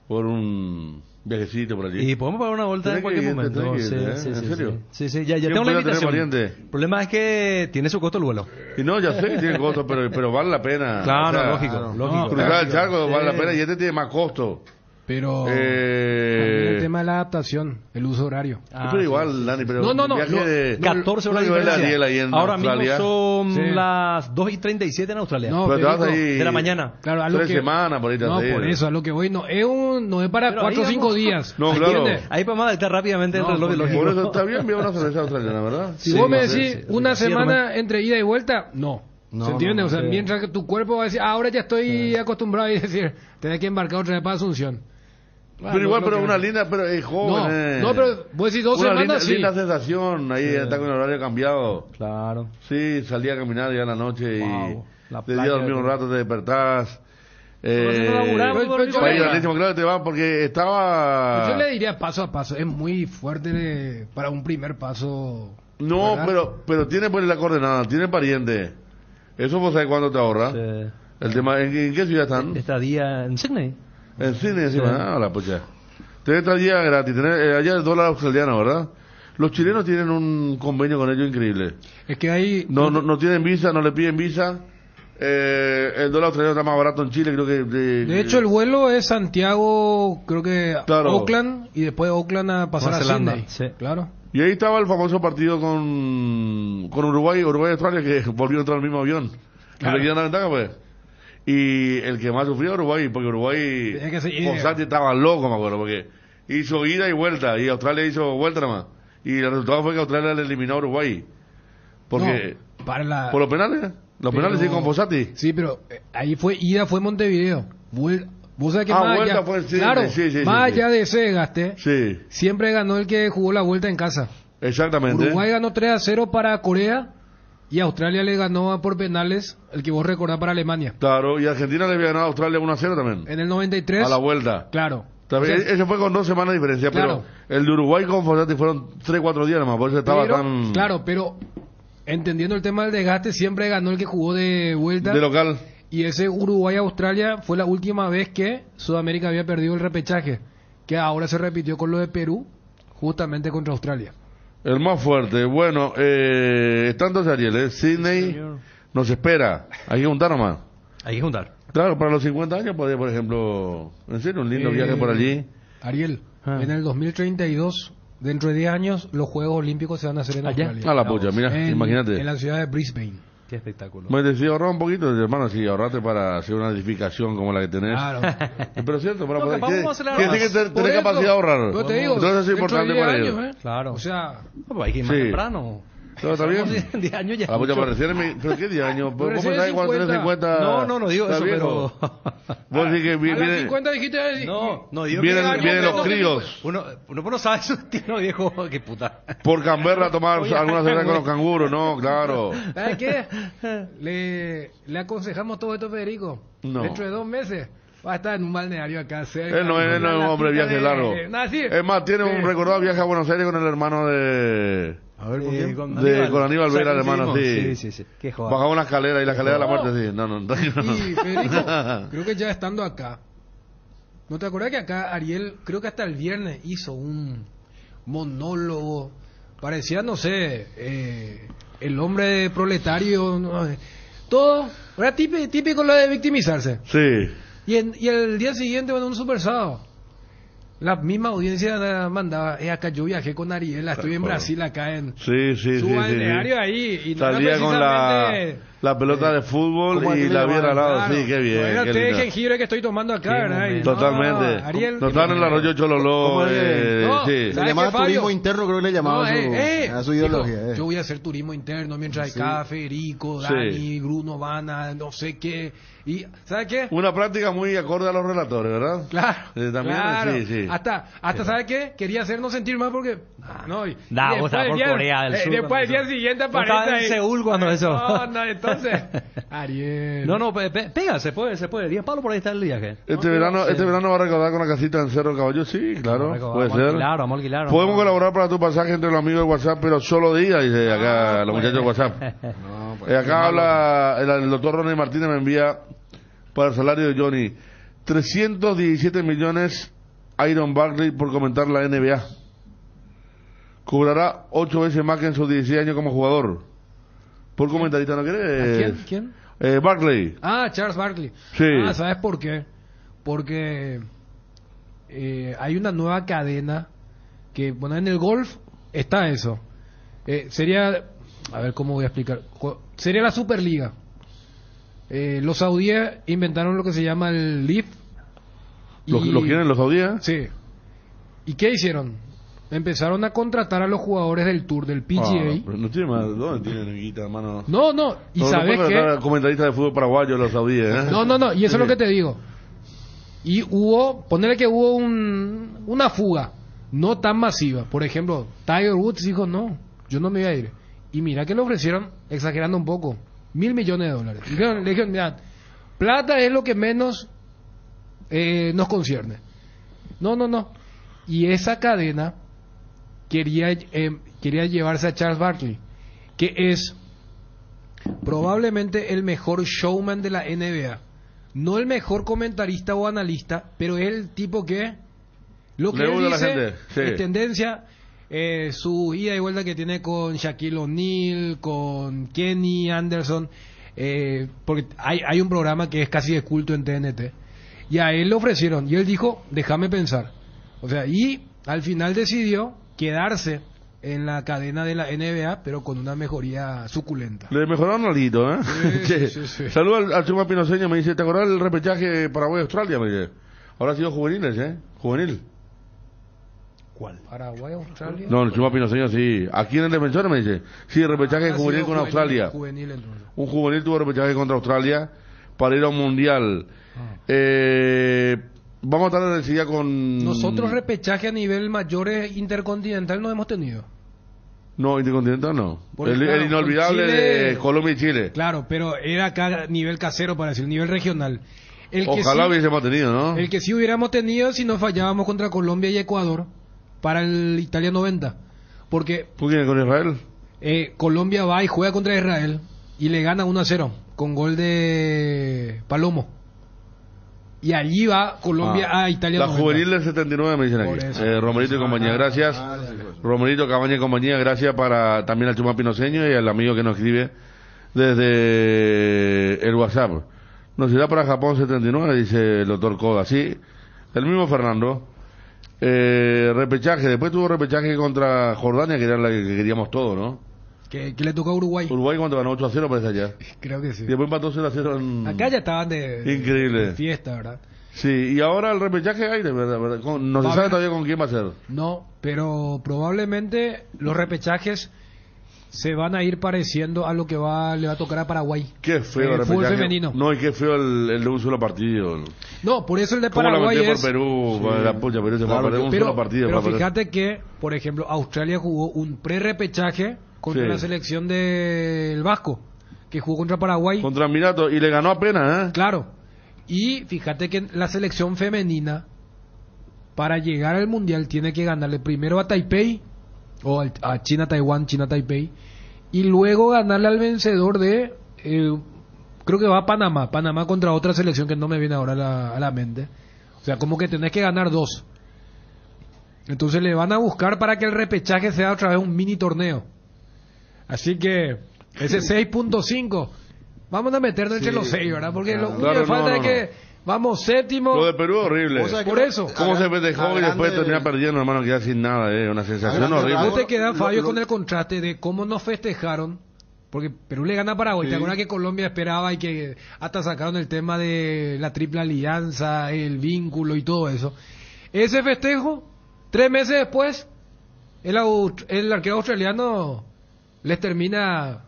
por un viajecito por allí? Y podemos pagar una vuelta en cualquier momento. ¿En serio? Sí, ya tengo la invitación. El problema es que tiene su costo el vuelo. Y no, ya sé que tiene costo, pero vale la pena. Claro, o sea, lógico. Cruzar el charco vale la pena y este tiene más costo. Pero el tema de la adaptación, el uso horario. Pero igual, Dani, pero no, viaje 14 horas de diferencia. Ahora Australia mismo son las 2:37 en Australia. No, pero te vas ahí de la mañana. Claro, 3 semanas por ahí. No, por eso, a lo que voy, no es para 4 o 5 días. No, claro. Ahí podemos adaptar rápidamente el reloj lógico. Por eso está bien, una cerveza australiana, ¿verdad? Si vos me decís una semana entre ida y vuelta, no. ¿Se entiende? O sea, mientras que tu cuerpo va a decir, ahora ya estoy acostumbrado a decir, tenés que embarcar otra vez para Asunción. Pero igual, pero una linda, pero es joven. No, pero vos decís 2 semanas, sí. Linda sensación, ahí está con el horario cambiado. Claro. Sí, salí a caminar ya en la noche y te dio a dormir un rato, te despertás. Claro, te va porque estaba... Yo le diría paso a paso, es muy fuerte para un primer paso. No, pero tiene pues la coordenada, tiene pariente. Eso vos sabés cuándo te ahorra. Sí. El tema, ¿en qué ciudad están? Estadía en Sydney. En Sydney encima, la pucha. Tenés estadía gratis, allá el dólar australiano, ¿verdad? Los chilenos tienen un convenio con ellos increíble. Es que hay... No tienen visa, no le piden visa. El dólar australiano está más barato en Chile, creo que... De hecho, el vuelo es Santiago, creo que claro. Auckland, y después de Auckland a pasar a Sydney. Sí. Claro. Y ahí estaba el famoso partido con Uruguay-Australia, que volvió a entrar al mismo avión. Claro. Le quedan la ventaja, pues. Y el que más sufrió Uruguay, porque Uruguay Fossati estaba loco, me acuerdo, porque hizo ida y vuelta, y Australia hizo vuelta nada más. Y el resultado fue que Australia le eliminó a Uruguay. Porque... No, por los penales. Los penales sí con Fossati. Sí, pero ahí fue Montevideo. Vos sabés que vuelta fue, sí, claro, sí, más allá de ese desgaste, sí. Siempre ganó el que jugó la vuelta en casa. Exactamente. Uruguay ganó 3-0 para Corea y Australia le ganó por penales, el que vos recordás, para Alemania. Claro, y Argentina le había ganado a Australia 1-0 también. En el 93. A la vuelta. Claro. También, ese fue con 2 semanas de diferencia, claro. Pero el de Uruguay con Fossati fueron 3-4 días nomás, por eso estaba tan... Claro, pero entendiendo el tema del desgaste, siempre ganó el que jugó de vuelta. De local. Y ese Uruguay-Australia fue la última vez que Sudamérica había perdido el repechaje, que ahora se repitió con lo de Perú, justamente contra Australia. El más fuerte. Bueno, está entonces Ariel, Sydney nos espera. Hay que juntar nomás. Hay que juntar. Claro, para los 50 años podría, por ejemplo, en serio, un lindo viaje por allí. Ariel, en el 2032, dentro de 10 años, los Juegos Olímpicos se van a hacer en Australia. A la pucha, mira, imagínate. En la ciudad de Brisbane. Qué espectáculo. Me decía ahorrar un poquito, hermano, si ahorrate para hacer una edificación como la que tenés. Claro. Pero es cierto, para poder. vamos a hacer ¿Qué tiene que tener capacidad de ahorrar? Yo te digo, entonces es importante para ellos. Claro. O sea, hay que ir más temprano. ¿Todo está bien? 10 años ya. Ah, pues ya pero ¿qué 10 años? ¿Cómo recién sabes cuando tenés 50? No digo eso, pero... Vos decís que a las viene... 50 dijiste... No digo vienen los críos. Uno no sabe su estilo, viejo. Qué puta. Por Canberra a tomar alguna cerveza con los canguros, no, claro. ¿Sabes qué? Le aconsejamos todo esto, Federico. No. Dentro de 2 meses va a estar en un balneario acá cerca. Él no es un hombre de viaje largo. Es más, tiene un recordado viaje a Buenos Aires con el hermano de... A ver, ¿con con Aníbal Vera, hermano, sí. Sí. Qué joder. Bajaba una escalera y la escalera de la muerte, sí. No. Y Federico, creo que ya estando acá, ¿no te acuerdas que acá Ariel, creo que hasta el viernes hizo un monólogo? Parecía, no sé, el hombre proletario, no, todo, era típico lo de victimizarse. Sí. Y el día siguiente, bueno, un super sábado. La misma audiencia mandaba, acá yo viajé con Ariel, estoy en Brasil acá en su balneario ahí. Y salía con la pelota de fútbol y la viera al lado, claro. sí, qué bien. Era té de jengibre que estoy tomando acá, ¿verdad? Totalmente. Ariel, no estaban en el arroyo Chololó. Sí. Le llamaba turismo interno, creo que le llamaba a su ideología. Dijo, yo voy a hacer turismo interno mientras hay acá Federico, Dani, Bruno, Vana, no sé qué. Y, ¿sabes qué? Una práctica muy acorde a los relatores, ¿verdad? Claro. También, claro. Sí. Hasta ¿sabes qué? Quería hacernos sentir mal porque... vos estás por Corea del Sur. Después el día siguiente aparece estaba en Seúl cuando eso. No, entonces... Ariel. No, pega, se puede. 10 palos por ahí está el viaje. Este verano va a recaudar con la casita en Cerro Caballo, sí, claro, puede ser. Vamos a alquilar. Podemos colaborar para tu pasaje entre los amigos de WhatsApp, pero solo día, dice acá los muchachos de WhatsApp. Acá habla el doctor Ronnie Martínez, me envía para el salario de Johnny 317 millones Iron Barkley por comentar la NBA. Cobrará 8 veces más que en sus 16 años como jugador. Por comentarista, ¿no querés? ¿Quién? Barkley. Charles Barkley. Sí. ¿Sabes por qué? Porque hay una nueva cadena que, bueno, en el golf está eso. Sería, a ver cómo voy a explicar. Sería la Superliga. Los saudíes inventaron lo que se llama el LIV. ¿Lo quieren los saudíes? Sí. ¿Y qué hicieron? Empezaron a contratar a los jugadores del Tour, del PGA. No tiene más, ¿dónde tienen guita, hermano? No. ¿Y sabes qué? Comentaristas de fútbol paraguayo los saudíes, ¿eh? No. Y eso es lo que te digo. Y ponerle que hubo una fuga, no tan masiva. Por ejemplo, Tiger Woods dijo, no, yo no me voy a ir. Y mira que le ofrecieron, exagerando un poco, $1,000 millones. Le dijeron, mira, plata es lo que menos nos concierne. No. Y esa cadena quería llevarse a Charles Barkley, que es probablemente el mejor showman de la NBA. No el mejor comentarista o analista, pero es el tipo que lo que él dice es tendencia. Su ida y vuelta que tiene con Shaquille O'Neal, con Kenny Anderson, porque hay un programa que es casi de culto en TNT, y a él le ofrecieron, y él dijo, déjame pensar. O sea, y al final decidió quedarse en la cadena de la NBA, pero con una mejoría suculenta. Le mejoraron algo, ¿eh? Sí. Saludos al Chuma Pinoseño, me dice, ¿te acordás del repechaje Paraguay-Australia? Me dice, ahora ha sido juveniles, ¿eh? Juvenil. ¿Cuál? ¿Paraguay-Australia? No, el Chuma Pinoseño sí. Aquí en el defensor me dice, sí, repechaje juvenil con Australia. Juvenil, entonces. Un juvenil tuvo repechaje contra Australia para ir a un mundial. Vamos a estar decidida con... Nosotros repechaje a nivel mayores intercontinental no hemos tenido. No, intercontinental no. Claro, el inolvidable Chile, de Colombia y Chile. Claro, pero era acá nivel casero, para decir, nivel regional. Ojalá hubiésemos tenido, ¿no? El que sí hubiéramos tenido si nos fallábamos contra Colombia y Ecuador para el Italia 90. Porque... ¿Tú quién con Israel? Colombia va y juega contra Israel y le gana 1-0 con gol de Palomo. Y allí va Colombia a Italia. La 90. juvenil del 79 me dicen aquí. Romerito y compañía, gracias. Romerito, Cabaña y compañía, gracias para también al Chuma Pinoseño y al amigo que nos escribe desde el WhatsApp. Nos irá para Japón 79, dice el doctor Koda. Sí, el mismo Fernando. Repechaje, después tuvo repechaje contra Jordania, que era la que queríamos todos, ¿no? Que le tocó a Uruguay. Uruguay cuando ganó 8-0 parece allá. Creo que sí. Y después empató 0-0 en... Acá ya estaban Increíble. de fiesta, ¿verdad? Sí, y ahora el repechaje hay, ¿verdad? No se sabe todavía con quién va a ser. No, pero probablemente los repechajes se van a ir pareciendo a lo que le va a tocar a Paraguay. Qué feo el fútbol repechaje. Femenino. No, y qué feo el de un solo partido. No, por eso el de ¿Cómo Paraguay la metió es... por Perú? Sí. La pucha, Perú se va a perder un solo partido. Pero fíjate que, por ejemplo, Australia jugó un pre-repechaje contra la selección del Vasco, que jugó contra Paraguay. Contra Emiratos, y le ganó apenas, ¿eh? Claro. Y fíjate que la selección femenina, para llegar al Mundial, tiene que ganarle primero a Taipei, o a China-Taiwán, China-Taipei, y luego ganarle al vencedor de, creo que va a Panamá contra otra selección que no me viene ahora a la mente. O sea, como que tenés que ganar 2. Entonces le van a buscar para que el repechaje sea otra vez un mini torneo. Así que ese 6.5, vamos a meternos entre los 6, ¿verdad? Porque lo único que falta es que vamos séptimo. Lo de Perú es horrible. O sea, por eso. Cómo se festejó y después termina perdiendo, hermano, queda sin nada, una sensación horrible. No te queda, Fabio, con el contraste de cómo nos festejaron, porque Perú le gana a Paraguay. ¿Te acuerdas que Colombia esperaba y que hasta sacaron el tema de la triple alianza, el vínculo y todo eso? Ese festejo, 3 meses después, el arquero australiano les termina,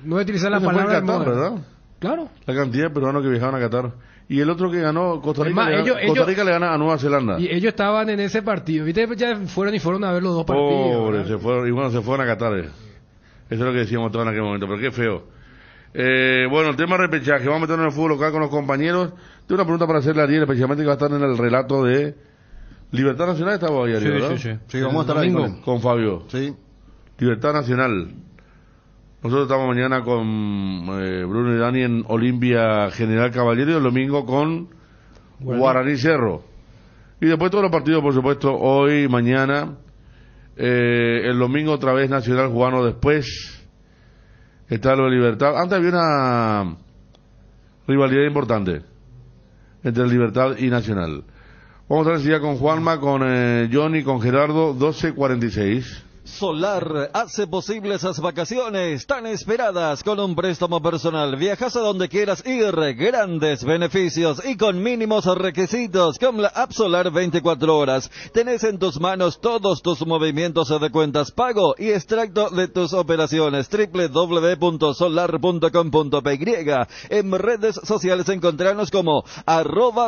no voy a utilizar la palabra Qatar, ¿verdad? Claro. La cantidad de peruanos que viajaban a Qatar. Y el otro que ganó, Costa Rica le gana a Nueva Zelanda. Y ellos estaban en ese partido. ¿Viste? Ya fueron a ver los dos partidos. Pobre, se fueron a Qatar. Eso es lo que decíamos todos en aquel momento, pero qué feo. Bueno, el tema repechaje. Vamos a meternos en el fútbol local con los compañeros. Tengo una pregunta para hacerle a Ariel, especialmente que va a estar en el relato de Libertad Nacional. ¿Estaba ahí, Ariel, ¿verdad? Sí, vamos a estar ahí con Fabio. Sí. Libertad Nacional. Nosotros estamos mañana con Bruno y Dani en Olimpia General Caballero y el domingo con Guaraní Cerro. Y después todos los partidos, por supuesto, hoy, mañana, el domingo otra vez Nacional jugando después. Está lo de Libertad. Antes había una rivalidad importante entre Libertad y Nacional. Vamos a ver si ya con Juanma, con Johnny, con Gerardo, 12:46. Solar hace posible esas vacaciones tan esperadas con un préstamo personal. Viajas a donde quieras ir, grandes beneficios y con mínimos requisitos. Con la app Solar 24 horas tenés en tus manos todos tus movimientos de cuentas, pago y extracto de tus operaciones. www.solar.com.py. En redes sociales encontrarnos como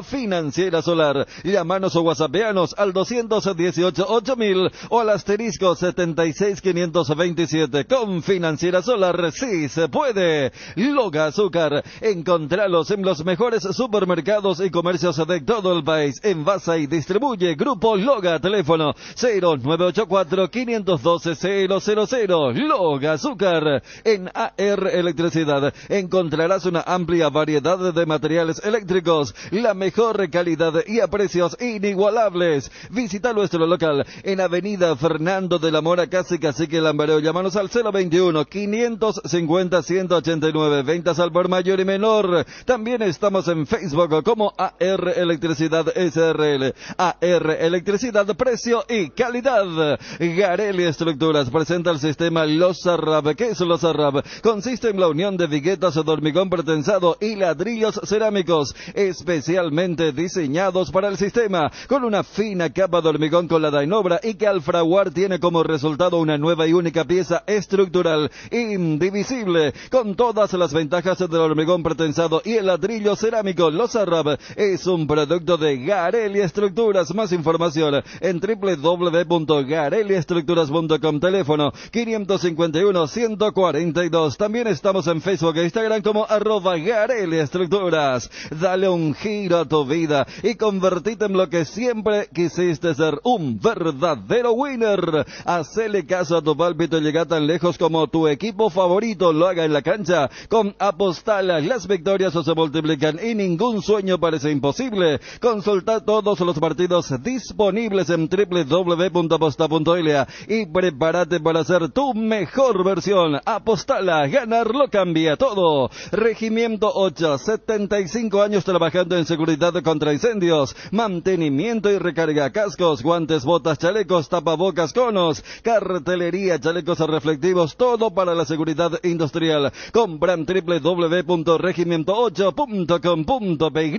@financiera solar. Llamanos o whatsappeanos al 218-8000 o al asterisco 76527. Con Financiera Solar sí se puede. Loga Azúcar, encontralos en los mejores supermercados y comercios de todo el país. Envasa y distribuye Grupo Loga. Teléfono 0984-512-000. Loga Azúcar. En AR Electricidad encontrarás una amplia variedad de materiales eléctricos, la mejor calidad y a precios inigualables. Visita nuestro local en Avenida Fernando de la Mora, casi Cacique Lambareo. Llámanos al 021-550-189. Ventas al por mayor y menor. También estamos en Facebook como AR Electricidad SRL. AR Electricidad, precio y calidad. Garelli Estructuras presenta el sistema Los Arrab. ¿Qué es Los Arrab? Consiste en la unión de viguetas de hormigón pretensado y ladrillos cerámicos especialmente diseñados para el sistema, con una fina capa de hormigón colada en obra y que al fraguar tiene como resultado una nueva y única pieza estructural indivisible, con todas las ventajas del hormigón pretensado y el ladrillo cerámico. Los Arrab es un producto de Garelli Estructuras. Más información en www.garelliestructuras.com. Teléfono 551-142. También estamos en Facebook e Instagram como @Garelli Estructuras. Dale un giro a tu vida y convertite en lo que siempre quisiste ser, un verdadero winner. Así Hacele caso a tu pálpito y llega tan lejos como tu equipo favorito lo haga en la cancha. Con Apostala, las victorias se multiplican y ningún sueño parece imposible. Consulta todos los partidos disponibles en www.aposta.la y prepárate para hacer tu mejor versión. Apostala, ganar lo cambia todo. Regimiento 8, 75 años trabajando en seguridad contra incendios, mantenimiento y recarga, cascos, guantes, botas, chalecos, tapabocas, conos, cartelería, chalecos reflectivos, todo para la seguridad industrial. Compran www.regimiento8.com.py.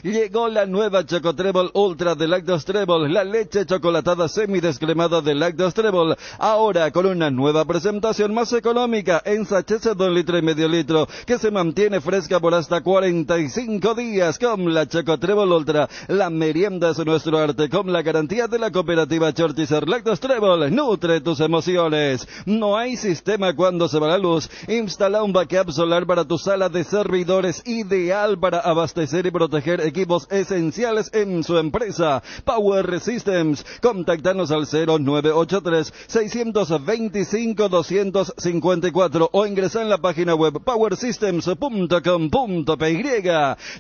Llegó la nueva Chocotrebol Ultra de Lactos Trebol, la leche chocolatada semidescremada de Lactos Trebol, ahora con una nueva presentación más económica en sachets de 2,5 litros, que se mantiene fresca por hasta 45 días. Con la Chocotrebol Ultra, la merienda es nuestro arte, con la garantía de la cooperativa Chortizer. Lactos Trebol, nutre tus emociones. No hay sistema cuando se va la luz. Instala un backup solar para tu sala de servidores, ideal para abastecer y proteger equipos esenciales en su empresa. Power Systems, contáctanos al 0983-625-254 o ingresa en la página web powersystems.com.py.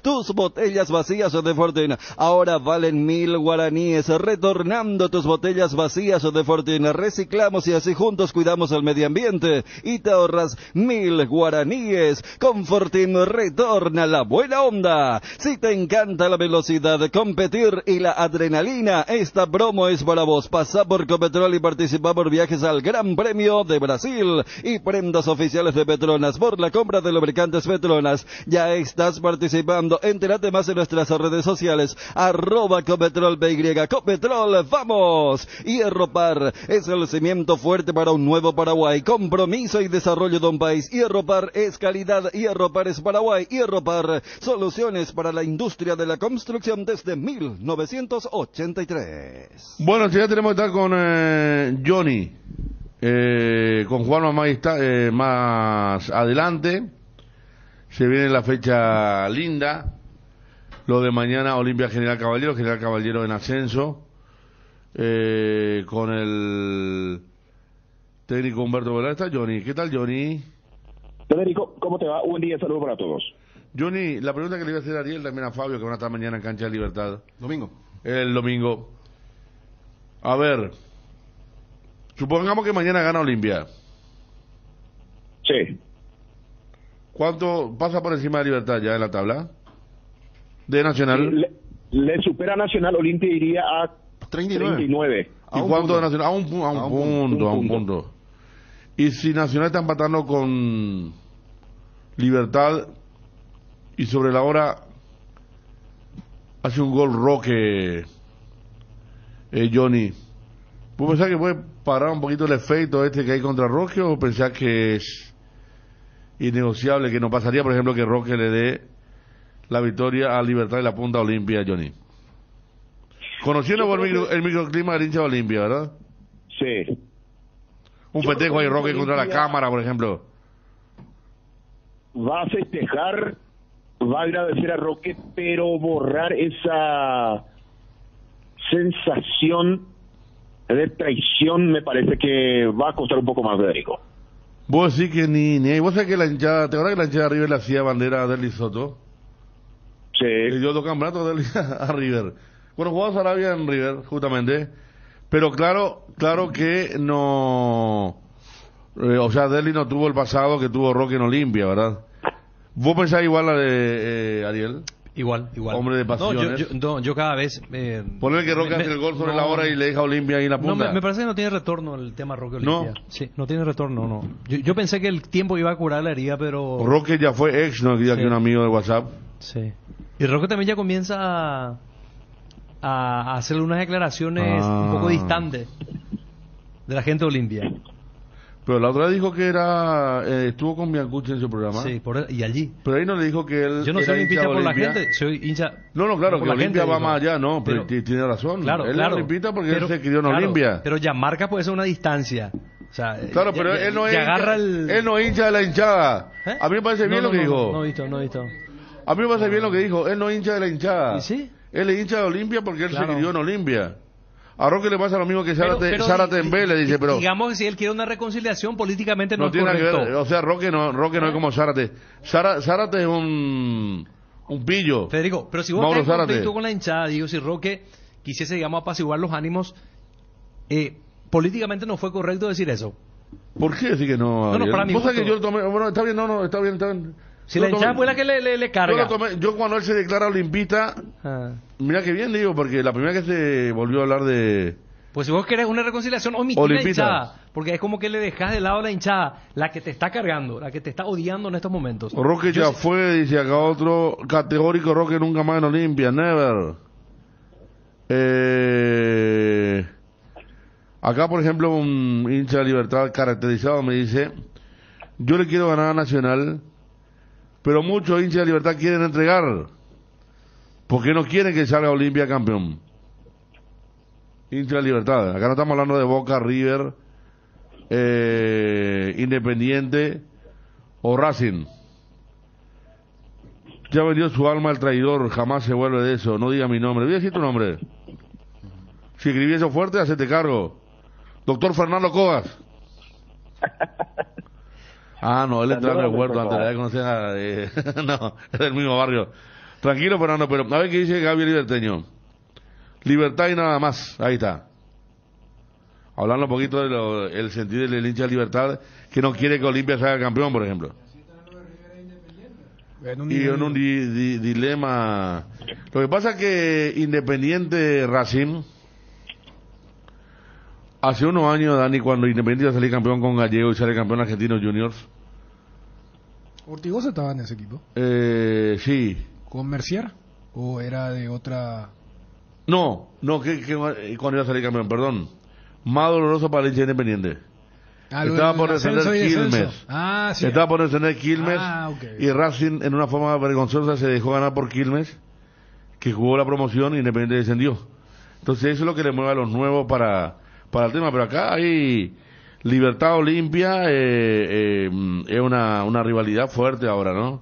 Tus botellas vacías de Fortin ahora valen 1.000 guaraníes. Retornando tus botellas vacías de Fortin, reciclamos y así juntos cuidamos el medio ambiente y te ahorras 1.000 guaraníes. Con Fortin retorna la buena onda. Si te encanta la velocidad, competir y la adrenalina, esta promo es para vos. Pasa por Copetrol y participa por viajes al Gran Premio de Brasil y prendas oficiales de Petronas por la compra de lubricantes Petronas. Ya estás participando. Entérate más en nuestras redes sociales, @CopetrolPY. Copetrol, vamos. Hierropar es el cimiento fuerte para un nuevo Paraguay. Compromiso y desarrollo de un país. Hierropar es calidad. Hierropar es Paraguay. Hierropar, soluciones para la industria de la construcción desde 1983. Bueno, ya tenemos que estar con Johnny, con Juan más adelante. Se viene la fecha linda. Lo de mañana, Olimpia General Caballero en ascenso, con el técnico Humberto Velarde. Johnny, ¿qué tal, Johnny? Federico, ¿cómo te va? Un buen día, saludos para todos. Johnny, la pregunta que le iba a hacer a Ariel, también a Fabio, que van a estar mañana en Cancha de Libertad. Domingo. El domingo. A ver, supongamos que mañana gana Olimpia. Sí. ¿Cuánto pasa por encima de Libertad ya en la tabla de Nacional? Le supera Nacional. Olimpia iría a 39. ¿Y cuánto de Nacional? A un punto. Y si Nacional está empatando con Libertad y sobre la hora hace un gol Roque, Johnny, ¿vos pensás que puede parar un poquito el efecto este que hay contra Roque, o pensás que es innegociable, que no pasaría, por ejemplo, que Roque le dé la victoria a Libertad y la punta a Olimpia, Johnny? Conociendo el microclima del hincha de Olimpia, ¿verdad? Sí. Un festejo ahí, Roque contra la cámara, por ejemplo. Va a festejar, va a agradecer a Roque, pero borrar esa sensación de traición me parece que va a costar un poco más, Federico. Vos sí que ni vos sabés que la hinchada, ¿te acuerdas que la hinchada de River le hacía bandera a Derlis Soto? Sí. Le dio 2 campeonatos de Derlis a River. Bueno, jugaba Sarabia en River, justamente. Pero claro que no... o sea, Derlis no tuvo el pasado que tuvo Roque en Olimpia, ¿verdad? ¿Vos pensás igual a de Ariel? Igual. Hombre de pasiones. Yo cada vez... Poner que Roque hace el gol sobre la hora y le deja a Olimpia ahí en la punta. No, me parece que no tiene retorno el tema Roque Olimpia. ¿No? Sí, no tiene retorno, no. Yo pensé que el tiempo iba a curar la herida, pero... Roque ya fue ex, ¿no? Aquí un amigo de WhatsApp. Sí. Y Roque también ya comienza a hacerle unas declaraciones un poco distantes de la gente de Olimpia. Pero la otra vez dijo que estuvo con Biancucci en su programa. Sí, y allí. Pero ahí no le dijo que él yo no soy hincha por la gente, soy hincha... No, claro, que Olimpia va más allá, no, pero tiene razón. Claro, él lo repita porque él se crió en Olimpia. Pero ya marca puede ser una distancia. O sea, claro, pero él no es hincha de la hinchada. A mí me parece bien lo que dijo. No he visto. A mí me parece bien lo que dijo. Él no es hincha de la hinchada. ¿Y sí? Él es hincha de Olimpia porque él se crió en Olimpia. A Roque le pasa lo mismo que Zárate en Vélez, dice, pero... Digamos que si él quiere una reconciliación, políticamente no es tiene correcto. Que ver, o sea, Roque no es como Zárate. Zárate es un pillo. Federico, pero si vos estás en conflicto con la hinchada, digo, si Roque quisiese, digamos, apaciguar los ánimos, políticamente no fue correcto decir eso. ¿Por qué decir que no? No, para mí. Que yo tomé, bueno, está bien. Si la hinchada fue la que le carga. Yo cuando él se declara olimpista, mira que bien digo, porque la primera que se volvió a hablar de... Pues si vos querés una reconciliación, omití la hinchada, porque es como que le dejás de lado la hinchada, la que te está cargando, la que te está odiando en estos momentos. Roque ya fue, dice acá otro, categórico, Roque nunca más en Olimpia, never. Acá, por ejemplo, un hincha de Libertad caracterizado me dice, yo le quiero ganar a Nacional, pero muchos hinchas de Libertad quieren entregar, porque no quieren que salga Olimpia campeón. Hincha de Libertad, acá no estamos hablando de Boca, River, Independiente o Racing. Ya vendió su alma al traidor, jamás se vuelve de eso, no diga mi nombre. Voy a decir tu nombre. Si escribí eso fuerte, hacete cargo. Doctor Fernando Cogas. No, él entró en el huerto antes de conocer a... no, es del mismo barrio. Tranquilo, Fernando, pero a ver qué dice Gabriel Liberteño. Libertad y nada más, ahí está. Hablando un poquito del sentido del hincha de Libertad, que no quiere que Olimpia salga campeón, por ejemplo. Y en un dilema. Lo que pasa es que Independiente Racing, hace unos años, Dani, cuando Independiente iba a salir campeón con Gallego y sale campeón Argentino Juniors. ¿Ortigosa estaba en ese equipo? Sí. ¿Con Mercier? ¿O era de otra...? No, que cuando iba a salir campeón, perdón. Más doloroso para el hincha Independiente. Estaba por descender Quilmes. Sí. Estaba por descender Quilmes. Okay. Y Racing, en una forma vergonzosa, se dejó ganar por Quilmes, que jugó la promoción y Independiente descendió. Entonces eso es lo que le mueve a los nuevos para el tema. Pero acá hay Libertad Olimpia, es una rivalidad fuerte ahora, ¿no?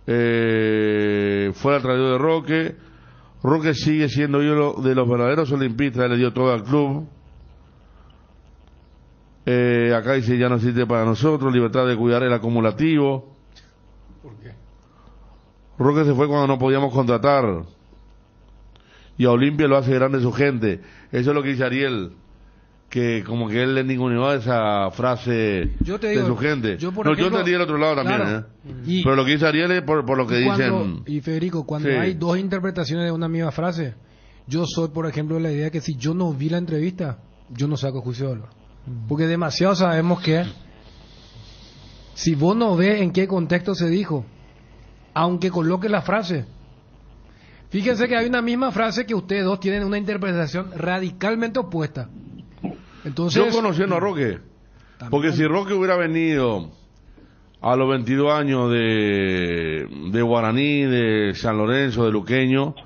Fuera el traidor de Roque. Roque sigue siendo ídolo de los verdaderos olimpistas, le dio todo al club. Acá dice, ya no existe para nosotros, libertad de cuidar el acumulativo. ¿Por qué? Roque se fue cuando no podíamos contratar. Y a Olimpia lo hace grande su gente. Eso es lo que dice Ariel, que como que él le ninguneó esa frase de su gente. Yo entendí el otro lado también, claro. Pero lo que dice Ariel es por lo que dicen. Y Federico, cuando hay dos interpretaciones de una misma frase, yo soy, por ejemplo, de la idea que si yo no vi la entrevista, yo no saco juicio de valor. Porque demasiado sabemos que si vos no ves en qué contexto se dijo, aunque coloque la frase, fíjense que hay una misma frase que ustedes dos tienen una interpretación radicalmente opuesta. Entonces, yo conociendo a Roque, porque si Roque hubiera venido a los 22 años de Guaraní, de San Lorenzo, de Luqueño,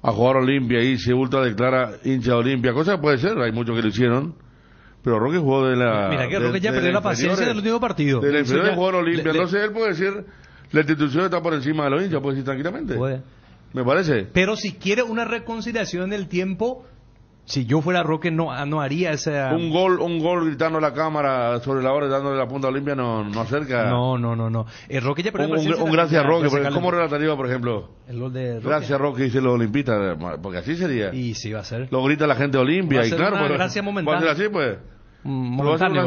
a jugar a Olimpia y se ultra declara hincha de Olimpia, cosa que puede ser, hay muchos que lo hicieron. Pero Roque jugó de la... Mira que Roque ya perdió la paciencia del último partido. De la inferior de jugar Olimpia. Entonces él puede decir, la institución está por encima de los hinchas, puede decir tranquilamente. Puede. Me parece. Pero si quiere una reconciliación en el tiempo, si yo fuera Roque no haría esa... Un gol gritando a la cámara sobre la hora dándole la punta a Olimpia no acerca... No. Roque ya perdió la paciencia. Un gracias a Roque. ¿Cómo relataría, por ejemplo? El gol de Roque. Gracias a Roque dice los olimpistas, porque así sería. Y sí va a ser. Lo grita la gente de Olimpia y claro, una gracia momentánea. Va a ser así, pues. Momentáneo,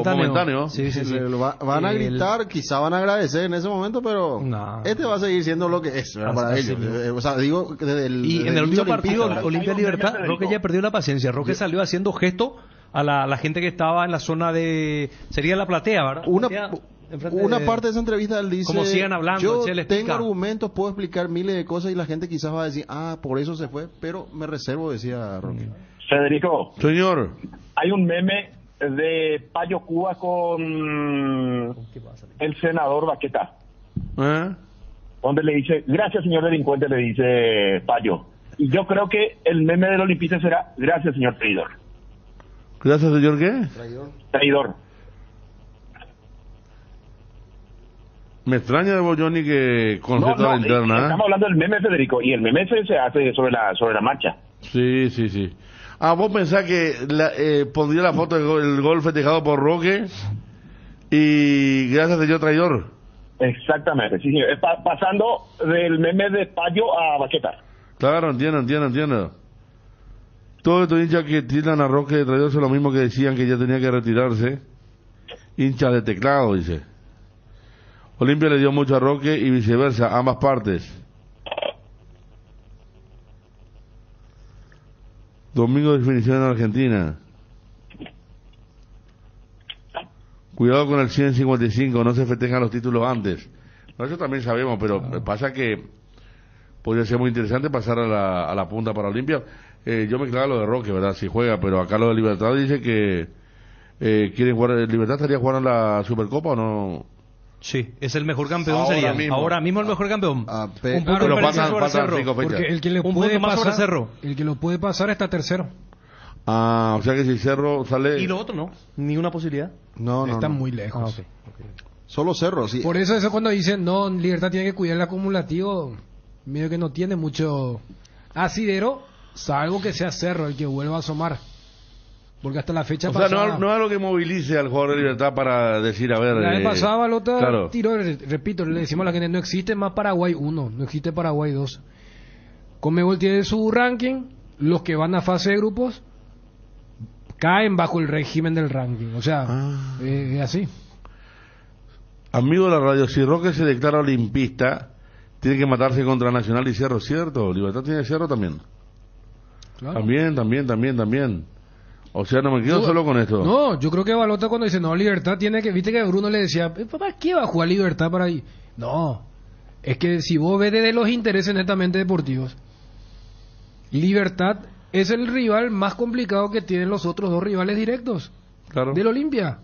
momentáneo. Sí. Van a gritar, quizá van a agradecer en ese momento, pero este va a seguir siendo lo que es para ellos. O sea, digo, y en el último partido, Olimpia Libertad, Roque ya perdió la paciencia. Roque salió haciendo gesto a la gente que estaba en la zona de... Sería la platea, ¿verdad? Una parte de esa entrevista él dice, como sigan hablando, yo tengo argumentos, puedo explicar miles de cosas y la gente quizás va a decir, por eso se fue, pero me reservo, decía Roque. Federico. Señor. Hay un meme de Payo Cuba con el senador Baqueta. Donde le dice, gracias señor delincuente, le dice Payo. Y yo creo que el meme del olimpista será, gracias señor traidor. ¿Gracias señor qué? Traidor. Me extraña de Bolloni que concepto la interna. Estamos hablando del meme, Federico, y el meme se hace sobre la marcha. Sí. vos pensás que pondría la foto del gol festejado por Roque y gracias señor traidor. Exactamente, sí, señor. Pasando del meme de Payo a Baqueta. Claro, entiendo. Todos estos hinchas que tildan a Roque de traidor son lo mismo que decían que ya tenía que retirarse. Hinchas de teclado, dice. Olimpia le dio mucho a Roque y viceversa, ambas partes. Domingo de definición en Argentina. Cuidado con el 155, no se festejan los títulos antes. No, eso también sabemos, pero pasa que podría ser muy interesante pasar a la punta para Olimpia. Yo me clavo lo de Roque, ¿verdad? Si juega, pero acá lo de Libertad dice que quieren jugar. ¿Libertad estaría jugando la Supercopa o no? Sí, es el mejor campeón ahora mismo el mejor campeón. Un punto pero faltan 5 fechas. Porque el que le puede pasar, el que lo puede pasar está tercero. O sea que si Cerro sale... Y lo otro no, ni una posibilidad. No, están muy lejos. Okay. Solo Cerro, sí. Por eso cuando dicen, no, Libertad tiene que cuidar el acumulativo, medio que no tiene mucho asidero, salvo que sea Cerro el que vuelva a asomar. Porque hasta la fecha pasada... O sea, no es algo que movilice al jugador de Libertad para decir, a ver... La vez pasada Balota tiró, repito, le decimos a la gente, no existe más Paraguay 1, no existe Paraguay 2. Conmebol tiene su ranking, los que van a fase de grupos caen bajo el régimen del ranking, o sea, es así. Amigo de la radio, si Roque se declara olimpista, tiene que matarse contra Nacional y Cerro, ¿cierto? Libertad tiene Cerro también. Claro. También. O sea, no me quedo solo con esto. No, yo creo que Balota cuando dice, no, Libertad tiene que... Viste que Bruno le decía, ¿para qué va a jugar Libertad para ahí? No, es que si vos ves desde los intereses netamente deportivos, Libertad es el rival más complicado que tienen los otros dos rivales directos del Olimpia.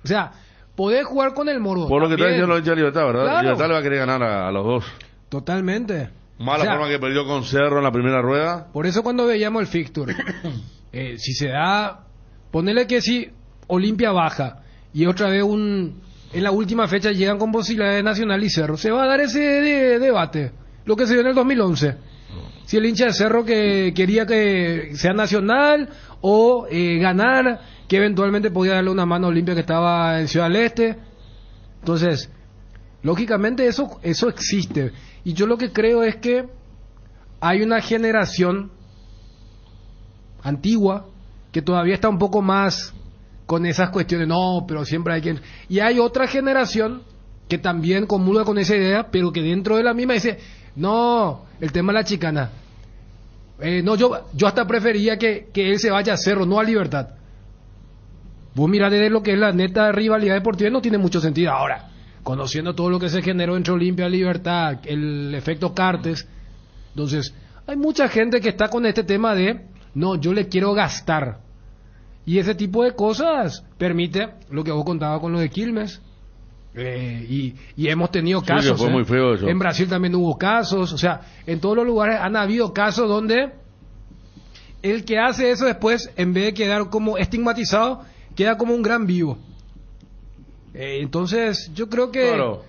O sea, podés jugar con el Morbo. Por lo que está diciendo lo hincha Libertad, ¿verdad? Claro. Libertad le va a querer ganar a los dos. Totalmente. Mala forma que perdió con Cerro en la primera rueda. Por eso cuando veíamos el fixture, si se da, ponele que si Olimpia baja y otra vez en la última fecha llegan con posibilidades de Nacional y Cerro, se va a dar ese debate, lo que se dio en el 2011. Si el hincha de Cerro que quería que sea Nacional o ganar, que eventualmente podía darle una mano a Olimpia que estaba en Ciudad del Este. Entonces, lógicamente eso existe. Y yo lo que creo es que hay una generación antigua que todavía está un poco más con esas cuestiones, no, pero siempre hay que... Y hay otra generación que también comulga con esa idea, pero que dentro de la misma dice, no, el tema de la chicana. No, yo hasta prefería que él se vaya a Cerro, no a Libertad. Vos mirá desde lo que es la neta rivalidad deportiva, no tiene mucho sentido. Ahora, conociendo todo lo que se generó entre Olimpia y Libertad, el efecto Cartes, entonces, hay mucha gente que está con este tema de, no, yo le quiero gastar. Y ese tipo de cosas permite lo que vos contabas con lo de Quilmes. Y hemos tenido casos. Sí, fue muy feo eso. En Brasil también hubo casos. O sea, en todos los lugares han habido casos donde el que hace eso después, en vez de quedar como estigmatizado, queda como un gran vivo. Entonces, yo creo que... Claro.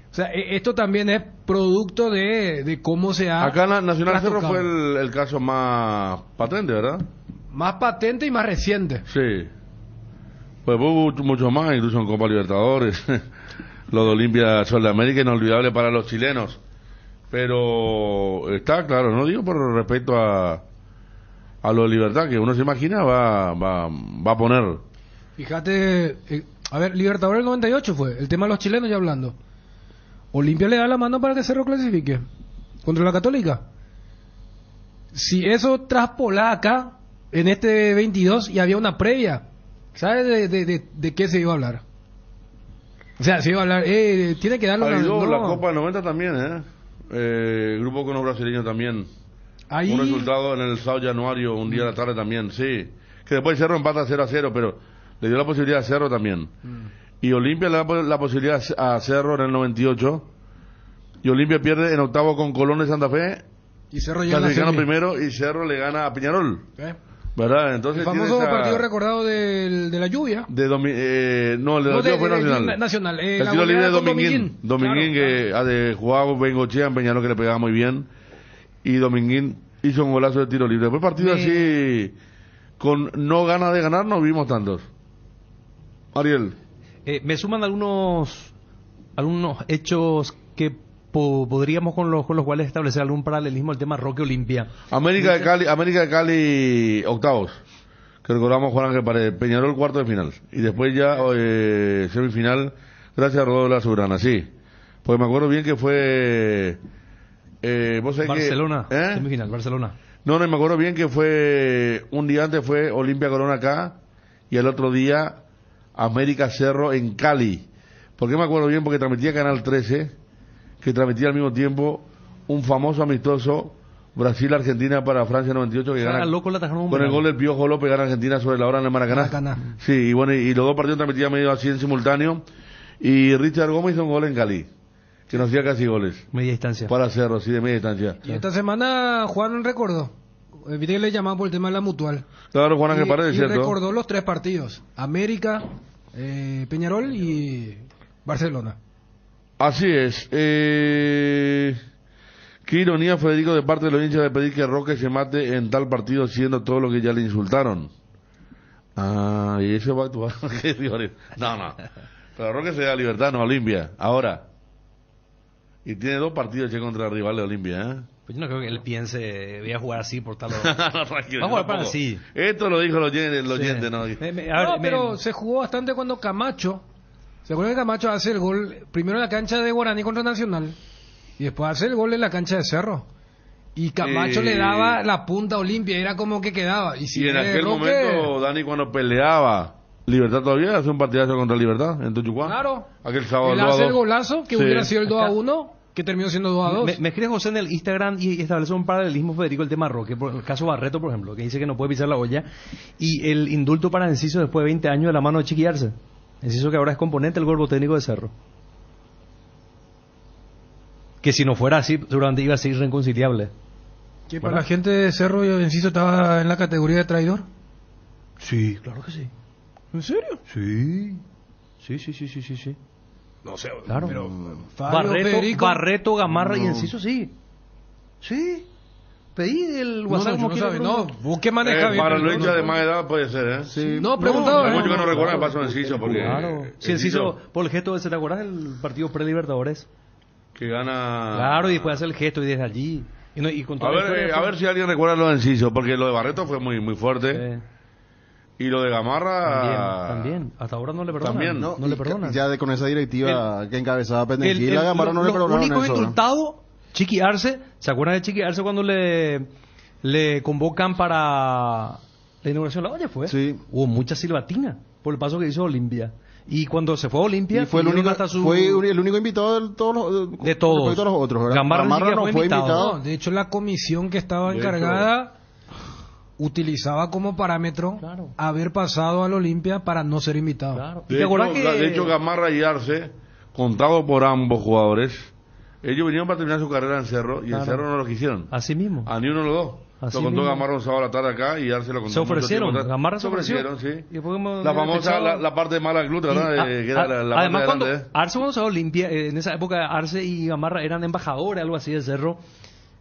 O sea, esto también es producto de cómo se ha... Acá Nacional Cerro fue el caso más patente, ¿verdad? Más patente y más reciente. Sí. Pues hubo mucho más, incluso en Copa Libertadores. Lo de Olimpia Sol de América, inolvidable para los chilenos. Pero está claro, no digo por respecto a lo de Libertad, que uno se imagina va a poner. Fíjate, a ver, Libertadores 98 fue, el tema de los chilenos ya hablando. Olimpia le da la mano para que Cerro clasifique contra la Católica. Si eso traspola acá, en este 22, y había una previa, ¿sabes de qué se iba a hablar? O sea, se iba a hablar, tiene que darle la Copa del 90 también, grupo con los brasileños también. Ahí... Un resultado en el Sao Januario, un día de la tarde también, sí. Que después Cerro empata 0-0, pero le dio la posibilidad a Cerro también. Y Olimpia le da la posibilidad a Cerro en el 98. Y Olimpia pierde en octavo con Colón de Santa Fe. Y Cerro llega primero y Cerro le gana a Peñarol. ¿Verdad? Entonces el famoso partido recordado de la lluvia. No, el de la lluvia fue Nacional. El tiro libre de Dominguín. Dominguín, claro. Que jugaba Bengochea en Peñarol, que le pegaba muy bien. Y Dominguín hizo un golazo de tiro libre. Fue partido así con no ganas de ganar no vimos tantos. Ariel. Me suman algunos hechos que podríamos con los cuales establecer algún paralelismo al tema Roque Olimpia. América de Cali octavos, que recordamos Juan Ángel Paredes, Peñarol cuarto de final y después ya semifinal gracias a Rodolfo La Sobrana, sí, porque me acuerdo bien que fue ¿vos sabés Barcelona, que, semifinal, Barcelona. No, me acuerdo bien que fue un día antes fue Olimpia Corona acá y el otro día América Cerro en Cali. ¿Por qué me acuerdo bien? Porque transmitía Canal 13, que transmitía al mismo tiempo un famoso amistoso Brasil-Argentina para Francia 98 que gana loco la con el gol del Piojo López, gana Argentina sobre la hora en el Maracaná. Sí, y bueno, y los dos partidos transmitían medio así en simultáneo y Richard Gómez hizo un gol en Cali, que nos hacía casi goles. Media distancia. Para Cerro, sí, de media distancia. Y esta semana Juan recordó, viste que le llamaba por el tema de la mutual. Claro, Juan Ángel Paredes, ¿cierto? Y recordó los 3 partidos, América, Peñarol y Barcelona. Así es. Qué ironía, Federico, de parte de los hinchas de pedir que Roque se mate en tal partido siendo todo lo que ya le insultaron. Ah, y eso va a actuar. No. Pero Roque se da Libertad, no a Olimpia. Ahora. Y tiene 2 partidos ya contra el rival de Olimpia, ¿eh? Pues yo no creo que él piense, voy a jugar así por tal. No, tranquilo. Va a jugar para así. Esto lo dijo los oyentes, ¿no? Pero se jugó bastante cuando Camacho. ¿Se acuerdan que Camacho hace el gol primero en la cancha de Guaraní contra Nacional? Y después hace el gol en la cancha de Cerro. Y Camacho le daba la punta a Olimpia, era como que quedaba. Y en aquel momento, Dani, cuando peleaba Libertad todavía, hace un partidazo contra Libertad en Tuchucuá. Claro. Aquel sábado él hace el golazo, que hubiera sido el 2-1, que terminó siendo 2-2. Me escribe José en el Instagram y establece un paralelismo, Federico, el tema Roque. Por el caso Barreto, por ejemplo, que dice que no puede pisar la olla. Y el indulto para Enciso después de 20 años de la mano de Chiqui Arce. Enciso que ahora es componente del cuerpo técnico de Cerro. Que si no fuera así, seguramente iba a ser irreconciliable. ¿Que para la gente de Cerro Enciso estaba en la categoría de traidor? Sí, claro que sí. ¿En serio? Sí. No sé, claro. Pero Barreto, Gamarra y Enciso, sí. Sí. Pedí el WhatsApp. ¿Vos qué manejas bien? Para los hinchas de más edad puede ser, ¿eh? Sí. No, preguntaba. Mucho que no recuerdan el paso de Enciso, porque... Claro. Sí, Enciso, por el gesto, ¿te acuerdas del partido pre-Libertadores? Que gana... Claro, y después hace el gesto y desde allí... Y con todo a ver si alguien recuerda lo de Enciso, porque lo de Barreto fue muy fuerte. Y lo de Gamarra... También. Hasta ahora no le perdonan. También. No le perdonan. Ya con esa directiva que encabezaba Pendequil, a Gamarra no le perdonaron eso. El único indultado, Chiqui Arce, ¿se acuerdan de Chiqui Arce cuando le convocan para la inauguración de la olla? Sí. Hubo mucha silbatina por el paso que hizo Olimpia. Y cuando se fue a Olimpia... Y fue el único invitado de todos los otros, ¿verdad? Gamarra no fue invitado. No, de hecho, la comisión que estaba encargada utilizaba como parámetro haber pasado al Olimpia para no ser invitado. Claro. De hecho, Gamarra y Arce, contado por ambos jugadores, ellos vinieron para terminar su carrera en Cerro y en Cerro no lo quisieron. Así mismo. A ni uno de los dos. Lo contó Gamarra un sábado a la tarde acá y Arce lo contó. Se ofrecieron. Gamarra se ofrecieron, sí. La famosa, la parte de mala glútea, ¿verdad? Que era la además, parte de Arce cuando se va a Olimpia, en esa época Arce y Gamarra eran embajadores, algo así de Cerro,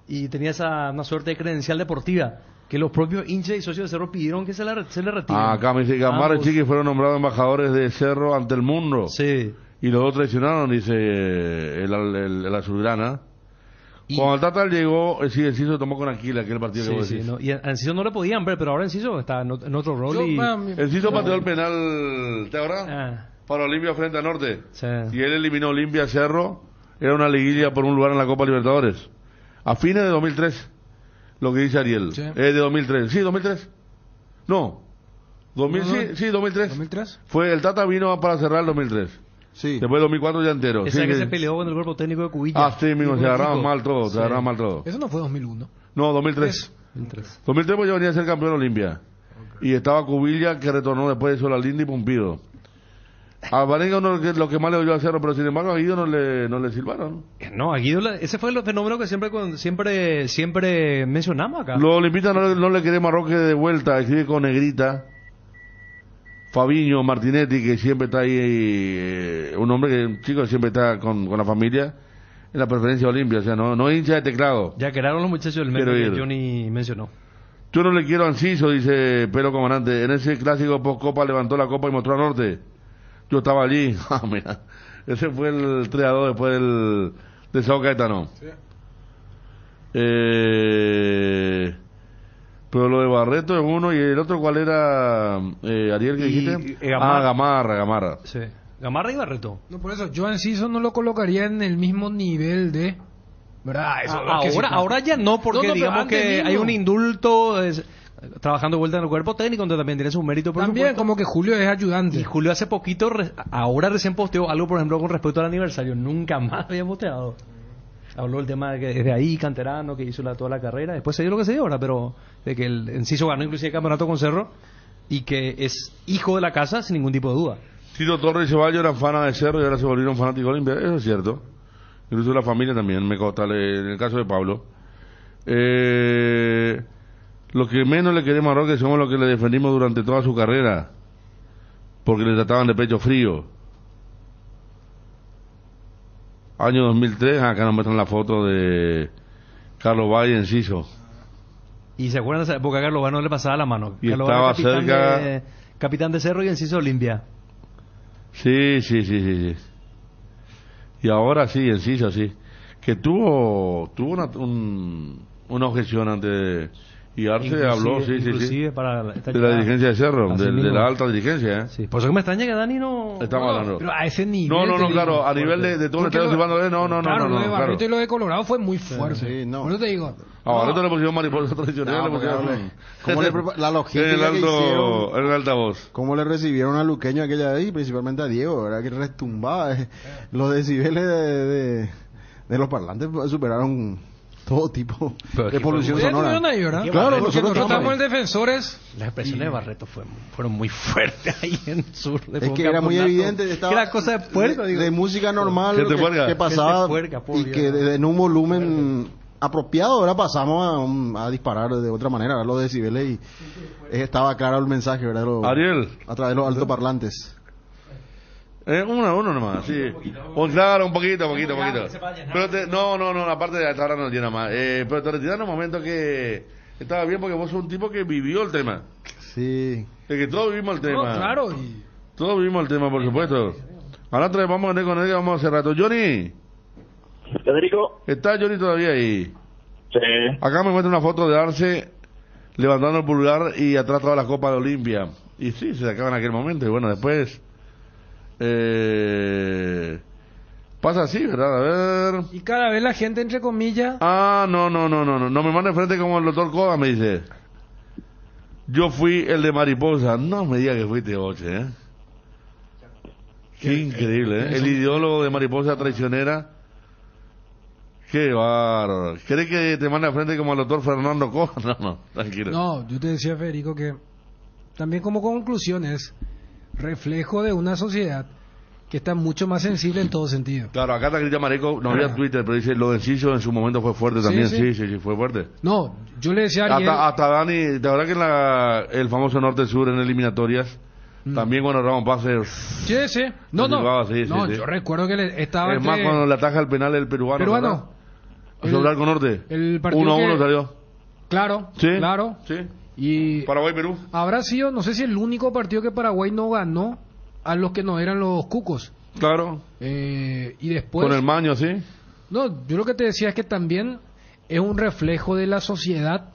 y tenía una suerte de credencial deportiva que los propios hinchas y socios de Cerro pidieron que se le retire. Acá me dice Gamarra y Chiqui fueron nombrados embajadores de Cerro ante el mundo. Sí. Y los dos traicionaron, dice el azulgrana. Cuando el Tata llegó, sí, Enciso tomó con Aquila aquel partido que vos decís. No. Y a Enciso no le podían ver, pero ahora Enciso está en otro rol. Enciso pateó el penal, ¿te acuerdas? Para Olimpia frente a Norte. Sí. Y él eliminó Olimpia Cerro. Era una liguilla por un lugar en la Copa Libertadores. A fines de 2003. Lo que dice Ariel. Sí. De 2003. ¿Sí, 2003? No. 2003. ¿2003? Fue, el Tata vino para cerrar el 2003. Sí. Después del 2004 ya entero. Esa que se peleó con el cuerpo técnico de Cubilla. Sí mismo, se agarraban mal todo, se agarraban mal todo. Eso no fue 2001. No, 2003. 2003 pues yo venía a ser campeón Olimpia. Y estaba Cubilla, que retornó después de eso la Linda y Pumpido. A Varenga lo que más le oyó a Cerro, pero sin embargo a Guido no le silbaron. No, a Guido ese fue el fenómeno que siempre mencionamos acá. Los olimpistas no le queremos a Roque de vuelta, escribe con negrita. Fabiño Martinetti, que siempre está ahí, un hombre que, chico, siempre está con la familia, en la preferencia Olimpia, o sea, no hincha de teclado. Ya quedaron los muchachos del medio que Johnny mencionó. Yo no le quiero a Enciso, dice Pelo Comandante. En ese clásico post-copa levantó la copa y mostró a Norte. Yo estaba allí. Ah, mira. Ese fue el 3-2 después de Sao Caetano. Sí. Pero lo de Barreto es uno y el otro, ¿cuál era, Ariel, que dijiste? Gamarra. Sí. Gamarra y Barreto. No, por eso, yo a Enciso no lo colocaría en el mismo nivel de... ¿Verdad? Eso, ahora ya no, porque digamos que hay un indulto trabajando de vuelta en el cuerpo técnico, entonces también tiene su mérito. También, como que Julio es ayudante. Y Julio hace poquito, ahora recién posteó algo, por ejemplo, con respecto al aniversario. Nunca más había posteado. Habló el tema de que desde ahí, canterano, que hizo toda la carrera. Después se dio lo que se dio ahora, pero de que el Enciso ganó inclusive el campeonato con Cerro y que es hijo de la casa sin ningún tipo de duda. Tito Torres y Ceballos eran fanas de Cerro y ahora se volvieron fanáticos de Olimpia. Eso es cierto. Incluso la familia también, me consta, en el caso de Pablo. Lo que menos le queremos a Roque somos los que le defendimos durante toda su carrera, porque le trataban de pecho frío. Año 2003, acá nos muestran la foto de Carlos Valle y Enciso. Y se acuerdan de esa época, Carlos Valle no le pasaba la mano. Y Carlos estaba Valle, cerca... capitán de Cerro y Enciso Olimpia. Sí. Y ahora sí, Enciso, sí. Que tuvo una objeción ante... Y Arce habló, sí. Para de la dirigencia de Cerro, de la alta dirigencia, ¿eh? Sí, por eso que me extraña que Dani no... Estamos hablando. Pero a ese nivel... No, claro, a nivel de todo el estadio silbando, no. Claro, lo de Barreto y lo de Colorado fue muy fuerte. Sí, no. Por eso te digo... A Barreto le pusieron mariposa tradicional, la logística que hicieron... En el altavoz. Cómo le recibieron a Luqueño aquella vez y principalmente a Diego, ¿verdad? Que retumbaba. Los decibeles de los parlantes superaron... todo tipo de polución sonora. Claro, nosotros estamos en defensores. Las expresiones de Barreto fueron muy fuertes ahí en el sur. Es que era muy evidente. Estaba era cosa de puerca, de música normal que pasaba y que en un volumen apropiado, ahora pasamos a disparar de otra manera, ahora los decibeles y estaba claro el mensaje, ¿verdad? Ariel. A través de los altoparlantes. Uno nomás, sí. Claro, un poquito. Pero no, la parte de hasta ahora no tiene más. Pero te retiras en un momento que estaba bien porque vos sos un tipo que vivió el tema. Sí. Es que todos vivimos el tema. No, claro. Todos vivimos el tema, por supuesto. Ahora vamos a venir con él y vamos a hacer rato. Johnny. Federico. ¿Está Johnny todavía ahí? Sí. Acá me muestra una foto de Arce levantando el pulgar y atrás toda la Copa de Olimpia. Y sí, se acaba en aquel momento. Y bueno, después... pasa así, ¿verdad? A ver. Y cada vez la gente, entre comillas... No me manda enfrente como el doctor Coda, me dice. Yo fui el de mariposa. No me diga que fuiste Oche, ¿eh? Qué increíble, ¿eh? El ideólogo de mariposa traicionera. Qué bárbaro. ¿Crees que te manda enfrente como el doctor Fernando Coda? No, tranquilo. No, yo te decía, Federico, que también como conclusiones... reflejo de una sociedad que está mucho más sensible en todo sentido. Claro, acá está Cristian Mareco, no había Twitter, pero dice lo de Enciso en su momento fue fuerte también, sí, fue fuerte. No, yo le decía a Ariel... Hasta Dani, de verdad que el famoso norte-sur en eliminatorias, también cuando Ramón Pase... Sí. No, yo recuerdo que estaba... Es más, cuando le ataja el penal el peruano. Sobre Arco Norte. El partido 1-1 salió. Claro, sí, claro. Sí. Y Paraguay-Perú. Habrá sido, no sé si el único partido que Paraguay no ganó a los que no eran los cucos. Claro. Y después... Con el Maño, sí. No, yo lo que te decía es que también es un reflejo de la sociedad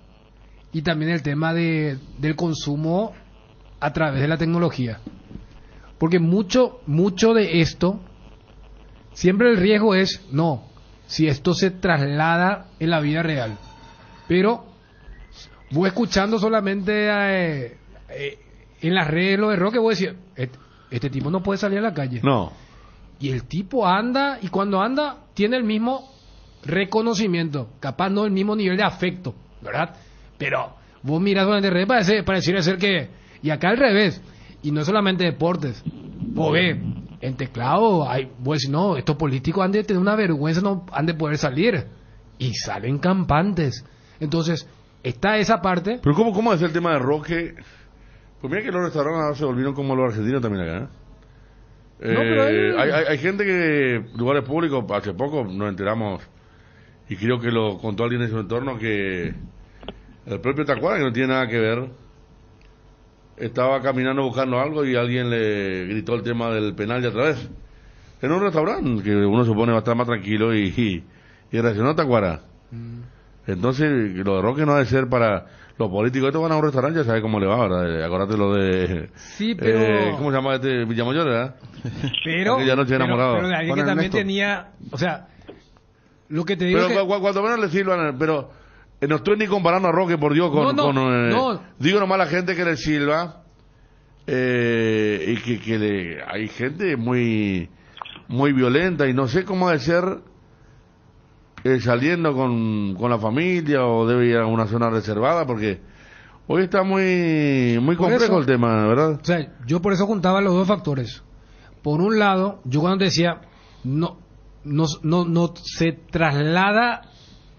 y también el tema del consumo a través de la tecnología. Porque mucho de esto, siempre el riesgo es, si esto se traslada en la vida real. Pero... vos escuchando solamente en las redes lo de Roque, vos decís, este tipo no puede salir a la calle. No. Y el tipo anda, y cuando anda, tiene el mismo reconocimiento, capaz no el mismo nivel de afecto, ¿verdad? Pero vos mirás durante redes pareciera ser que... Y acá al revés, y no solamente deportes, vos ves, en teclado, vos decís, no, estos políticos han de tener una vergüenza, no han de poder salir. Y salen campantes. Entonces... está esa parte. Pero ¿cómo es el tema de Roque? Pues mira que los restaurantes ahora se volvieron como los argentinos también acá. Hay gente que, lugares públicos, hace poco nos enteramos, y creo que lo contó alguien en su entorno, que El propio Tacuara, que no tiene nada que ver, estaba caminando buscando algo y alguien le gritó el tema del penal de otra vez. En un restaurante que uno supone va a estar más tranquilo y reaccionó Tacuara. Entonces, lo de Roque no debe ser para los políticos. Estos van a un restaurante, ya sabes cómo le va, ¿verdad? Acordate lo de... Sí, pero... ¿cómo se llama este? Villamayor, ¿verdad? Pero... Aquella noche enamorado. Pero de alguien que también tenía... O sea, lo que te digo pero que... cuando menos le silban, pero... no estoy ni comparando a Roque, por Dios, no. Digo nomás a la gente que le silba, y que hay gente muy violenta y no sé cómo ha de ser saliendo con la familia o debe ir a una zona reservada, porque hoy está muy complejo eso, el tema, ¿verdad? O sea, yo por eso juntaba los dos factores. Por un lado, yo cuando te decía, no se traslada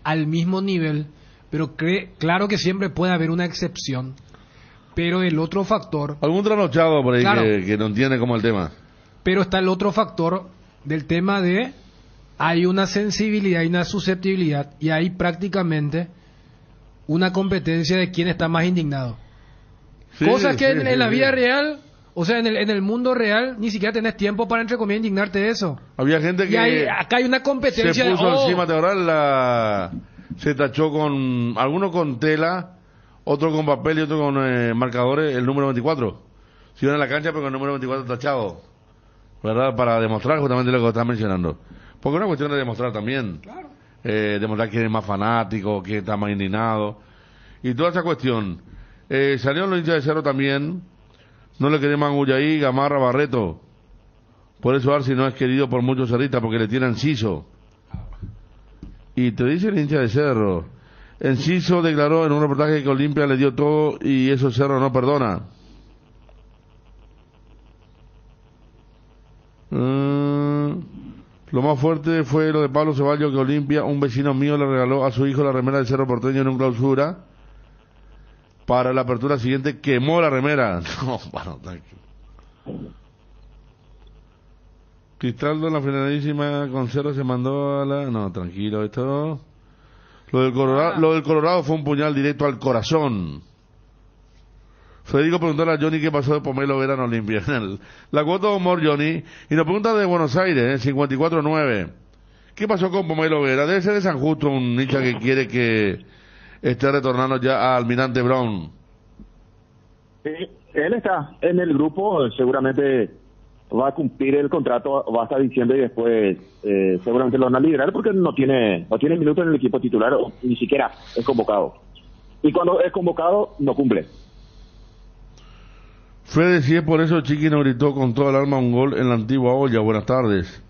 al mismo nivel, pero claro que siempre puede haber una excepción. Pero el otro factor... Algún trasnochado por ahí, claro, que no entiende cómo el tema. Pero está el otro factor del tema de... Hay una sensibilidad y una susceptibilidad, y hay prácticamente una competencia de quién está más indignado. Sí, cosas que en la vida real, o sea, en el mundo real, ni siquiera tenés tiempo para, entre comillas, indignarte de eso. Había gente que... acá hay una competencia se puso encima, ¿te acordás? Se tachó con... Algunos con tela, otro con papel y otro con marcadores, el número 24. Si iban a la cancha, pero con el número 24 tachado, ¿verdad? Para demostrar justamente lo que estás mencionando. Porque es una cuestión de demostrar también. Claro. Demostrar quién es más fanático, quién está más indignado. Y toda esa cuestión. Salieron los hinchas de Cerro también. No le queremos Anguyaí, Gamarra, Barreto. Por eso Arce no es querido por muchos cerristas, porque le tienen Enciso. Y te dice el hincha de Cerro. Enciso declaró en un reportaje que Olimpia le dio todo y eso Cerro no perdona. Lo más fuerte fue lo de Pablo Ceballos, que Olimpia, un vecino mío, le regaló a su hijo la remera del Cerro Porteño en un clausura. Para la apertura siguiente quemó la remera. No, bueno, tranquilo. Cristaldo en la finalísima con Cerro se mandó a la... No, tranquilo, esto... Lo del Colorado fue un puñal directo al corazón. Federico preguntó a Johnny qué pasó de Pomelo Vera en Olimpia. La cuota de humor, Johnny. Y nos pregunta de Buenos Aires, 54-9. ¿Qué pasó con Pomelo Vera? Debe ser de San Justo, un hincha que quiere que esté retornando ya a Almirante Brown. Sí, él está en el grupo, seguramente va a cumplir el contrato, va a estar diciendo y después seguramente lo van a liberar porque no tiene minutos en el equipo titular, o ni siquiera es convocado. Y cuando es convocado, no cumple. Fede, si es por eso Chiqui no gritó con toda el alma un gol en la antigua olla. Buenas tardes.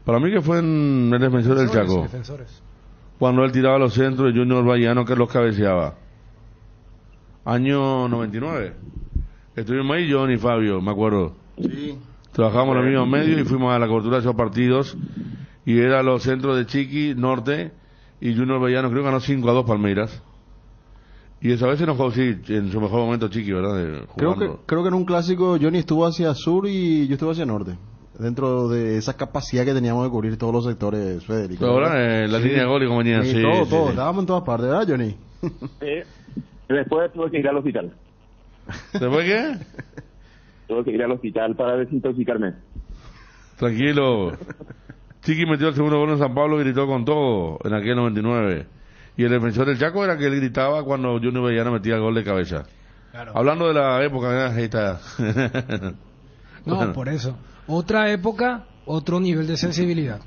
Para mí que fue en el defensor del Chaco. Cuando él tiraba los centros de Junior Bayano que los cabeceaba. Año 99. Estuvimos ahí John y Fabio, me acuerdo. Sí. Trabajamos en los mismos medios y fuimos a la cobertura de esos partidos. Y era los centros de Chiqui, Norte, y Junior Bayano creo que ganó 5-2 Palmeiras. Y esa vez se enojó, sí, en su mejor momento Chiqui, ¿verdad? Creo que en un clásico Johnny estuvo hacia sur y yo estuve hacia norte. Dentro de esa capacidad que teníamos de cubrir todos los sectores, Federico. Pero ahora la línea de gol y compañía, sí. Todo. Estábamos en todas partes, ¿verdad, Johnny? Después tuve que ir al hospital. ¿Después qué? Tuve que ir al hospital para desintoxicarme. Tranquilo. Chiqui metió el segundo gol en San Pablo y gritó con todo en aquel 99. Y el defensor del Chaco era que él gritaba cuando Junior Bellano metía el gol de cabeza. Claro. Hablando de la época, ahí está. No, bueno. Por eso. Otra época, otro nivel de sensibilidad.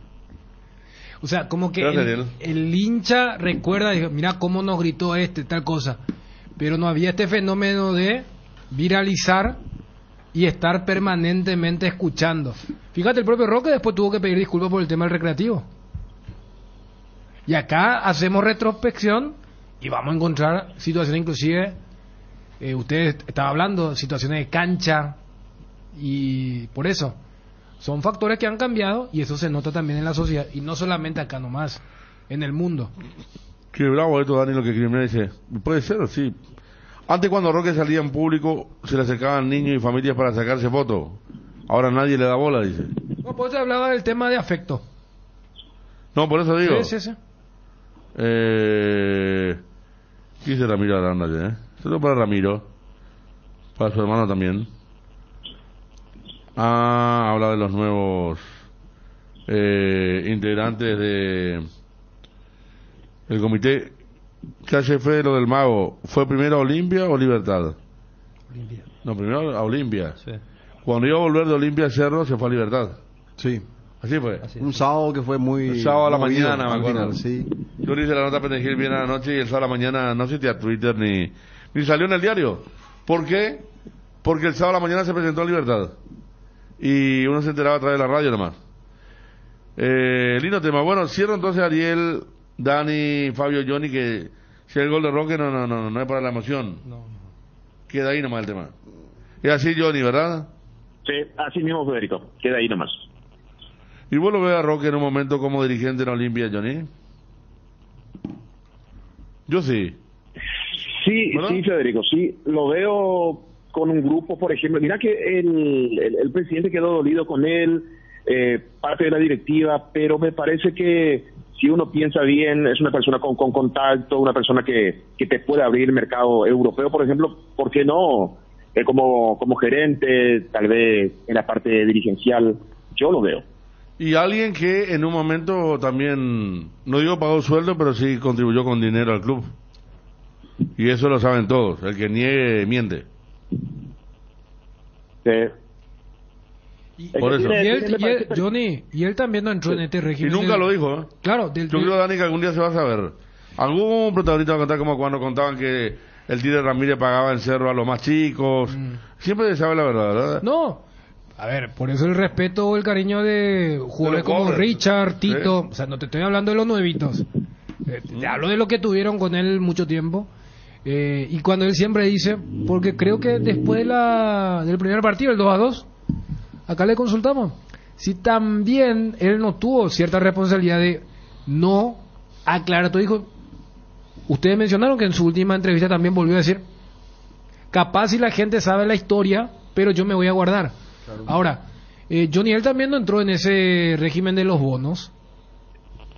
O sea, como que el hincha recuerda, dijo, mira cómo nos gritó tal cosa. Pero no había este fenómeno de viralizar y estar permanentemente escuchando. Fíjate, el propio Roque después tuvo que pedir disculpas por el tema del recreativo. Y acá hacemos retrospección y vamos a encontrar situaciones inclusive, ustedes estaban hablando, situaciones de cancha, y por eso, son factores que han cambiado y eso se nota también en la sociedad, y no solamente acá nomás, en el mundo. Qué bravo esto, Dani, lo que Crimea dice. Puede ser, sí. Antes cuando Roque salía en público, se le acercaban niños y familias para sacarse fotos. Ahora nadie le da bola, dice. No, pues se hablaba del tema de afecto. No, por eso digo. Sí. ¿Qué dice Ramiro Aranda? Esto para Ramiro, para su hermano también. Habla de los nuevos integrantes de el comité. Calle Fe, lo del Mago, ¿fue primero a Olimpia o Libertad? Olimpia. No, primero a Olimpia. Sí. Cuando iba a volver de Olimpia a Cerro, se fue a Libertad. Sí. Así fue. Un sábado que fue muy... El sábado a la movido, mañana, me acuerdo. final, sí. Yo le hice la nota a Penegil bien a la noche y el sábado a la mañana no asistí a Twitter ni salió en el diario. ¿Por qué? Porque el sábado a la mañana se presentó a Libertad. Y uno se enteraba a través de la radio nomás. Lindo tema. Bueno, cierro entonces Ariel, Dani, Fabio, Johnny, que si el gol de Roque no es para la emoción. No. Queda ahí nomás el tema. Es así, Johnny, ¿verdad? Sí, así mismo, Federico. Queda ahí nomás. ¿Y vos lo ves a Roque en un momento como dirigente en Olimpia, Johnny? Yo sí. Sí, ¿verdad? Sí, Federico, sí. Lo veo con un grupo, por ejemplo. Mira que el presidente quedó dolido con él, parte de la directiva, pero me parece que si uno piensa bien, es una persona con contacto, una persona que te puede abrir el mercado europeo, por ejemplo, ¿por qué no? Como gerente, tal vez en la parte dirigencial, yo lo veo. Y alguien que en un momento también, no digo pagó sueldo, pero sí contribuyó con dinero al club. Y eso lo saben todos, el que niegue miente. Por eso. Johnny, y él también no entró en este régimen. Y nunca lo dijo, ¿eh? Claro. Yo creo, Dani, que algún día se va a saber. Algún protagonista va a contar como cuando contaban que el Tigre Ramírez pagaba en Cerro a los más chicos. Siempre se sabe la verdad, ¿verdad? No. A ver, por eso el respeto o el cariño de jugadores como Richard, Tito. ¿Sí? O sea, no te estoy hablando de los nuevitos. Te hablo de lo que tuvieron con él mucho tiempo. Y cuando él siempre dice, porque creo que después del primer partido, el 2-2, acá le consultamos si también él no tuvo cierta responsabilidad de no aclarar todo. Dijo, ustedes mencionaron que en su última entrevista también volvió a decir, capaz si la gente sabe la historia, pero yo me voy a guardar. Claro. Ahora, Johnny, él también no entró en ese régimen de los bonos.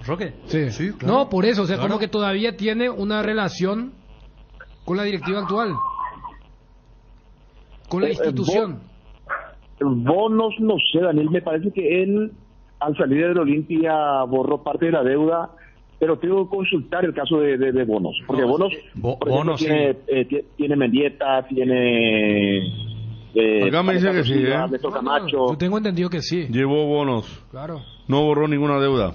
¿Roque? Sí, claro. No, por eso, o sea, claro, como que todavía tiene una relación con la directiva actual, con la institución. Bonos, no sé, Daniel, me parece que él, al salir de Olimpia, borró parte de la deuda, pero tengo que consultar el caso de bonos, porque bonos, por ejemplo, tiene Mendieta, tiene... acá me dice que sí, Camacho. Yo tengo entendido que sí. Llevó bonos. Claro. No borró ninguna deuda.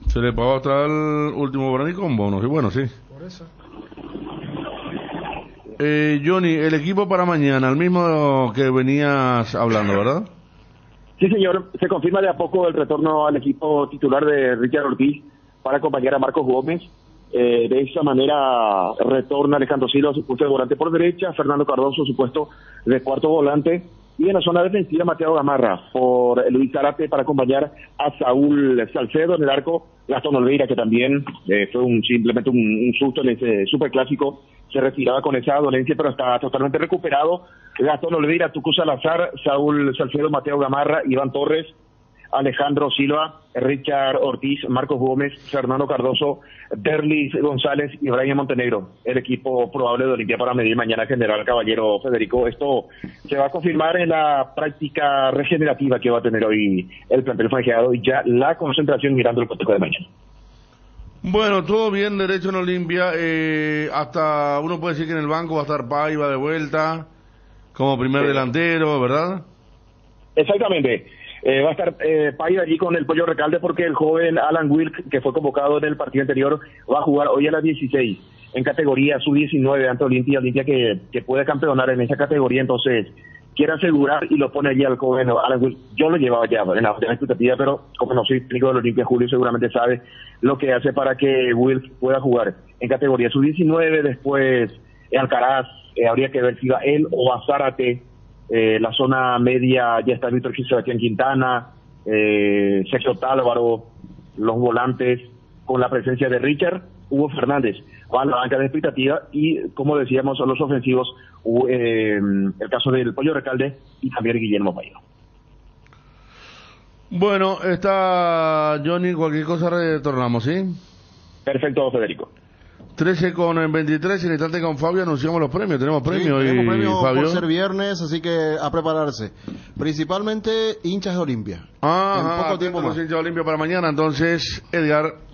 Se le pagó hasta el último verano con bonos, y bueno, sí. Por eso. Johnny, el equipo para mañana, el mismo que venías hablando, ¿verdad? Sí, señor. Se confirma de a poco el retorno al equipo titular de Richard Ortiz para acompañar a Marcos Gómez. De esa manera retorna Alejandro Silva, su puesto de volante por derecha, Fernando Cardoso, su puesto de cuarto volante, y en la zona defensiva Mateo Gamarra por Luis Zarate para acompañar a Saúl Salcedo en el arco. Gastón Olveira, que también fue simplemente un susto en ese superclásico, se retiraba con esa dolencia, pero está totalmente recuperado. Gastón Olveira, Tucu Salazar, Saúl Salcedo, Mateo Gamarra, Iván Torres, Alejandro Silva, Richard Ortiz, Marcos Gómez, Fernando Cardoso, Derlis González y Brian Montenegro, el equipo probable de Olimpia para medir mañana General Caballero. Federico, esto se va a confirmar en la práctica regenerativa que va a tener hoy el plantel franjeado y ya la concentración mirando el cotejo de mañana. Bueno, todo bien, derecho en Olimpia, hasta uno puede decir que en el banco va a estar Paiva de vuelta como primer delantero, ¿verdad? Exactamente. Va a estar Paiva allí con el Pollo Recalde porque el joven Alan Wilk, que fue convocado en el partido anterior, va a jugar hoy a las 16 en categoría sub-19 ante Olimpia que puede campeonar en esa categoría, entonces quiere asegurar y lo pone allí al joven Alan Wilk. Yo lo llevaba ya en la expectativa, pero como no soy técnico del Olimpia, Julio seguramente sabe lo que hace para que Wilk pueda jugar en categoría sub-19, después Alcaraz, habría que ver si va él o a Zárate. La zona media ya está Víctor Sebastián Quintana, Sergio Tálvaro, los volantes con la presencia de Richard, Hugo Fernández va a la banca de expectativa y como decíamos son los ofensivos, el caso del Pollo Recalde y también Guillermo Paiva. Bueno, está Johnny, cualquier cosa retornamos, ¿sí? Perfecto, Federico. 13:23, en el instante con Fabio anunciamos los premios. Tenemos premios, sí, tenemos premios Fabio. Por ser viernes, así que a prepararse. Principalmente hinchas de Olimpia. En poco tiempo más. Hinchas de Olimpia para mañana, entonces, Edgar.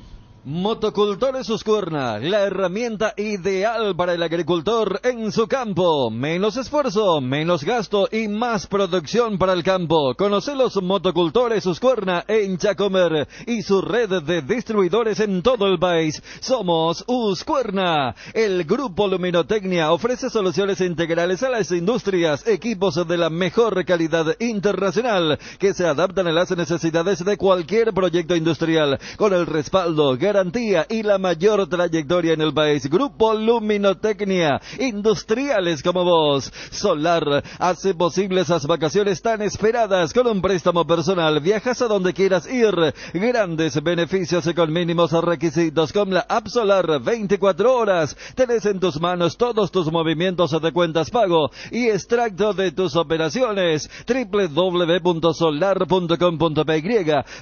Motocultores Husqvarna, la herramienta ideal para el agricultor en su campo. Menos esfuerzo, menos gasto y más producción para el campo. Conoce los motocultores Husqvarna en Chacomer y su red de distribuidores en todo el país. Somos Husqvarna. El Grupo Luminotecnia ofrece soluciones integrales a las industrias, equipos de la mejor calidad internacional que se adaptan a las necesidades de cualquier proyecto industrial con el respaldo, garantía y la mayor trayectoria en el país. Grupo Luminotecnia, industriales como vos. Solar hace posible esas vacaciones tan esperadas con un préstamo personal. Viajas a donde quieras ir. Grandes beneficios con mínimos requisitos con la App Solar 24 horas. Tenés en tus manos todos tus movimientos de cuentas pago y extracto de tus operaciones. www.solar.com.py.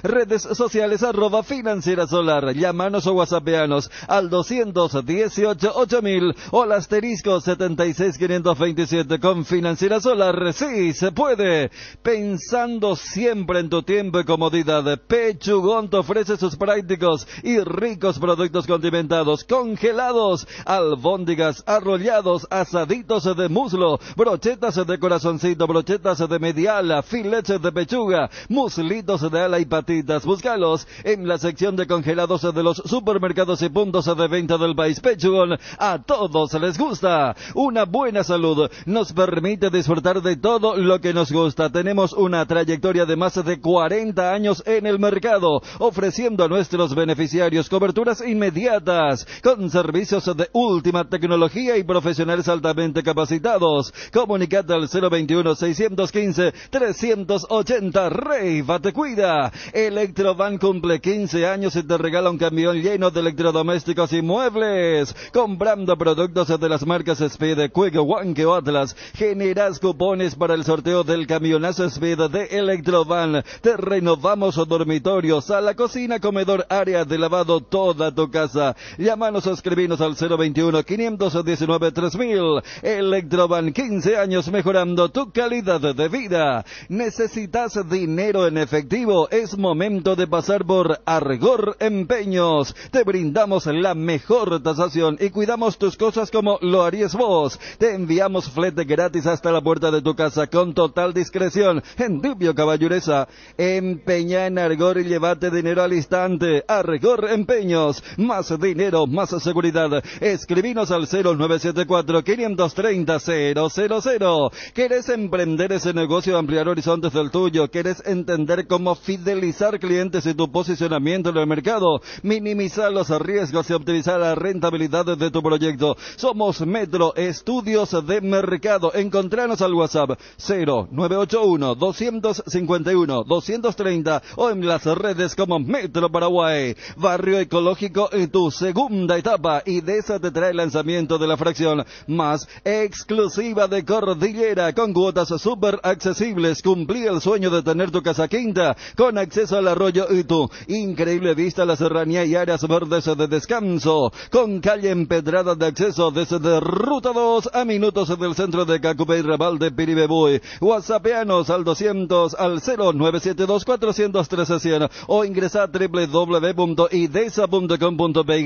Redes sociales @Financiera Solar. Llámanos o whatsappeanos al 218-8000 o al asterisco 76527. Con Financiera Solar, sí se puede. Pensando siempre en tu tiempo y comodidad, Pechugón te ofrece sus prácticos y ricos productos condimentados, congelados, albóndigas, arrollados, asaditos de muslo, brochetas de corazoncito, brochetas de mediala, filetes de pechuga, muslitos de ala y patitas. Búscalos en la sección de congelados de los supermercados y puntos de venta del país. Pechugón, a todos les gusta. Una buena salud nos permite disfrutar de todo lo que nos gusta. Tenemos una trayectoria de más de 40 años en el mercado, ofreciendo a nuestros beneficiarios coberturas inmediatas, con servicios de última tecnología y profesionales altamente capacitados. Comunicate al 021-615-380. Reiva te cuida. Electrovan cumple 15 años y te regala un camión lleno de electrodomésticos y muebles. Comprando productos de las marcas Speed, Quick, Wanke o Atlas, generas cupones para el sorteo del camionazo Speed de Electrovan. Te renovamos dormitorios, sala, cocina, comedor, área de lavado, toda tu casa. Llámanos o escribinos al 021-519-3000. Electrovan, 15 años mejorando tu calidad de vida. ¿Necesitas dinero en efectivo? Es momento de pasar por Argor Empeños. Te brindamos la mejor tasación y cuidamos tus cosas como lo harías vos. Te enviamos flete gratis hasta la puerta de tu casa con total discreción. En Dubio Caballureza, empeña en Argor y llévate dinero al instante. Argor Empeños, más dinero, más seguridad. Escribinos al 0974-530-000. ¿Querés emprender ese negocio, ampliar horizontes del tuyo? ¿Querés entender cómo fidelizar clientes y tu posicionamiento en el mercado? Minimizar los riesgos y optimizar la rentabilidad de tu proyecto. Somos Metro Estudios de Mercado. Encontranos al WhatsApp 0981-251-230 o en las redes como Metro Paraguay. Barrio Ecológico en tu segunda etapa, y de esa te trae el lanzamiento de la fracción más exclusiva de Cordillera con cuotas súper accesibles. Cumplí el sueño de tener tu casa quinta con acceso al arroyo y tu increíble vista a la serranía y áreas verdes de descanso, con calle empedrada de acceso desde Ruta 2 a minutos del centro de Cacupé y Raval de Piribebuy. Whatsappeanos al 200 al 0972-413-100 o ingresa a www.idesa.com.py.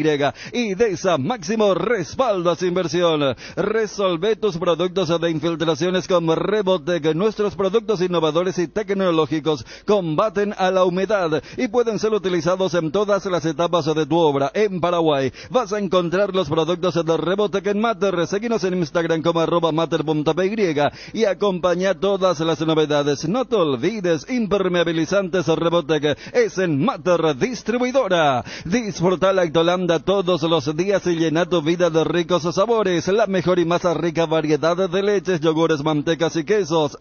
Idesa, máximo respaldo a su inversión. Resolve tus productos de infiltraciones con Rebotec. Nuestros productos innovadores y tecnológicos combaten a la humedad y pueden ser utilizados en todas las etapas de tu obra. En Paraguay vas a encontrar los productos de Rebotec en Mater. Seguinos en Instagram como @mater.py y acompaña todas las novedades. No te olvides, impermeabilizantes Rebotec es en Mater Distribuidora. Disfruta Lactolanda todos los días y llena tu vida de ricos sabores. La mejor y más rica variedad de leches, yogures, mantecas y quesos.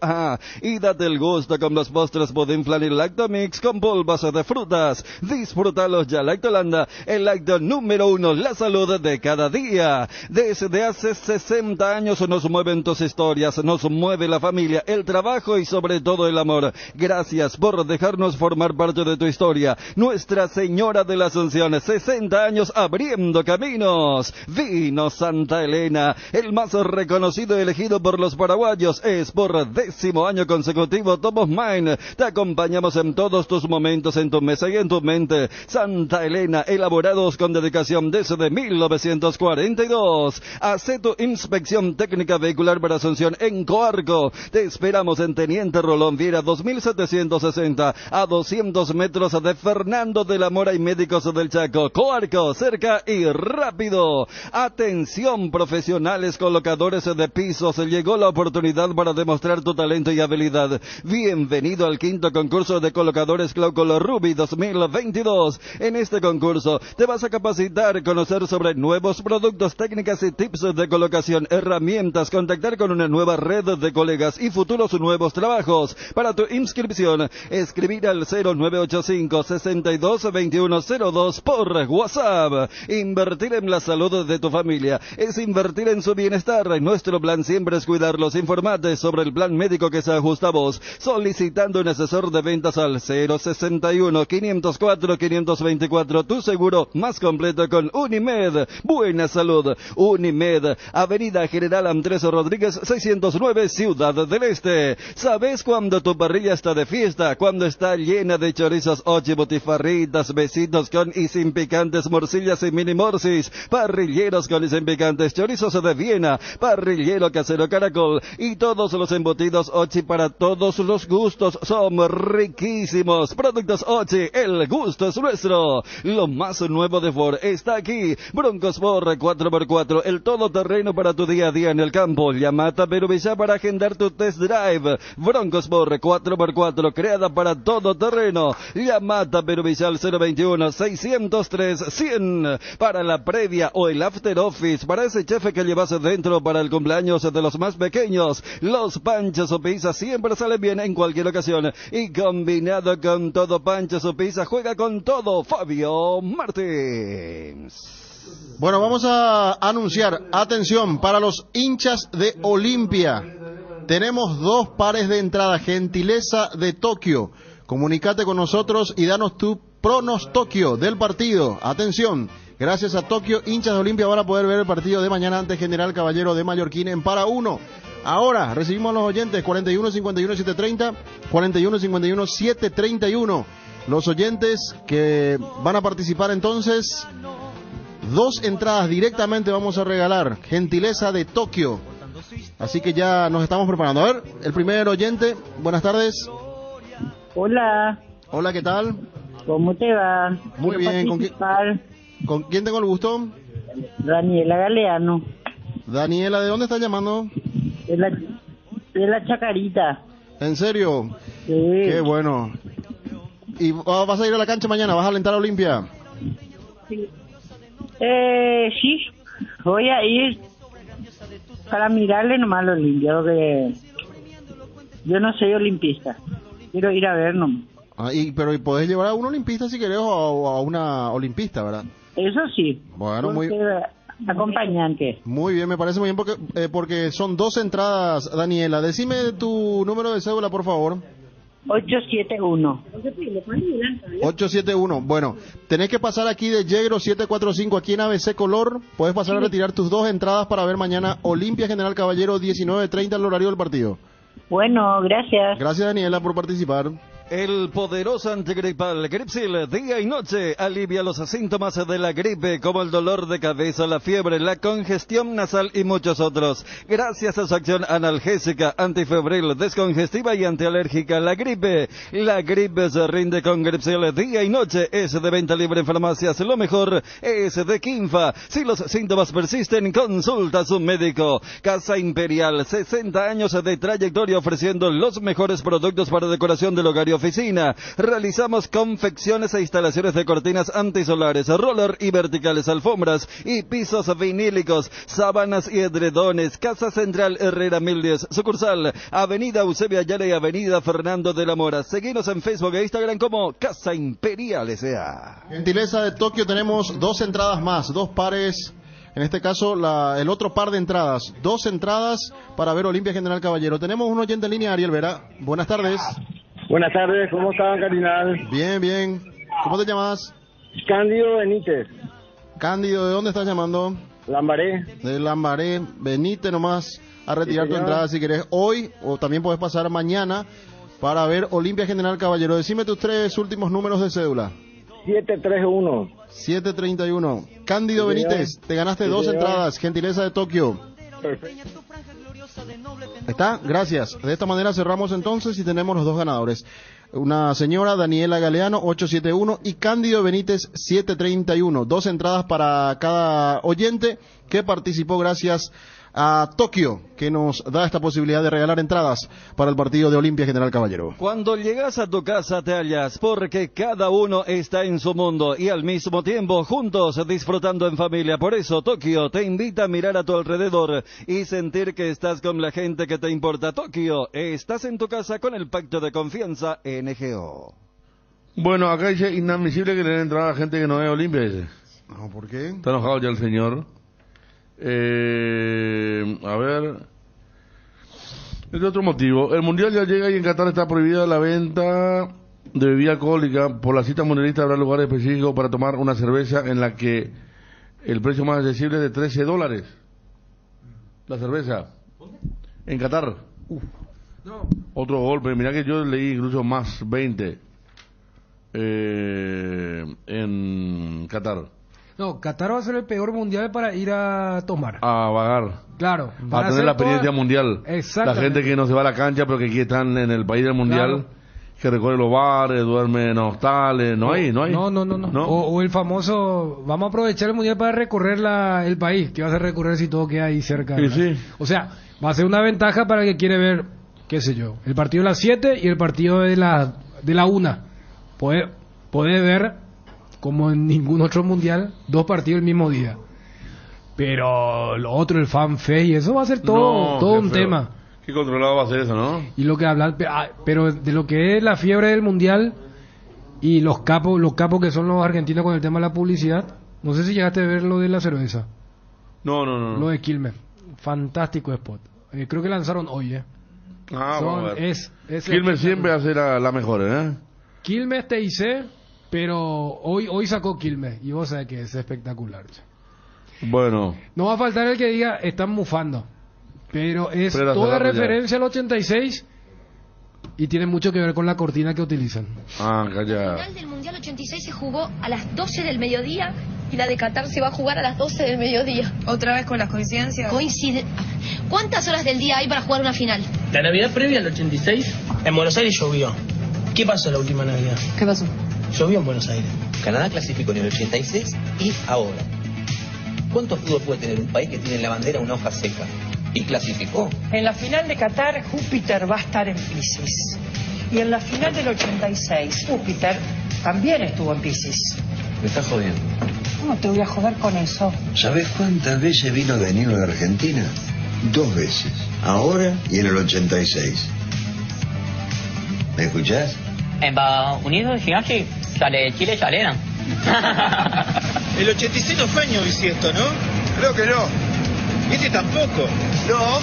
Y date el gusto con los postres Budín Flan y Lactomix con polvas de frutas. Disfrútalos ya. Lactolanda Holanda, el acto número 1, la salud de cada día. Desde hace 60 años nos mueven tus historias, nos mueve la familia, el trabajo y sobre todo el amor. Gracias por dejarnos formar parte de tu historia. Nuestra Señora de la Asunción, 60 años abriendo caminos. Vino Santa Elena, el más reconocido y elegido por los paraguayos. Es por 10º año consecutivo Top of Mind. Te acompañamos en todos tus momentos, en tu mesa y en tu mente. Santa Elena, elaborados con dedicación desde 1942. Hace tu inspección técnica vehicular para Asunción en Coarco. Te esperamos en Teniente Rolón Viera 2760, a 200 metros de Fernando de la Mora y Médicos del Chaco. Coarco, cerca y rápido. Atención, profesionales colocadores de pisos. Llegó la oportunidad para demostrar tu talento y habilidad. Bienvenido al 5º concurso de colocadores Clócolo Ruby 2022. En este concurso te vas a capacitar, conocer sobre nuevos productos, técnicas y tips de colocación, herramientas, contactar con una nueva red de colegas y futuros nuevos trabajos. Para tu inscripción, escribir al 0985-622102 por WhatsApp. Invertir en la salud de tu familia es invertir en su bienestar. Nuestro plan siempre es cuidarlos. Informate sobre el plan médico que se ajusta a vos, solicitando un asesor de ventas al 061-504-524. Tu seguro más completo con Unimed. Buena salud. Unimed, Avenida General Andrés Rodríguez 609, Ciudad del Este. ¿Sabes cuando tu parrilla está de fiesta? Cuando está llena de chorizos, botifarritas, besitos con y sin picantes, morcillas y mini morcis, parrilleros con y sin picantes, chorizos de Viena, parrillero casero Caracol y todos los embutidos Ochi para todos los gustos. Son riquísimos. Productos Ochi, el gusto es nuestro. Lo más nuevo de Ford está aquí. Broncos Ford 4x4, el todoterreno para tu día a día en el campo. Llamata a Peruvilla para agendar tu test drive. Broncos Ford 4x4, creada para todo terreno. Llamata a Peruvilla al 021-603-100 para la previa o el after office, para ese chef que llevas dentro para el cumpleaños de los más pequeños. Los panchos o pizzas siempre salen bien en cualquier ocasión y combinado con todo panchos o pizza juega con todo. Fabio Martins. Bueno, vamos a anunciar, atención, para los hinchas de Olimpia. Tenemos 2 pares de entrada, gentileza de Tokio. Comunicate con nosotros y danos tu pronostokio del partido. Atención, gracias a Tokio, hinchas de Olimpia van a poder ver el partido de mañana ante General Caballero de Mallorquín en Para Uno. Ahora recibimos a los oyentes 41 51 730, 41 51 731. Los oyentes que van a participar entonces, 2 entradas directamente vamos a regalar, gentileza de Tokio. Así que ya nos estamos preparando. A ver, el primer oyente, buenas tardes. Hola. Hola, ¿qué tal? ¿Cómo te va? Muy bien, ¿con quién tengo el gusto? Daniela Galeano. Daniela, ¿de dónde estás llamando? De la Chacarita. ¿En serio? Sí. Qué bueno. ¿Y vas a ir a la cancha mañana? ¿Vas a alentar a Olimpia? Sí. Sí, voy a ir para mirarle nomás a Olimpia, porque yo no soy olimpista. Quiero ir a ver nomás. Pero podés llevar a un olimpista si querés o a una olimpista, ¿verdad? Eso sí. Bueno, muy acompañante. Muy bien, me parece muy bien porque son 2 entradas, Daniela. Decime tu número de cédula, por favor. 871. 871. Bueno, tenés que pasar aquí de Yegro 745, aquí en ABC Color. Puedes pasar a retirar tus 2 entradas para ver mañana Olimpia General Caballero 19:30, el horario del partido. Bueno, gracias. Gracias, Daniela, por participar. El poderoso antigripal Gripsil, día y noche, alivia los síntomas de la gripe, como el dolor de cabeza, la fiebre, la congestión nasal y muchos otros. Gracias a su acción analgésica, antifebril, descongestiva y antialérgica, la gripe se rinde con Gripsil día y noche. Es de venta libre en farmacias. Lo mejor es de Quinfa. Si los síntomas persisten, consulta a su médico. Casa Imperial, 60 años de trayectoria ofreciendo los mejores productos para decoración del hogar oficina. Realizamos confecciones e instalaciones de cortinas antisolares, roller y verticales, alfombras y pisos vinílicos, sábanas y edredones. Casa Central Herrera 1010, sucursal Avenida Eusebio Ayala y Avenida Fernando de la Mora. Seguinos en Facebook e Instagram como Casa Imperial S.A. Gentileza de Tokio, tenemos 2 entradas más, 2 pares. En este caso, el otro par de entradas. 2 entradas para ver Olimpia General Caballero. Tenemos un oyente en línea, Ariel Vera. Buenas tardes. Buenas tardes, ¿cómo están, Cardinal? Bien, bien. ¿Cómo te llamas? Cándido Benítez. Cándido, ¿de dónde estás llamando? Lambaré. De Lambaré. Venite nomás a retirar tu entrada si querés hoy, o también puedes pasar mañana para ver Olimpia General Caballero. Decime tus 3 últimos números de cédula. 731. 731. Cándido Benítez, te ganaste 2 entradas. Gentileza de Tokio. Perfecto. ¿Está? Gracias. De esta manera cerramos entonces y tenemos los 2 ganadores. Una señora, Daniela Galeano, 871, y Cándido Benítez, 731. 2 entradas para cada oyente que participó gracias a Tokio, que nos da esta posibilidad de regalar entradas para el partido de Olimpia General Caballero. Cuando llegas a tu casa te hallas, porque cada uno está en su mundo y al mismo tiempo juntos disfrutando en familia. Por eso Tokio te invita a mirar a tu alrededor y sentir que estás con la gente que te importa. Tokio, estás en tu casa con el pacto de confianza NGO. Bueno, acá dice inadmisible que le den entrada a gente que no es Olimpia, dice. No, ¿por qué? Está enojado ya el señor. A ver, el otro motivo, el mundial ya llega y en Qatar está prohibida la venta de bebida alcohólica. Por la cita mundialista habrá lugares específicos para tomar una cerveza en la que el precio más accesible es de $13 la cerveza en Qatar. No. Otro golpe, mira que yo leí incluso más 20 en Qatar. No, Qatar va a ser el peor mundial para ir a tomar. A vagar. Claro. A tener la experiencia mundial. La gente que no se va a la cancha, pero que aquí están en el país del mundial, claro, que recorre los bares, duerme en hostales, no hay. No. O el famoso, vamos a aprovechar el mundial para recorrer el país. ¿Qué vas a recorrer si todo queda ahí cerca? Sí. O sea, va a ser una ventaja para el que quiere ver, qué sé yo, el partido de las 7 y el partido de la 1. Puede ver, como en ningún otro mundial, 2 partidos el mismo día. Pero lo otro, el fan fest y eso va a ser todo un tema. Qué controlado va a ser eso, ¿no? Y lo que hablan, pero de lo que es la fiebre del mundial y los capos que son los argentinos con el tema de la publicidad. No sé si llegaste a ver lo de la cerveza. No. Lo de Quilmes. Fantástico spot. Creo que lanzaron hoy, vamos a ver. Quilmes siempre va a ser la mejor, Quilmes TIC, pero hoy sacó Quilmes y vos sabés que es espectacular. Bueno. No va a faltar el que diga están mufando, pero es toda referencia al 86 y tiene mucho que ver con la cortina que utilizan. Calla. La final del Mundial 86 se jugó a las 12 del mediodía y la de Qatar se va a jugar a las 12 del mediodía. ¿Otra vez con las coincidencias? ¿Cuántas horas del día hay para jugar una final? La Navidad previa al 86, en Buenos Aires llovió. ¿Qué pasó la última Navidad? ¿Qué pasó? Llovió en Buenos Aires. Canadá clasificó en el 86 y ahora. ¿Cuánto fútbol puede tener un país que tiene en la bandera una hoja seca? Y clasificó. En la final de Qatar, Júpiter va a estar en Piscis. Y en la final del 86, Júpiter también estuvo en Piscis. Me estás jodiendo. ¿Cómo te voy a joder con eso? ¿Sabés cuántas veces vino Danilo a la Argentina? 2 veces. Ahora y en el 86. ¿Me escuchás? En Estados Unidos, Chile, Chilena. El 86 no fue año bisiesto, ¿no? Creo que no. Este tampoco. No.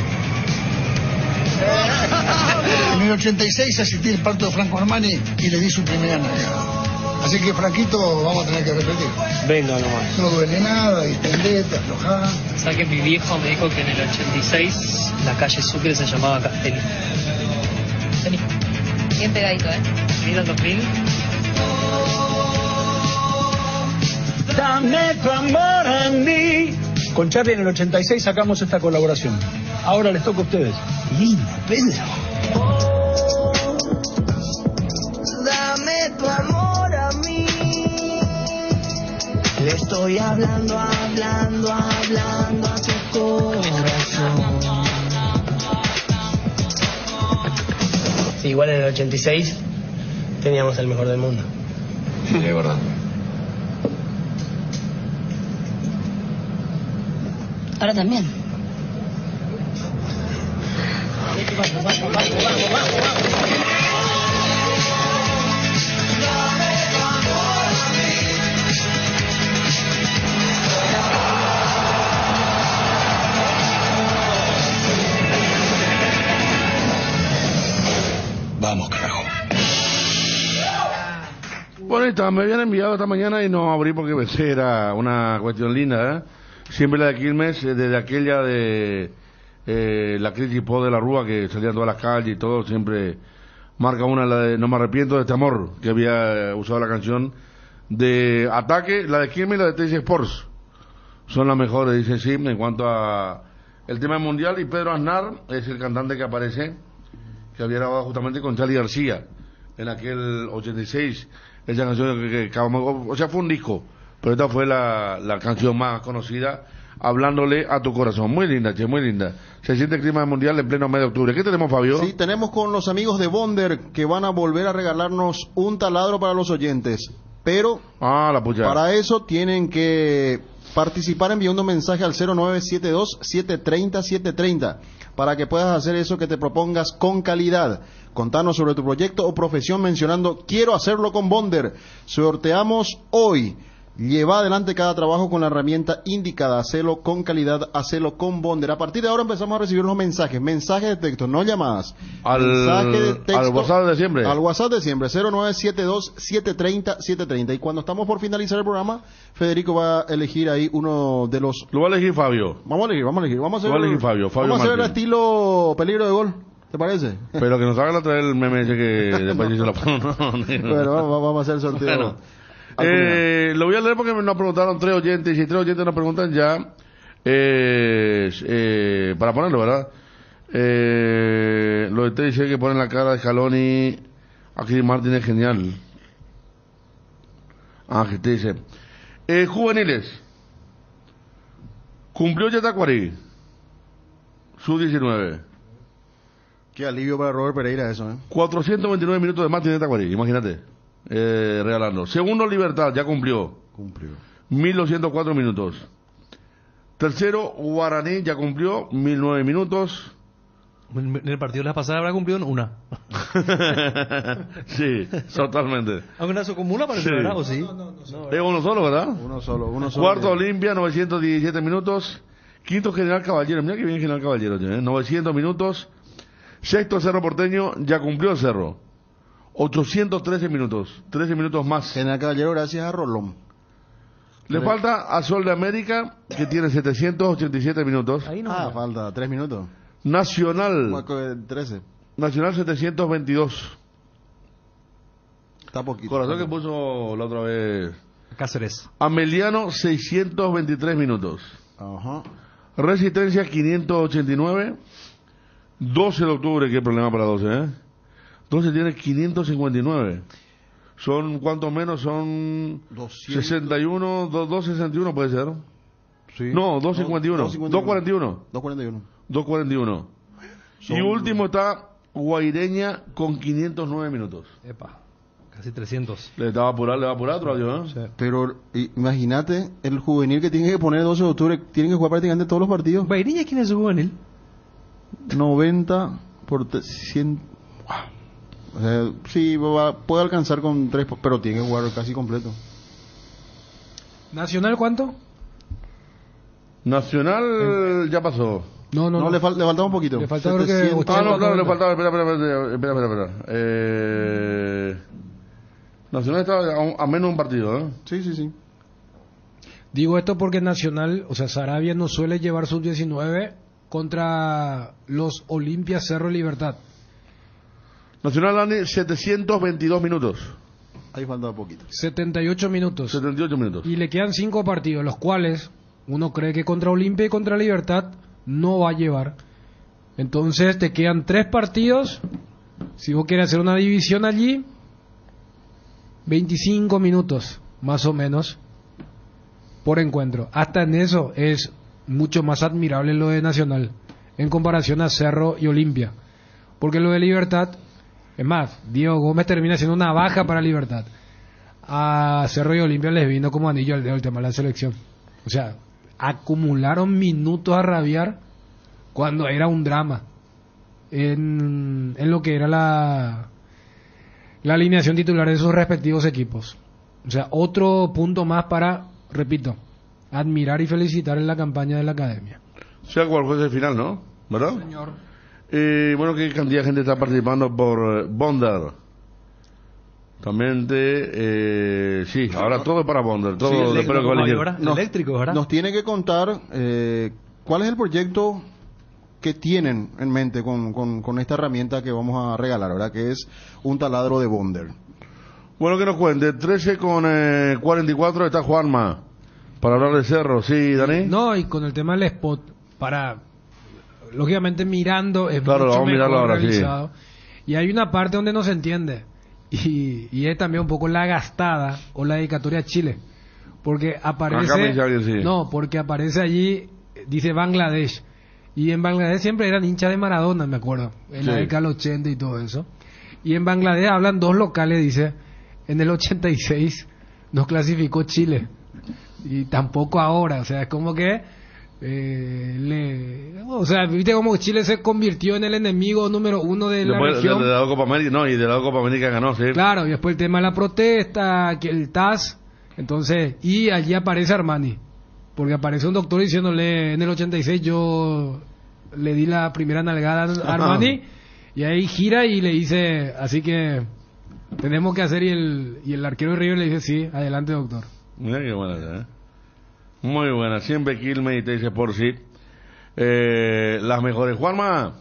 En el 86 asistí al parto de Franco Armani y le di su primera nalgada. Así que, Franquito, vamos a tener que repetir. Venga nomás. No duele nada, distendete, aflojá. O sea que mi viejo me dijo que en el 86 la calle Sucre se llamaba Castelli. Vení. Bien pegadito, Mira el 2000. Dame tu amor a mí. Con Charlie en el 86 sacamos esta colaboración. Ahora les toca a ustedes. Lindo, Pedro. Dame tu amor a mí. Le estoy hablando a tu corazón. Sí, igual en el 86 teníamos el mejor del mundo. Sí, es verdad. Ahora también. Vamos, carajo. Bueno, me habían enviado esta mañana y no abrí porque era una cuestión linda, ¿eh? Siempre la de Quilmes, desde aquella de la crisis post de la Rúa, que salían todas las calles y todo, siempre marca una, la de No me arrepiento de este amor, que había usado la canción de Ataque, la de Quilmes y la de TC Sports. Son las mejores, dice sí, en cuanto a el tema mundial. Y Pedro Aznar es el cantante que aparece, que había grabado justamente con Charly García en aquel 86. Esa canción o sea, fue un disco, pero esta fue la canción más conocida, Hablándole a tu corazón. Muy linda, che, muy linda. Se siente el clima mundial en pleno mes de octubre. ¿Qué tenemos, Fabio? Sí, tenemos con los amigos de Bonder que van a volver a regalarnos un taladro para los oyentes. Pero para eso tienen que participar enviando un mensaje al 0972-730-730 para que puedas hacer eso que te propongas con calidad. Contanos sobre tu proyecto o profesión mencionando quiero hacerlo con Bonder. Sorteamos hoy. Lleva adelante cada trabajo con la herramienta indicada. Hacelo con calidad, hacelo con Bonder. A partir de ahora empezamos a recibir los mensajes de texto, no llamadas. Mensaje de texto al WhatsApp de siempre. Al WhatsApp de siempre, 0972-730-730. Y cuando estamos por finalizar el programa, Federico va a elegir ahí uno de los... Lo va a elegir Fabio. Vamos a elegir. Vamos a elegir Fabio vamos a hacer el estilo peligro de gol. ¿Te parece? Pero que nos hagan otra vez el meme ese que después dice la... Bueno, vamos a hacer el sorteo. Bueno. Lo voy a leer porque nos preguntaron 3 oyentes, y si 3 oyentes nos preguntan ya para ponerlo, ¿verdad? Lo de te dice que ponen la cara de Scaloni a Chris Martin es genial. Que te dice juveniles, cumplió ya Tacuarí sub-19. Qué alivio para Robert Pereira eso, 429 minutos de más tiene Tacuarí, imagínate. Regalando. Segundo, Libertad, ya cumplió 1204 minutos. Tercero, Guaraní, ya cumplió 1009 minutos. En el partido de la pasada habrá cumplido en una. Sí, totalmente. ¿Aunque no como una parece, ¿verdad? ¿O sí? Es uno solo, ¿verdad? Uno solo. Cuarto, Olimpia, 917 minutos. Quinto, General Caballero. Mira que bien General Caballero, 900 minutos. Sexto, Cerro Porteño, ya cumplió el Cerro. 813 minutos, 13 minutos más. General Caballero, gracias a Rolón. Le falta a Sol de América, que tiene 787 minutos. Ahí no. Falta 3 minutos. Nacional. 13. Nacional 722. Está poquito. Corazón que puso la otra vez. Cáceres. Ameliano 623 minutos. Ajá. Resistencia 589. 12 de octubre, qué problema para 12, Entonces tiene 559. Son, ¿cuánto menos? Son 200. 61, 261 puede ser. Sí. No, 251. 241. 241. Y último está Guaireña con 509 minutos. Epa, casi 300. Le va a apurar todavía, Sí. Pero imagínate, el juvenil que tiene que poner el 12 de octubre, tiene que jugar prácticamente todos los partidos. ¿Guaireña quién es su juvenil? 90 por 100. Sí, puede alcanzar con 3, pero tiene que jugar casi completo. ¿Nacional cuánto? Nacional ya pasó. No, le faltaba un poquito. Le faltaba creo que... no, le faltaba, espera. Nacional está a menos un partido, Sí. Digo esto porque Nacional, o sea, Sarabia no suele llevar sub-19 contra los Olimpia Cerro Libertad. Nacional Dani 722 minutos. Ahí falta poquito. 78 minutos. Y le quedan 5 partidos, los cuales uno cree que contra Olimpia y contra Libertad no va a llevar. Entonces te quedan 3 partidos. Si vos quieres hacer una división allí, 25 minutos, más o menos, por encuentro. Hasta en eso es mucho más admirable lo de Nacional en comparación a Cerro y Olimpia, porque lo de Libertad Es más, Diego Gómez termina siendo una baja para Libertad. A Cerro y Olimpia les vino como anillo al dedo el tema de la selección. O sea, acumularon minutos a rabiar cuando era un drama en lo que era la alineación titular de sus respectivos equipos. O sea, otro punto más para, repito, admirar y felicitar en la campaña de la academia. Sea cual fuese el final, ¿no? ¿Verdad? Señor. Bueno, ¿qué cantidad de gente está participando por Bonder? También sí, ahora todo es para Bonder, todo Sí, depende de lo que va a elegir. Eléctrico, ¿verdad? Nos tiene que contar cuál es el proyecto que tienen en mente con esta herramienta que vamos a regalar, ¿verdad? Que es un taladro de Bonder. Bueno, que nos cuente, 13 con 44 está Juanma, para hablar de Cerro, ¿sí, Dani? No, y con el tema del spot, para, lógicamente mirando, es claro, mucho vamos a mirarlo mejor ahora, realizado. Sí. Y hay una parte donde no se entiende, y es también un poco la gastada o la dedicatoria a Chile, porque aparece, no, porque aparece allí, dice Bangladesh, y en Bangladesh siempre eran hinchas de Maradona, me acuerdo, en la década del 80 y todo eso, y en Bangladesh hablan dos locales, dice, en el 86 nos clasificó Chile, y tampoco ahora, o sea, es como que o sea, viste como Chile se convirtió en el enemigo número uno de después, la región. de la Copa América, no, y de la Copa América ganó, sí. Claro, y después el tema de la protesta, que el TAS, entonces, y allí aparece Armani, porque aparece un doctor diciéndole, en el 86 yo le di la primera nalgada a Armani, y ahí gira y le dice, así que tenemos que hacer, y el arquero de River le dice, sí, adelante doctor. Mira qué buena, muy buena, siempre Quilmes y te dice por sí. Las mejores. Juanma.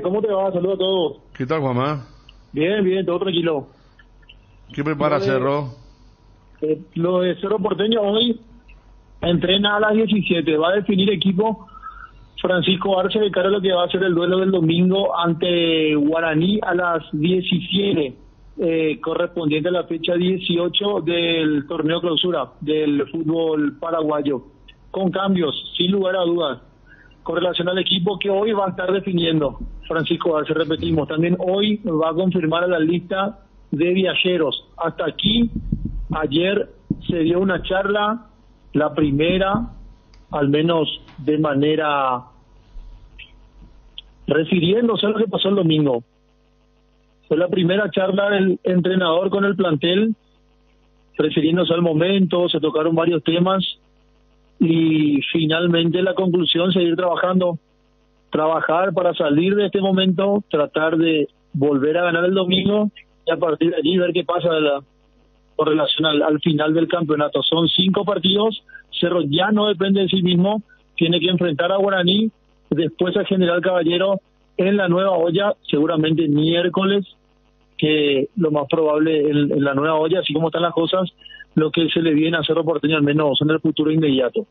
¿Cómo te va? Saludos a todos. ¿Qué tal, Juanma? Bien, bien, todo tranquilo. ¿Qué prepara Cerro? Lo de Cerro Porteño hoy entrena a las 17. Va a definir equipo Francisco Arce de cara a lo que va a ser el duelo del domingo ante Guaraní a las 17. Correspondiente a la fecha 18 del torneo clausura del fútbol paraguayo, con cambios sin lugar a dudas con relación al equipo que hoy va a estar definiendo Francisco Arce. Repetimos, también hoy va a confirmar a la lista de viajeros. Hasta aquí, ayer se dio una charla, la primera, al menos de manera refiriéndose a lo que pasó el domingo. Fue la primera charla del entrenador con el plantel, refiriéndose al momento, se tocaron varios temas y finalmente la conclusión, seguir trabajando, trabajar para salir de este momento, tratar de volver a ganar el domingo y a partir de allí ver qué pasa con relación al final del campeonato. Son 5 partidos, Cerro ya no depende de sí mismo, tiene que enfrentar a Guaraní, después a General Caballero en la Nueva Olla, seguramente miércoles, que lo más probable en la Nueva Olla, así como están las cosas, lo que se le viene a Cerro Porteño al menos en el futuro inmediato.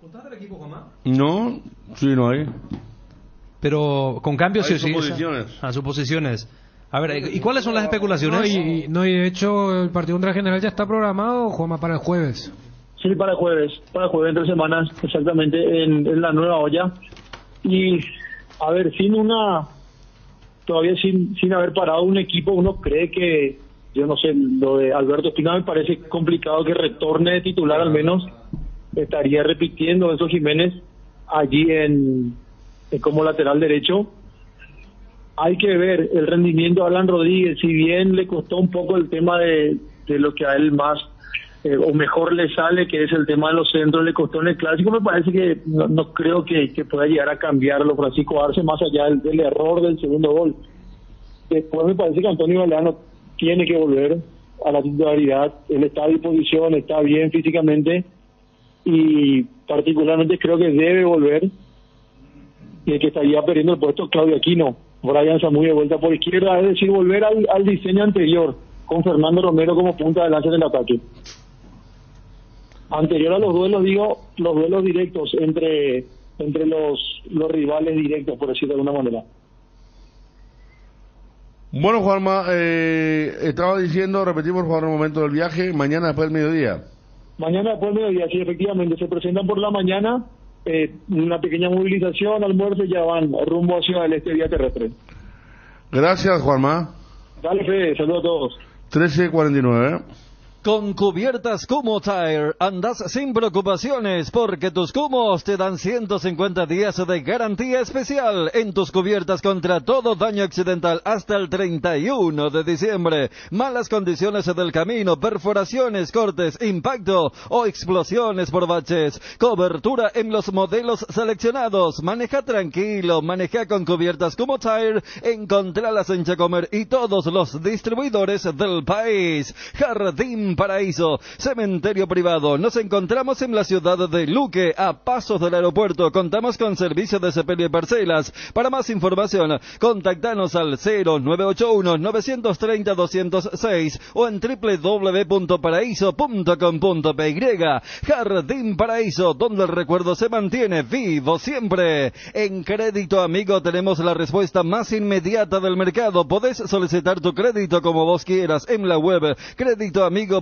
¿Contaste el equipo, Juanma? No, sí, no hay. Pero con cambios sí, suposiciones. Suposiciones. A ver, ¿y cuáles son las especulaciones? No, y de hecho el partido contra General ya está programado, Juanma, para el jueves. Sí, para jueves en 3 semanas, exactamente, en la Nueva Olla. Y a ver, todavía sin haber parado un equipo, uno cree que, yo no sé, lo de Alberto Espina me parece complicado que retorne de titular, al menos estaría repitiendo Enzo Jiménez allí como lateral derecho. Hay que ver el rendimiento de Alan Rodríguez, si bien le costó un poco el tema de lo que a él más o mejor le sale, que es el tema de los centros, le costó en el clásico, me parece que no creo que pueda llegar a cambiarlo Francisco Arce, más allá del error del segundo gol. Después me parece que Antonio Galeano tiene que volver a la titularidad, él está a disposición, está bien físicamente y particularmente creo que debe volver, y el que estaría perdiendo el puesto Claudio Aquino, Brian Samuy de vuelta por izquierda, es decir, volver al diseño anterior, con Fernando Romero como punta de lanza en el ataque. Anterior a los duelos, los duelos directos entre los rivales directos, por decirlo de alguna manera. Bueno, Juanma, estaba diciendo, repetimos por favor el momento del viaje, mañana después del mediodía. Mañana después del mediodía, sí, efectivamente, se presentan por la mañana una pequeña movilización, almuerzo y ya van rumbo hacia el este vía terrestre. Gracias, Juanma. Dale, Fede, saludos a todos. 13:49. Con Cubiertas Kumo Tire andas sin preocupaciones porque tus Kumos te dan 150 días de garantía especial en tus cubiertas contra todo daño accidental hasta el 31 de diciembre. Malas condiciones del camino, perforaciones, cortes, impacto o explosiones por baches. Cobertura en los modelos seleccionados. Maneja tranquilo, maneja con Cubiertas Kumo Tire. Encontralas en Chacomer y todos los distribuidores del país. Jardín Paraíso, cementerio privado. Nos encontramos en la ciudad de Luque, a pasos del aeropuerto. Contamos con servicio de sepelio y parcelas. Para más información, contactanos al 0981-930-206 o en www.paraíso.com.py. Jardín Paraíso, donde el recuerdo se mantiene vivo siempre. En Crédito Amigo tenemos la respuesta más inmediata del mercado. Podés solicitar tu crédito como vos quieras en la web creditoamigo.com.py,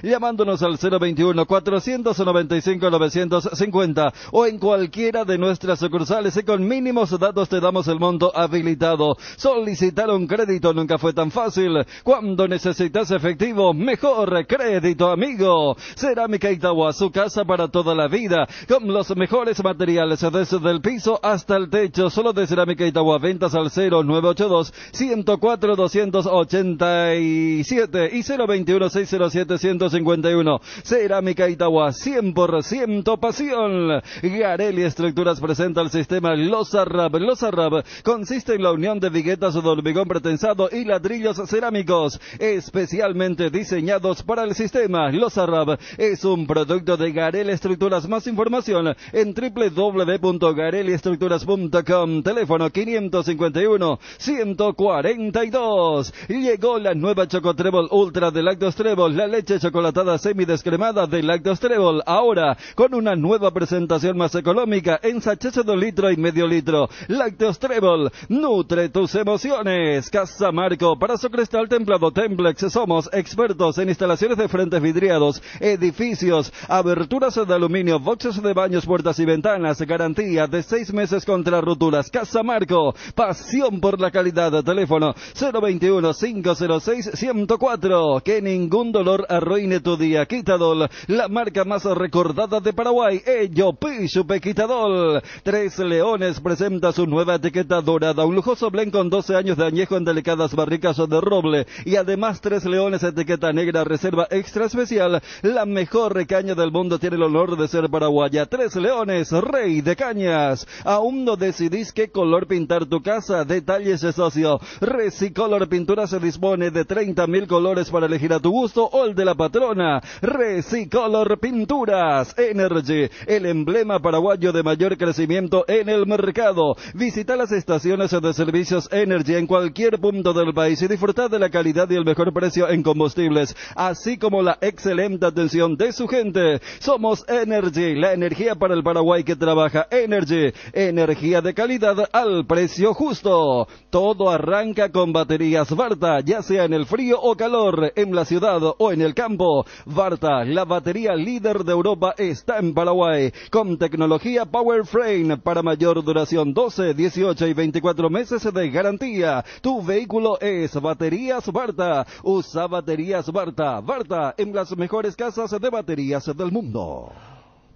llamándonos al 021-495-950 o en cualquiera de nuestras sucursales y con mínimos datos te damos el monto habilitado. Solicitar un crédito nunca fue tan fácil. Cuando necesitas efectivo, mejor Crédito Amigo. Cerámica Itagua, su casa para toda la vida, con los mejores materiales desde el piso hasta el techo. Solo de Cerámica Itagua, ventas al 0982-104-287 y 021-607-151. Cerámica Itagua, 100% pasión. Garelli Estructuras presenta el sistema Losarrab. Losarrab consiste en la unión de viguetas de hormigón pretensado y ladrillos cerámicos especialmente diseñados para el sistema. Losarrab es un producto de Garelli Estructuras. Más información en www.garelliestructuras.com. Teléfono 551-142. Llegó la nueva Chocotrébol Ultra de Lácteos Trébol, la leche chocolatada semidescremada de Lácteos Trébol, ahora con una nueva presentación más económica en sachets de 1,5 litros. Lácteos Trébol, nutre tus emociones. Casa Marco, para su cristal templado Templex, somos expertos en instalaciones de frentes vidriados, edificios, aberturas de aluminio, boxes de baños, puertas y ventanas, garantía de 6 meses contra roturas. Casa Marco, pasión por la calidad. Teléfono 021-506-104. Que ningún dolor arruine tu día. Quitadol, la marca más recordada de Paraguay. Ello Pishupe Quitadol. Tres Leones presenta su nueva etiqueta dorada, un lujoso blend con 12 años de añejo en delicadas barricas de roble, y además Tres Leones etiqueta negra reserva extra especial. La mejor caña del mundo tiene el honor de ser paraguaya. Tres Leones, rey de cañas. ¿Aún no decidís qué color pintar tu casa? Detalles de socio. Recicolor Pintura se dispone de 30.000 colores para elegir a tu gusto o el de la patrona. Recicolor Pinturas. Energy, el emblema paraguayo de mayor crecimiento en el mercado. Visita las estaciones de servicios Energy en cualquier punto del país y disfruta de la calidad y el mejor precio en combustibles, así como la excelente atención de su gente. Somos Energy, la energía para el Paraguay que trabaja. Energy, energía de calidad al precio justo. Todo arranca con baterías Varta, ya sea en el frío o calor, en la ciudad o en el campo. Varta, la batería líder de Europa, está en Paraguay, con tecnología Power Frame para mayor duración, 12, 18 y 24 meses de garantía. Tu vehículo es Baterías Varta. Usa Baterías Varta. Varta, en las mejores casas de baterías del mundo.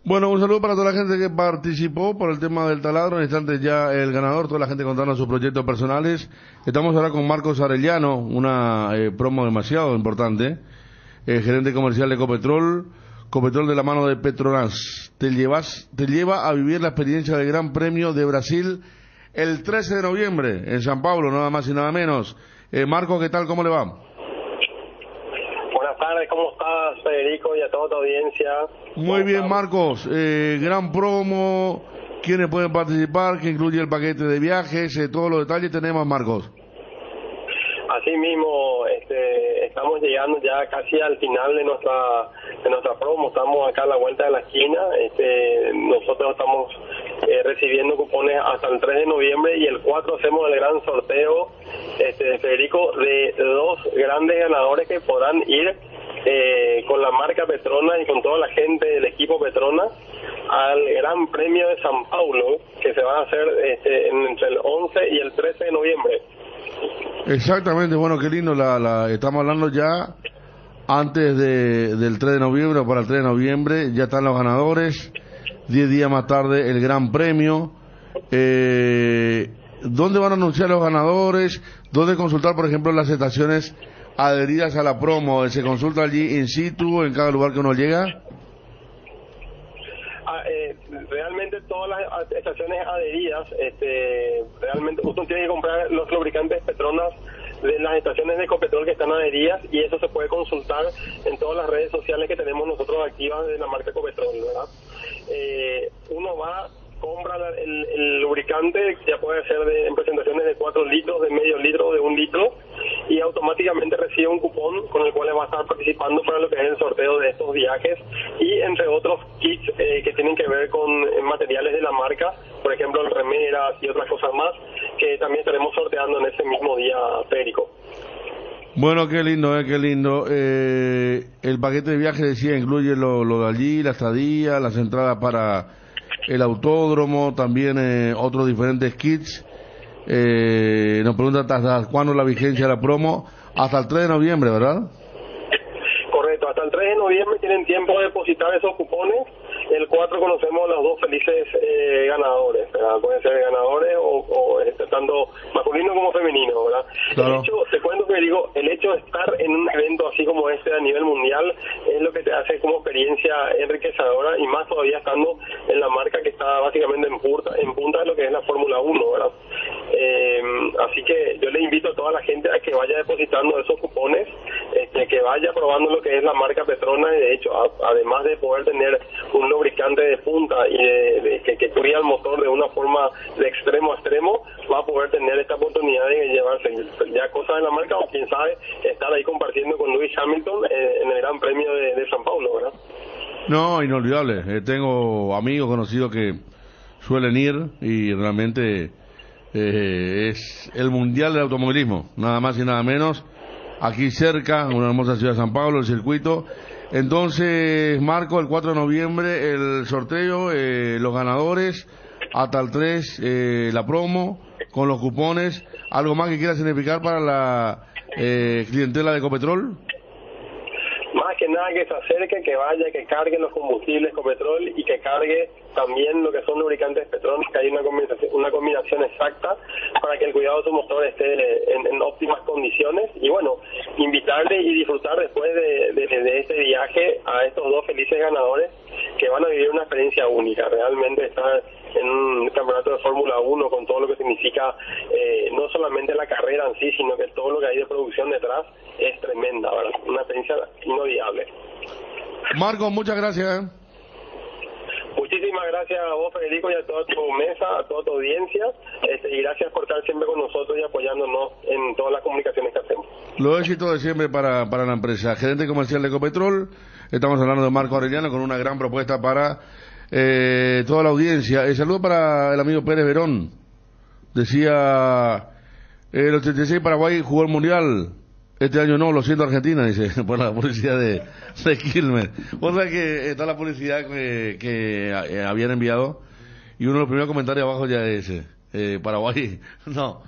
Bueno, un saludo para toda la gente que participó por el tema del taladro. En instantes ya el ganador, toda la gente contando sus proyectos personales. Estamos ahora con Marcos Arellano, una promo demasiado importante, gerente comercial de Ecopetrol. Ecopetrol, de la mano de Petronas, te lleva a vivir la experiencia del Gran Premio de Brasil el 13 de noviembre en San Pablo, nada más y nada menos. Marcos, ¿qué tal? ¿Cómo le va? Buenas tardes, ¿cómo estás, Federico, y a toda tu audiencia? Muy bien, Marcos. Gran promo, ¿quiénes pueden participar? ¿Qué incluye el paquete de viajes? Todos los detalles tenemos, Marcos. Así mismo, estamos llegando ya casi al final de nuestra promo. Estamos acá a la vuelta de la esquina. Nosotros estamos recibiendo cupones hasta el 3 de noviembre y el 4 hacemos el gran sorteo, Federico, de 2 grandes ganadores que podrán ir con la marca Petronas y con toda la gente del equipo Petronas al Gran Premio de San Paulo, que se va a hacer entre el 11 y el 13 de noviembre. Exactamente, bueno, qué lindo, estamos hablando ya antes del 3 de noviembre, o para el 3 de noviembre, ya están los ganadores, 10 días más tarde el Gran Premio. ¿Dónde van a anunciar los ganadores? ¿Dónde consultar, por ejemplo, las estaciones adheridas a la promo? ¿Se consulta allí in situ, en cada lugar que uno llega? Realmente todas las estaciones adheridas, realmente uno tiene que comprar los lubricantes Petronas de las estaciones de Ecopetrol que están adheridas, y eso se puede consultar en todas las redes sociales que tenemos nosotros activas de la marca Ecopetrol, ¿verdad? Uno va, compra el lubricante, ya puede ser en presentaciones de 4 litros, de medio litro, de 1 litro, y automáticamente recibe un cupón con el cual va a estar participando para lo que es el sorteo de estos viajes, y entre otros kits que tienen que ver con materiales de la marca, por ejemplo remeras y otras cosas más, que también estaremos sorteando en ese mismo día, Federico. Bueno, qué lindo, qué lindo. El paquete de viaje, decía, incluye lo de allí, la estadía, las entradas para el autódromo, también otros diferentes kits. Nos preguntan hasta cuándo la vigencia de la promo. Hasta el 3 de noviembre, ¿verdad? Correcto, hasta el 3 de noviembre tienen tiempo de depositar esos cupones. El 4 conocemos a los 2 felices ganadores, ¿verdad? Pueden ser ganadores o tanto masculino como femenino, ¿verdad? Claro. El hecho, te cuento que digo, el hecho de estar en un evento así como este a nivel mundial es lo que te hace como experiencia enriquecedora, y más todavía estando en la marca que está básicamente en punta de lo que es la Fórmula 1, ¿verdad? Así que yo le invito a toda la gente a que vaya depositando esos cupones, que vaya probando lo que es la marca Petronas, y de hecho, además de poder tener un lubricante de punta y que cuida el motor de una forma de extremo a extremo, va a poder tener esta oportunidad de llevarse ya cosas de la marca, o quién sabe, estar ahí compartiendo con Lewis Hamilton en el Gran Premio de San Paulo, ¿verdad? No, inolvidable. Tengo amigos conocidos que suelen ir, y realmente es el mundial del automovilismo, nada más y nada menos, aquí cerca, una hermosa ciudad de San Pablo, el circuito. Entonces, Marco, el 4 de noviembre el sorteo, los ganadores, hasta el 3 la promo con los cupones. ¿Algo más que quiera significar para la clientela de Ecopetrol? Más que nada que se acerque, que vaya, que cargue los combustibles Ecopetrol, y que cargue también lo que son lubricantes Petronas, que hay una combinación exacta para que el cuidado de su motor esté en óptimas condiciones. Y bueno, invitarle y disfrutar después de este viaje a estos 2 felices ganadores, que van a vivir una experiencia única. Realmente estar en un campeonato de Fórmula 1 con todo lo que significa, no solamente la carrera en sí, sino que todo lo que hay de producción detrás, es tremenda, ¿verdad? Una experiencia inolvidable. Marco, muchas gracias. Muchísimas gracias a vos, Federico, y a toda tu mesa, a toda tu audiencia, y gracias por estar siempre con nosotros y apoyándonos en todas las comunicaciones que hacemos. Los éxitos de siempre para la empresa. Gerente comercial de Ecopetrol, estamos hablando de Marco Aureliano, con una gran propuesta para toda la audiencia. Saludo para el amigo Pérez Verón. Decía, el 86 Paraguay jugó el Mundial. Este año no, lo siento, Argentina, dice, por la publicidad de Quilmes. Vos sabés que está la publicidad que habían enviado, y uno de los primeros comentarios abajo ya es ese. Paraguay no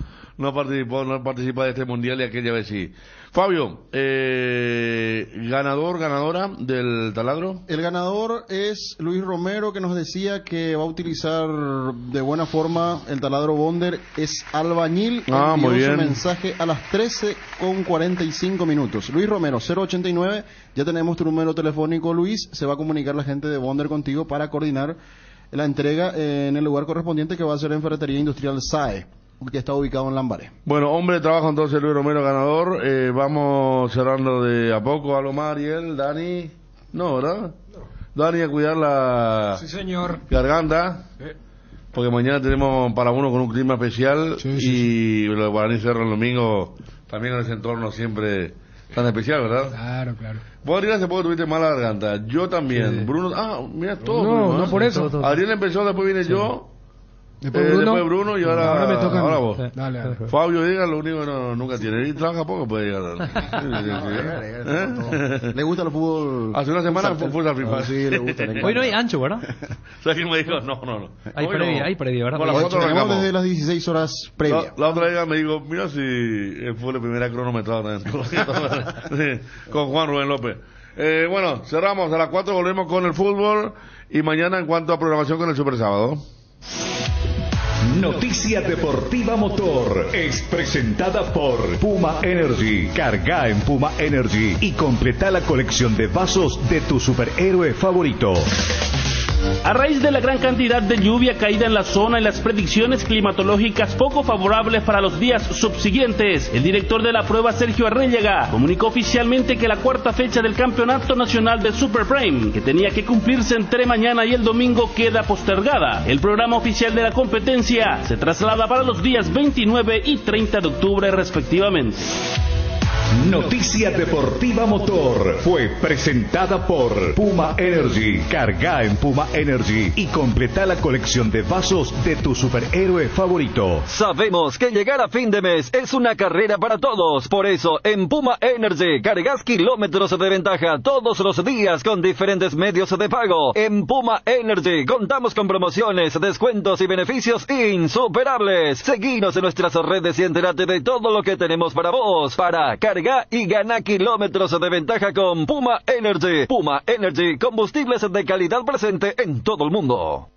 participa de este mundial, y aquella vez sí. Fabio, ganadora del taladro. El ganador es Luis Romero, que nos decía que va a utilizar de buena forma el taladro Bonder. Es albañil. Muy bien. Su mensaje a las 13:45. Luis Romero, 089. Ya tenemos tu número telefónico, Luis. Se va a comunicar la gente de Bonder contigo para coordinar la entrega en el lugar correspondiente, que va a ser en Ferretería Industrial SAE, que está ubicado en Lambaré. Bueno, hombre de trabajo entonces, Luis Romero, ganador. Vamos cerrando de a poco. ¿Algo más, Ariel? ¿Dani? No, ¿verdad? No. Dani, a cuidar la garganta, porque mañana tenemos para uno con un clima especial, y lo de Guaraní Cerro el domingo, también en ese entorno siempre tan especial, ¿verdad? Claro, claro. Vos, Adrián, hace poco tuviste mala garganta. Yo también. Sí. Bruno, mira todo. No por eso. Adrián empezó, después vine yo. Después Bruno y ahora me toca a mí. ahora vos. Dale. Fabio diga lo único que nunca tiene. Y trabaja poco, puede llegar. Le gusta el fútbol. Hace una semana fue a FIFA. Sí, le gusta. Hoy no hay ancho, ¿verdad? ¿Sabes quién me dijo? No. Hay previa, ¿verdad? Con la foto Tenemos arrancamos. desde las 16 horas previas. La otra vez me dijo, mira si el fútbol primera cronometrado también. Sí, con Juan Rubén López. Bueno, cerramos. A las 4 volvemos con el fútbol. Y mañana en cuanto a programación con el Super Sábado. Noticia Deportiva Motor es presentada por Puma Energy. Carga en Puma Energy y completa la colección de vasos de tu superhéroe favorito. A raíz de la gran cantidad de lluvia caída en la zona y las predicciones climatológicas poco favorables para los días subsiguientes, el director de la prueba, Sergio Arrellega, comunicó oficialmente que la cuarta fecha del Campeonato Nacional de Super Frame, que tenía que cumplirse entre mañana y el domingo, queda postergada. El programa oficial de la competencia se traslada para los días 29 y 30 de octubre respectivamente. Noticia Deportiva Motor fue presentada por Puma Energy. Carga en Puma Energy y completa la colección de vasos de tu superhéroe favorito. Sabemos que llegar a fin de mes es una carrera para todos. Por eso, en Puma Energy cargas kilómetros de ventaja todos los días con diferentes medios de pago. En Puma Energy contamos con promociones, descuentos y beneficios insuperables. Seguinos en nuestras redes y entérate de todo lo que tenemos para vos. Para cargar y gana kilómetros de ventaja con Puma Energy. Puma Energy, combustibles de calidad presente en todo el mundo.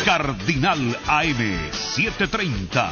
Cardinal AM 730.